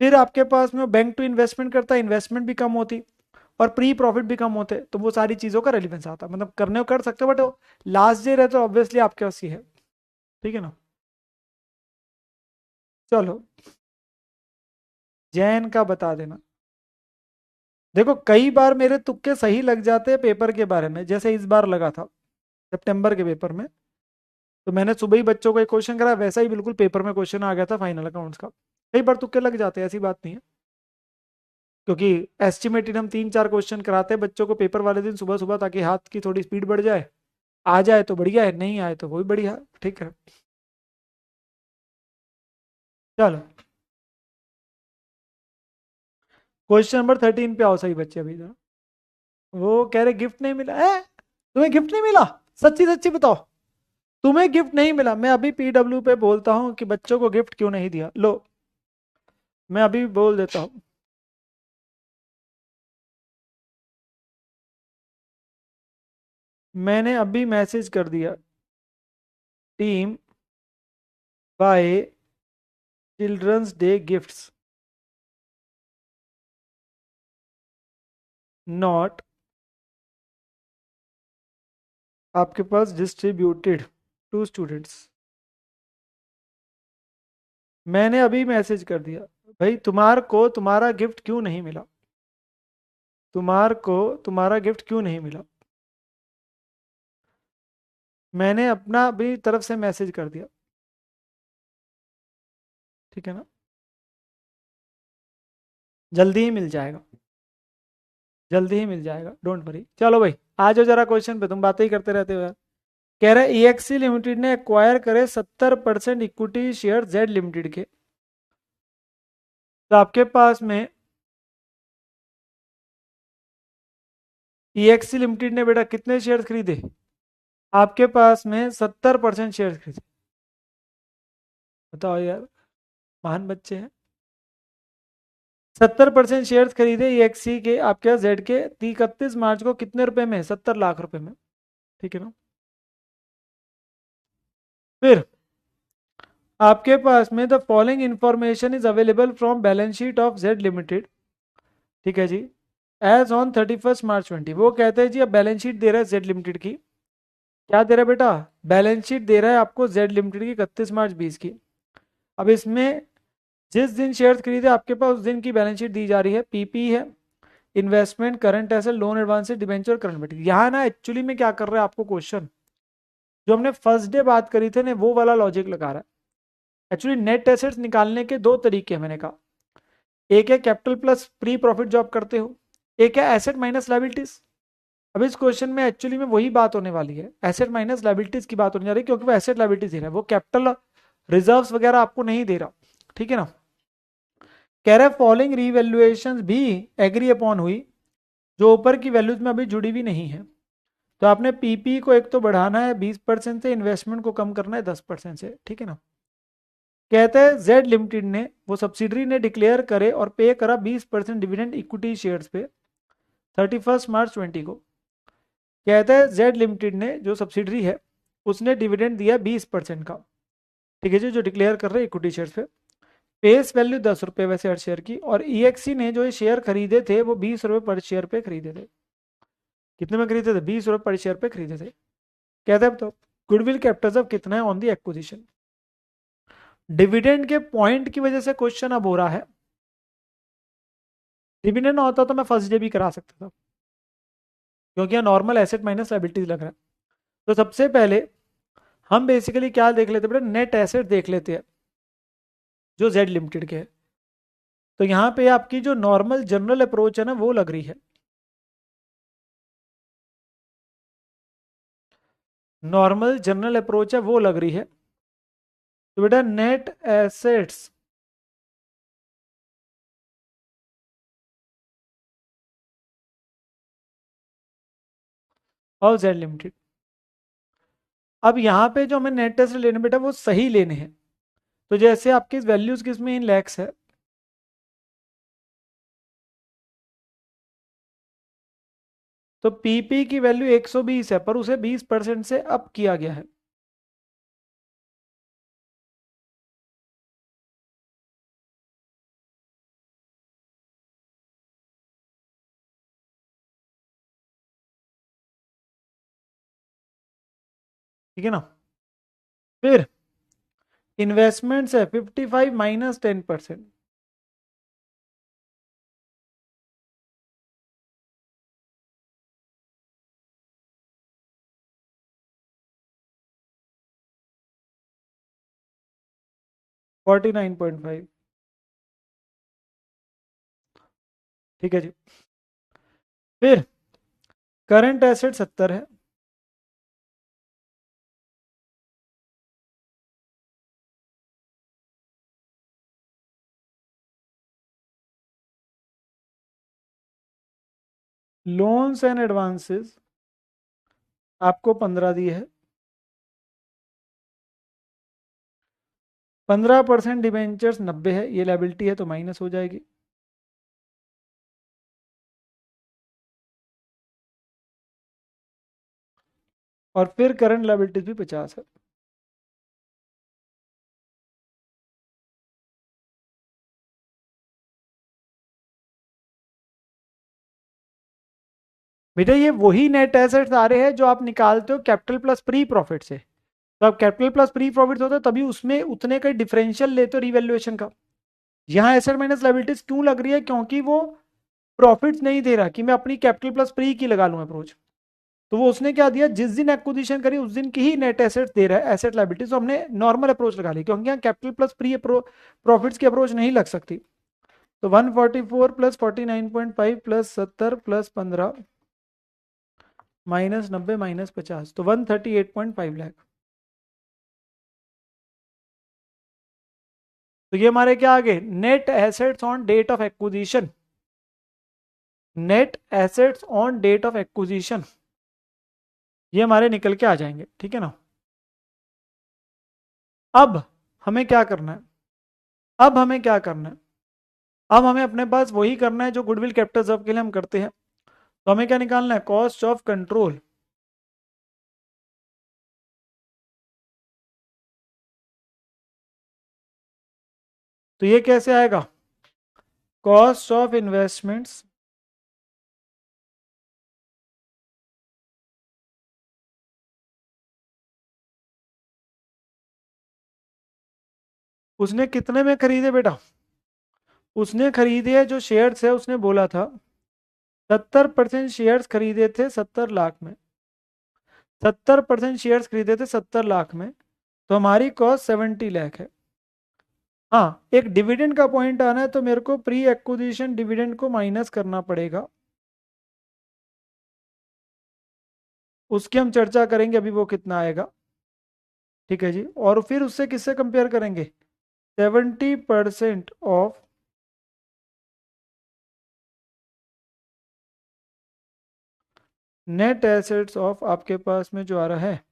A: फिर आपके पास में बैंक टू इन्वेस्टमेंट करता, इन्वेस्टमेंट भी कम होती और प्री प्रॉफिट भी कम होते, तो वो सारी चीजों का रेलिवेंस आता, मतलब करने को कर सकते हो, बट लास्ट डे रहते तो ऑब्वियसली आपके पास ही है, ठीक है ना। चलो, जैन का बता देना। देखो, कई बार मेरे तुक्के सही लग जाते हैं पेपर के बारे में, जैसे इस बार लगा था सितंबर के पेपर में, तो मैंने सुबह ही बच्चों को एक क्वेश्चन करा, वैसा ही बिल्कुल पेपर में क्वेश्चन आ गया था फाइनल अकाउंट्स का। कई बार तुक्के लग जाते हैं, ऐसी बात नहीं है, क्योंकि एस्टिमेटेड हम 3-4 क्वेश्चन कराते हैं बच्चों को पेपर वाले दिन सुबह सुबह, ताकि हाथ की थोड़ी स्पीड बढ़ जाए, आ जाए तो बढ़िया है, नहीं आए तो वो भी बढ़िया, ठीक है। चलो, क्वेश्चन नंबर 13 पे आओ सही बच्चे अभी जरा। वो कह रहे गिफ्ट नहीं मिला है, तुम्हें गिफ्ट नहीं मिला, सच्ची सच्ची बताओ, तुम्हें गिफ्ट नहीं मिला। मैं अभी पीडब्ल्यू पे बोलता हूँ कि बच्चों को गिफ्ट क्यों नहीं दिया, लो, मैं अभी बोल देता हूँ। मैंने अभी मैसेज कर दिया, team by children's day gifts not आपके पास डिस्ट्रीब्यूटेड टू स्टूडेंट्स। मैंने अभी मैसेज कर दिया, भाई तुम्हार को तुम्हारा गिफ्ट क्यों नहीं मिला, तुम्हार को तुम्हारा गिफ्ट क्यों नहीं मिला। मैंने अपना भी तरफ से मैसेज कर दिया, ठीक है ना, जल्दी ही मिल जाएगा, जल्दी ही मिल जाएगा, डोंट वरी। चलो भाई, आ जाओ जरा क्वेश्चन पे, तुम बातें ही करते रहते हो यार। कह रहे ईएक्सी लिमिटेड ने एक्वायर करे 70% इक्विटी शेयर जेड लिमिटेड के, तो आपके पास में ईएक्सी लिमिटेड ने बेटा कितने शेयर खरीदे, आपके पास में 70% शेयर खरीदे, बताओ यार, महान बच्चे हैं। 70% शेयर खरीदे ईएक्सी के आपके पास जेड के 31 मार्च को, कितने रुपए में, 70 लाख रुपए में, ठीक है ना। फिर आपके पास में the following information is available from balance sheet of Z limited, ठीक है जी, एज ऑन 31 मार्च 20। वो कहते हैं जी, अब बैलेंस शीट दे रहा है जेड लिमिटेड की, क्या दे रहा है बेटा, बैलेंस शीट दे रहा है आपको जेड लिमिटेड की 31 मार्च 20 की। अब इसमें जिस दिन शेयर खरीदे आपके पास उस दिन की बैलेंस शीट दी जा रही है, पीपी है, investment, current asset, loan advance, debenture, current material. यहाँ ना एक्चुअली में क्या कर रहा है आपको क्वेश्चन, जो हमने फर्स्ट डे बात करी थे ना, वो वाला लॉजिक लगा रहा है। एक्चुअली नेट एसेट्स निकालने के दो तरीके हैं मैंने कहा, एक है कैपिटल प्लस प्री प्रॉफिट जो आप करते हो, एक है एसेट माइनस लाइबिलिटीज। अब इस क्वेश्चन में एक्चुअली में वही बात होने वाली है, एसेट माइनस लाइबिलिटीज की बात होने जा रही है, क्योंकि वो एसेट लाइबिलिटीज दे रहा है, वो कैपिटल रिजर्व्स वगैरह आपको नहीं दे रहा, ठीक है ना। कह रहे फॉलोइंग रीवैल्यूएशंस भी एग्री अपॉन हुई, जो ऊपर की वैल्यूज में अभी जुड़ी हुई नहीं है। तो आपने पीपी को एक तो बढ़ाना है 20% से, इन्वेस्टमेंट को कम करना है 10% से, ठीक है ना। कहते हैं जेड लिमिटेड ने, वो सब्सिडरी ने डिक्लेयर करे और पे करा 20% डिविडेंड इक्विटी शेयर्स पे 31 मार्च 20 को। कहता है जेड लिमिटेड ने, जो सब्सिडरी है, उसने डिविडेंड दिया 20% का, ठीक है जी, जो डिक्लेयर कर रहे हैं इक्विटी शेयर पे। फेस वैल्यू 10 रुपये वैसे हर शेयर की, और ईएक्सी ने जो ये शेयर खरीदे थे वो 20 रुपये पर शेयर पे खरीदे थे। कितने में खरीदे थे? 20 रुपये पर शेयर पे खरीदे थे। कहते हैं तो गुडविल कैपिटल अब कितना है ऑन दी एक्विजिशन। डिविडेंड के पॉइंट की वजह से क्वेश्चन अब हो रहा है। डिविडेंड ना होता तो मैं फर्स्ट डे भी करा सकता था, क्योंकि यहाँ नॉर्मल एसेट माइनस लाइबिलिटीज लग रहा है। तो सबसे पहले हम बेसिकली क्या देख लेते बेटा, नेट एसेट देख लेते हैं जो जेड लिमिटेड के है। तो यहाँ पे आपकी जो नॉर्मल जनरल अप्रोच है ना वो लग रही है। नॉर्मल जनरल अप्रोच है वो लग रही है। तो बेटा net assets of Z limited. अब यहाँ पे जो हमें नेट एसेट लेने बेटा वो सही लेने हैं। तो जैसे आपकी वैल्यूज किसमें इन लैक्स है, तो पीपी की वैल्यू 120 है, पर उसे 20% से अप किया गया है। ठीक है ना। फिर इन्वेस्टमेंट्स है 55 माइनस 10%। 49.5। ठीक है जी। फिर करंट एसेट 70 है। लोन्स एंड एडवांसेस आपको 15 दिए है। 15% डिबेंचर्स 90 है, ये लाइबिलिटी है तो माइनस हो जाएगी। और फिर करंट लाइबिलिटीज भी 50 है। बेटा ये वही नेट एसेट्स आ रहे हैं जो आप निकालते हो कैपिटल प्लस प्री प्रॉफिट से। तो आप कैपिटल प्लस प्री प्रॉफिट होता है तभी उसमें उतने का डिफरेंशियल लेते हो रिवैल्यूएशन का। यहाँ एसेट माइनस लाइबिलिटीज क्यों लग रही है? क्योंकि वो प्रॉफिट्स नहीं दे रहा कि मैं अपनी कैपिटल प्लस प्री की लगा लूं अप्रोच। तो वो उसने क्या दिया, जिस दिन एक्विजिशन करी उस दिन की ही नेट एसेट दे रहा है, एसेट लाइबिलिटी। तो हमने नॉर्मल अप्रोच लगा ली, क्योंकि यहाँ कैपिटल प्लस प्री प्रॉफिट्स की अप्रोच नहीं लग सकती। तो 144 plus 49.5 plus 70 plus 15 minus 90 minus 50, तो 138.5 लाख। तो ये हमारे क्या आ गए, net assets on date of acquisition. Net assets on date of acquisition ये हमारे निकल के आ जाएंगे, ठीक है ना। अब हमें क्या करना है? अब हमें क्या करना है? अब हमें अपने पास वही करना है जो गुडविल कैपिटल रिजर्व के लिए हम करते हैं। तो हमें क्या निकालना है, कॉस्ट ऑफ कंट्रोल। तो ये कैसे आएगा, कॉस्ट ऑफ इन्वेस्टमेंट्स उसने कितने में खरीदे बेटा? उसने खरीदे जो शेयर्स है, उसने बोला था 70% शेयर्स खरीदे थे 70 लाख में। 70% शेयर्स खरीदे थे 70 लाख में, तो हमारी कॉस्ट 70 लाख है। हाँ, एक डिविडेंड का पॉइंट आना है तो मेरे को प्री एक्विजिशन डिविडेंड को माइनस करना पड़ेगा। उसकी हम चर्चा करेंगे अभी वो कितना आएगा। ठीक है जी। और फिर उससे किससे कंपेयर करेंगे, 70% ऑफ नेट एसेट्स ऑफ आपके पास में जो आ रहा है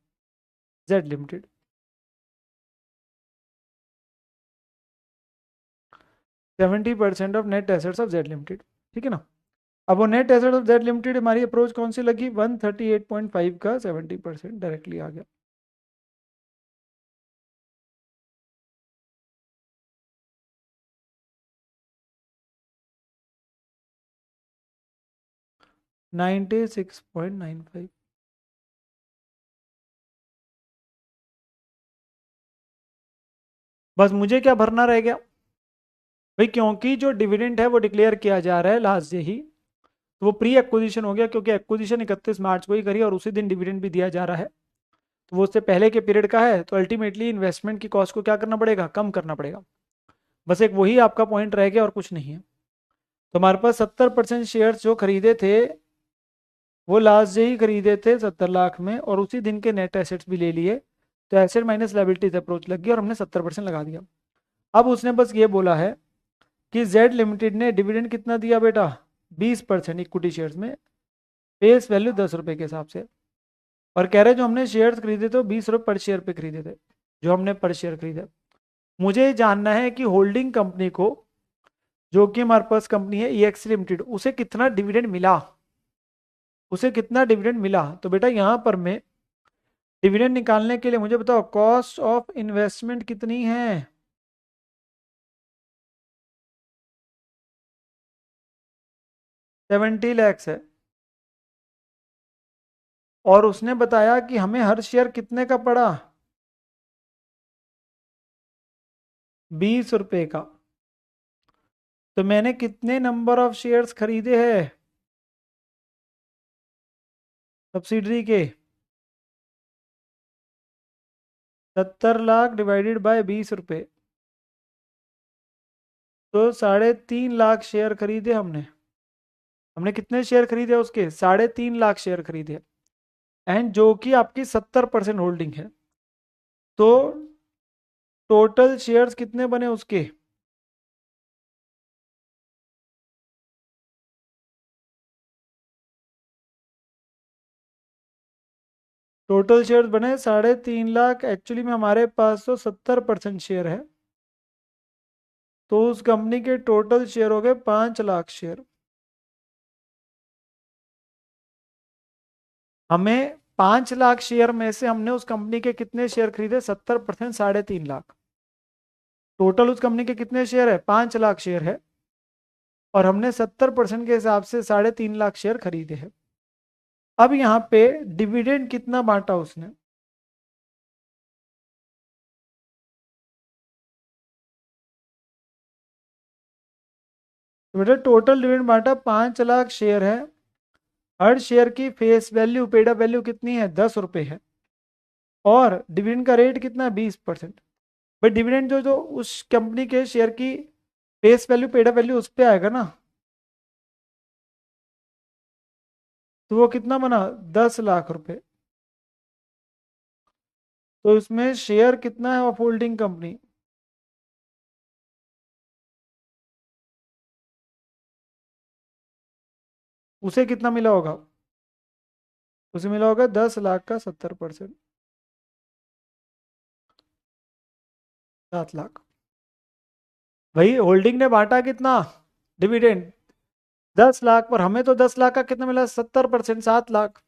A: Z limited. 70% of net assets of Z limited, ठीक है ना। अब वो net asset of Z limited हमारी अप्रोच कौन सी लगी, 138.5 का 70% डायरेक्टली आ गया। $96.95। बस मुझे क्या भरना रह गया भाई, क्योंकि जो डिविडेंड है वो डिक्लेयर किया जा रहा है लास्ट डे ही, तो वो प्री एक्विजिशन हो गया, क्योंकि एक्विजिशन 31 मार्च को ही करी और उसी दिन डिविडेंड भी दिया जा रहा है, तो वो उससे पहले के पीरियड का है, तो अल्टीमेटली इन्वेस्टमेंट की कॉस्ट को क्या करना पड़ेगा, कम करना पड़ेगा। बस एक वही आपका पॉइंट रह गया और कुछ नहीं है। तो हमारे पास 70% शेयर जो खरीदे थे वो लास्ट डे ही खरीदे थे 70 लाख में, और उसी दिन के नेट एसेट्स भी ले लिए, तो एसेट माइनस लायबिलिटीज अप्रोच लग गई और हमने 70% लगा दिया। अब उसने बस ये बोला है कि जेड लिमिटेड ने डिविडेंड कितना दिया बेटा, 20% इक्विटी शेयर्स में, फेस वैल्यू 10 रुपए के हिसाब से, और कह रहे जो हमने शेयर्स खरीदे थे वो 20 रुपये पर शेयर पे खरीदे थे, जो हमने पर शेयर खरीदे। मुझे ये जानना है कि होल्डिंग कंपनी को, जो कि हमारे पास कंपनी है ईएक्स लिमिटेड, उसे कितना डिविडेंड मिला, उसे कितना डिविडेंड मिला। तो बेटा यहाँ पर मैं डिविडेंड निकालने के लिए मुझे बताओ कॉस्ट ऑफ इन्वेस्टमेंट कितनी है, 70 लैक्स है, और उसने बताया कि हमें हर शेयर कितने का पड़ा, 20 रुपए का। तो मैंने कितने नंबर ऑफ शेयर्स खरीदे हैं सब्सिडरी के, 70 लाख डिवाइडेड बाय 20 रुपए, तो 3.5 लाख शेयर खरीदे हमने। हमने कितने शेयर खरीदे उसके, 3.5 लाख शेयर खरीदे, एंड जो कि आपकी 70% होल्डिंग है। तो टोटल शेयर्स कितने बने उसके, टोटल शेयर्स बने 3.5 लाख। एक्चुअली में हमारे पास तो 70% शेयर है, तो उस कंपनी के टोटल शेयर हो गए 5 लाख शेयर। हमें 5 लाख शेयर में से हमने उस कंपनी के कितने शेयर खरीदे, 70%, 3.5 लाख। टोटल उस कंपनी के कितने शेयर है, 5 लाख शेयर है, और हमने 70% के हिसाब से 3.5 लाख शेयर खरीदे हैं। अब यहाँ पे डिविडेंड कितना बांटा उसने, तो बेटा टोटल डिविडेंड बांटा, 5 लाख शेयर है, हर शेयर की face value, paid up value कितनी है, 10 रुपए है, और डिविडेंड का रेट कितना है, 20%। भाई डिविडेंड जो जो उस कंपनी के शेयर की face value, paid up value, उस पर आएगा ना, तो वो कितना बना, 10 लाख रुपए। तो इसमें शेयर कितना है ऑफ होल्डिंग कंपनी, उसे कितना मिला होगा, उसे मिला होगा 10 लाख का 70%, 7 लाख। भाई होल्डिंग ने बांटा कितना, डिविडेंड, 10 लाख, पर हमें तो 10 लाख का कितना मिला, 70%, 7 लाख।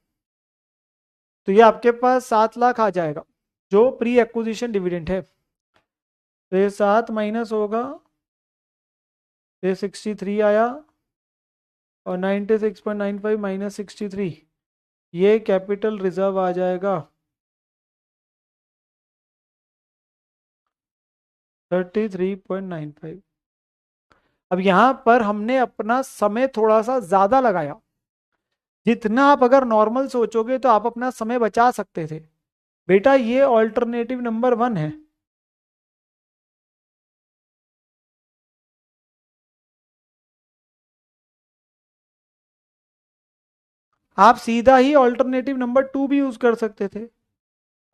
A: तो ये आपके पास 7 लाख आ जाएगा, जो प्री एक्विजिशन डिविडेंड है। तो ये 7 माइनस होगा, ये 63 आया, और 96.95 माइनस 63, ये कैपिटल रिजर्व आ जाएगा 33.95। अब यहाँ पर हमने अपना समय थोड़ा सा ज्यादा लगाया, जितना आप अगर नॉर्मल सोचोगे तो आप अपना समय बचा सकते थे। बेटा ये ऑल्टरनेटिव नंबर 1 है, आप सीधा ही ऑल्टरनेटिव नंबर 2 भी यूज कर सकते थे।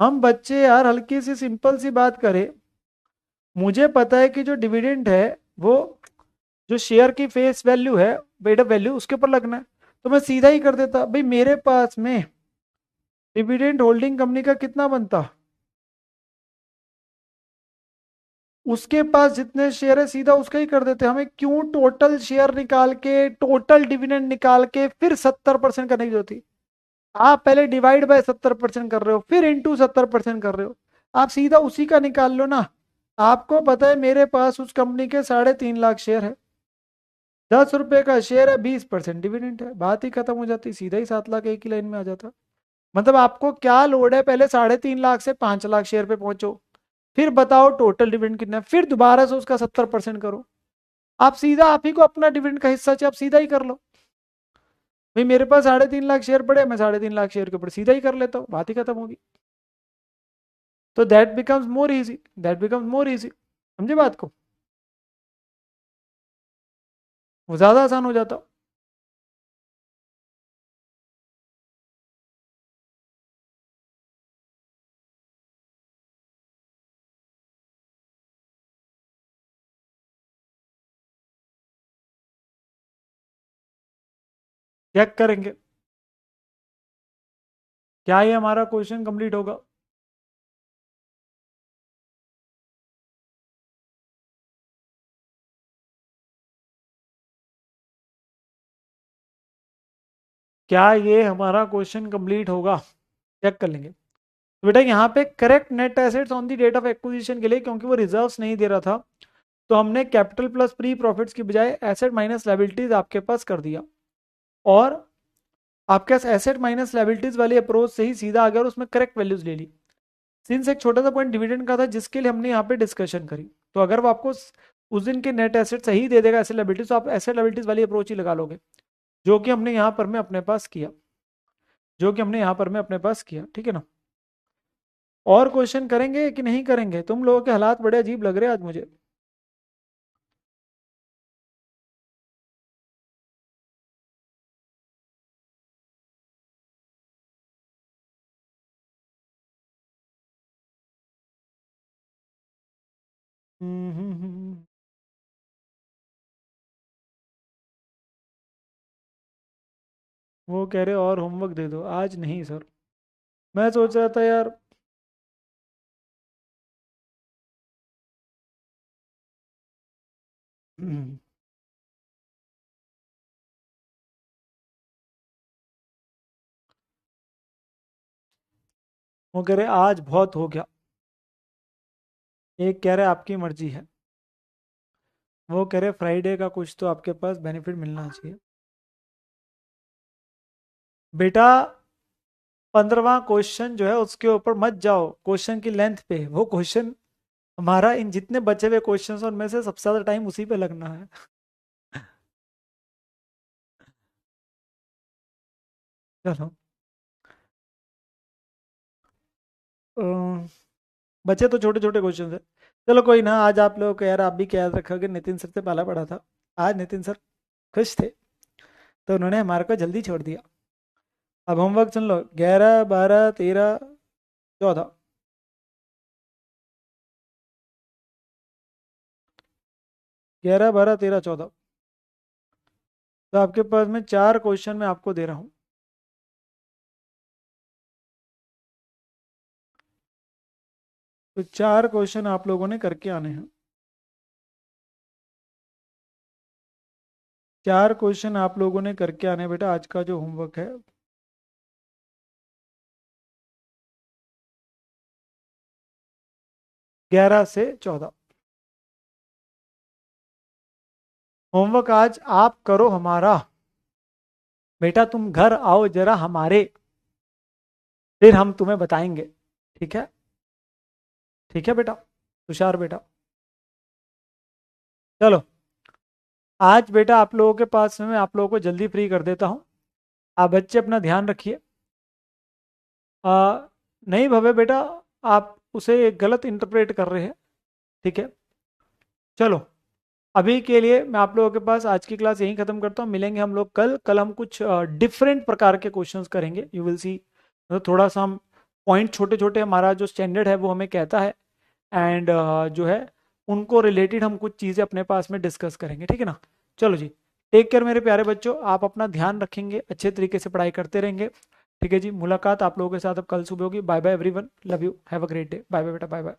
A: हम बच्चे यार, हल्की सी सिंपल सी बात करें, मुझे पता है कि जो डिविडेंड है वो जो शेयर की फेस वैल्यू है, पेड अप वैल्यू, उसके ऊपर लगना है, तो मैं सीधा ही कर देता। भाई मेरे पास में डिविडेंड होल्डिंग कंपनी का कितना बनता, उसके पास जितने शेयर है सीधा उसका ही कर देते, हमें क्यों टोटल शेयर निकाल के टोटल डिविडेंड निकाल के फिर 70% करने की जरूरत थी। आप पहले डिवाइड बाय 70% कर रहे हो, फिर इंटू 70% कर रहे हो, आप सीधा उसी का निकाल लो ना। आपको पता है मेरे पास उस कंपनी के 3.5 लाख शेयर है, 10 रुपए का शेयर है, 20% डिविडेंड है, बात ही खत्म हो जाती, सीधा ही 7 लाख एक ही लाइन में आ जाता। मतलब आपको क्या लोड है, पहले 3.5 लाख से 5 लाख शेयर पे पहुंचो, फिर बताओ टोटल डिविडेंड कितना है, फिर दोबारा से उसका 70% करो। आप सीधा, आप ही को अपना डिविडेंड का हिस्सा चाहिए, आप सीधा ही कर लो। भाई मेरे पास 3.5 लाख शेयर पड़े, मैं 3.5 लाख शेयर के ऊपर सीधा ही कर लेता हूँ, बात ही खत्म होगी। तो that becomes more easy, that becomes more easy, समझे बात को, वो ज्यादा आसान हो जाता। चेक करेंगे क्या ये हमारा क्वेश्चन कंप्लीट होगा। क्या ये हमारा क्वेश्चन कंप्लीट होगा, चेक कर लेंगे। तो बेटा यहाँ पे correct net assets on the date of acquisition के लिए, क्योंकि वो रिजर्व्स नहीं दे रहा था, तो हमने कैपिटल प्लस प्री प्रॉफिट्स की बजाय एसेट माइनस लायबिलिटीज आपके पास कर दिया, और आपके पास एसेट माइनस लायबिलिटीज वाली अप्रोच से ही सीधा आ गया और उसमें करेक्ट वैल्यूज ले ली। सिंस एक छोटा सा पॉइंट डिविडेंड का था जिसके लिए हमने यहाँ पे डिस्कशन करी, तो अगर वो आपको उस दिन के नेट एसेट सही दे देगा एसेट लायबिलिटीज, तो आप एसेट लायबिलिटीज वाली अप्रोच ही लगा लोगे, जो कि हमने यहाँ पर में अपने पास किया, जो कि हमने यहाँ पर में अपने पास किया, ठीक है ना। और क्वेश्चन करेंगे कि नहीं करेंगे, तुम लोगों के हालात बड़े अजीब लग रहे हैं आज मुझे। हम्म, हम्म, वो कह रहे और होमवर्क दे दो, आज नहीं सर, मैं सोच रहा था यार। हम्म, वो कह रहे आज बहुत हो गया, एक कह रहे आपकी मर्जी है, वो कह रहे फ्राइडे का कुछ तो आपके पास बेनिफिट मिलना चाहिए। बेटा 15वां क्वेश्चन जो है उसके ऊपर मत जाओ, क्वेश्चन की लेंथ पे, वो क्वेश्चन हमारा इन जितने बचे हुए क्वेश्चन उनमें से सबसे ज्यादा टाइम उसी पे लगना है। चलो, अम, बचे तो छोटे छोटे क्वेश्चन है। चलो कोई ना, आज आप लोग को यार, आप भी क्या याद रखोगे, नितिन सर से पाला पड़ा था। आज नितिन सर खुश थे, तो उन्होंने हमारे को जल्दी छोड़ दिया। अब होमवर्क सुन लो, 11 12 13 14, 11 12 13 14, तो आपके पास में 4 क्वेश्चन मैं आपको दे रहा हूँ। तो 4 क्वेश्चन आप लोगों ने करके आने हैं, 4 क्वेश्चन आप लोगों ने करके आने हैं बेटा, आज का जो होमवर्क है। 11 से 14 होमवर्क आज आप करो हमारा। बेटा तुम घर आओ जरा हमारे, फिर हम तुम्हें बताएंगे, ठीक है। ठीक है बेटा, तुषार बेटा। चलो, आज बेटा आप लोगों के पास में मैं आप लोगों को जल्दी फ्री कर देता हूँ। आप बच्चे अपना ध्यान रखिए। आ, नहीं भवे बेटा, आप उसे गलत इंटरप्रेट कर रहे हैं, ठीक है। चलो, अभी के लिए मैं आप लोगों के पास आज की क्लास यहीं खत्म करता हूँ, मिलेंगे हम लोग कल। कल हम कुछ डिफरेंट प्रकार के क्वेश्चंस करेंगे, यू विल सी। थोड़ा सा हम पॉइंट छोटे छोटे, हमारा जो स्टैंडर्ड है वो हमें कहता है, एंड जो है उनको रिलेटेड हम कुछ चीज़ें अपने पास में डिस्कस करेंगे, ठीक है ना। चलो जी, टेक केयर मेरे प्यारे बच्चों, आप अपना ध्यान रखेंगे, अच्छे तरीके से पढ़ाई करते रहेंगे, ठीक है जी। मुलाकात आप लोगों के साथ अब कल सुबह होगी। Bye bye everyone, love you, have a great day, bye bye बेटा, बाय बाय।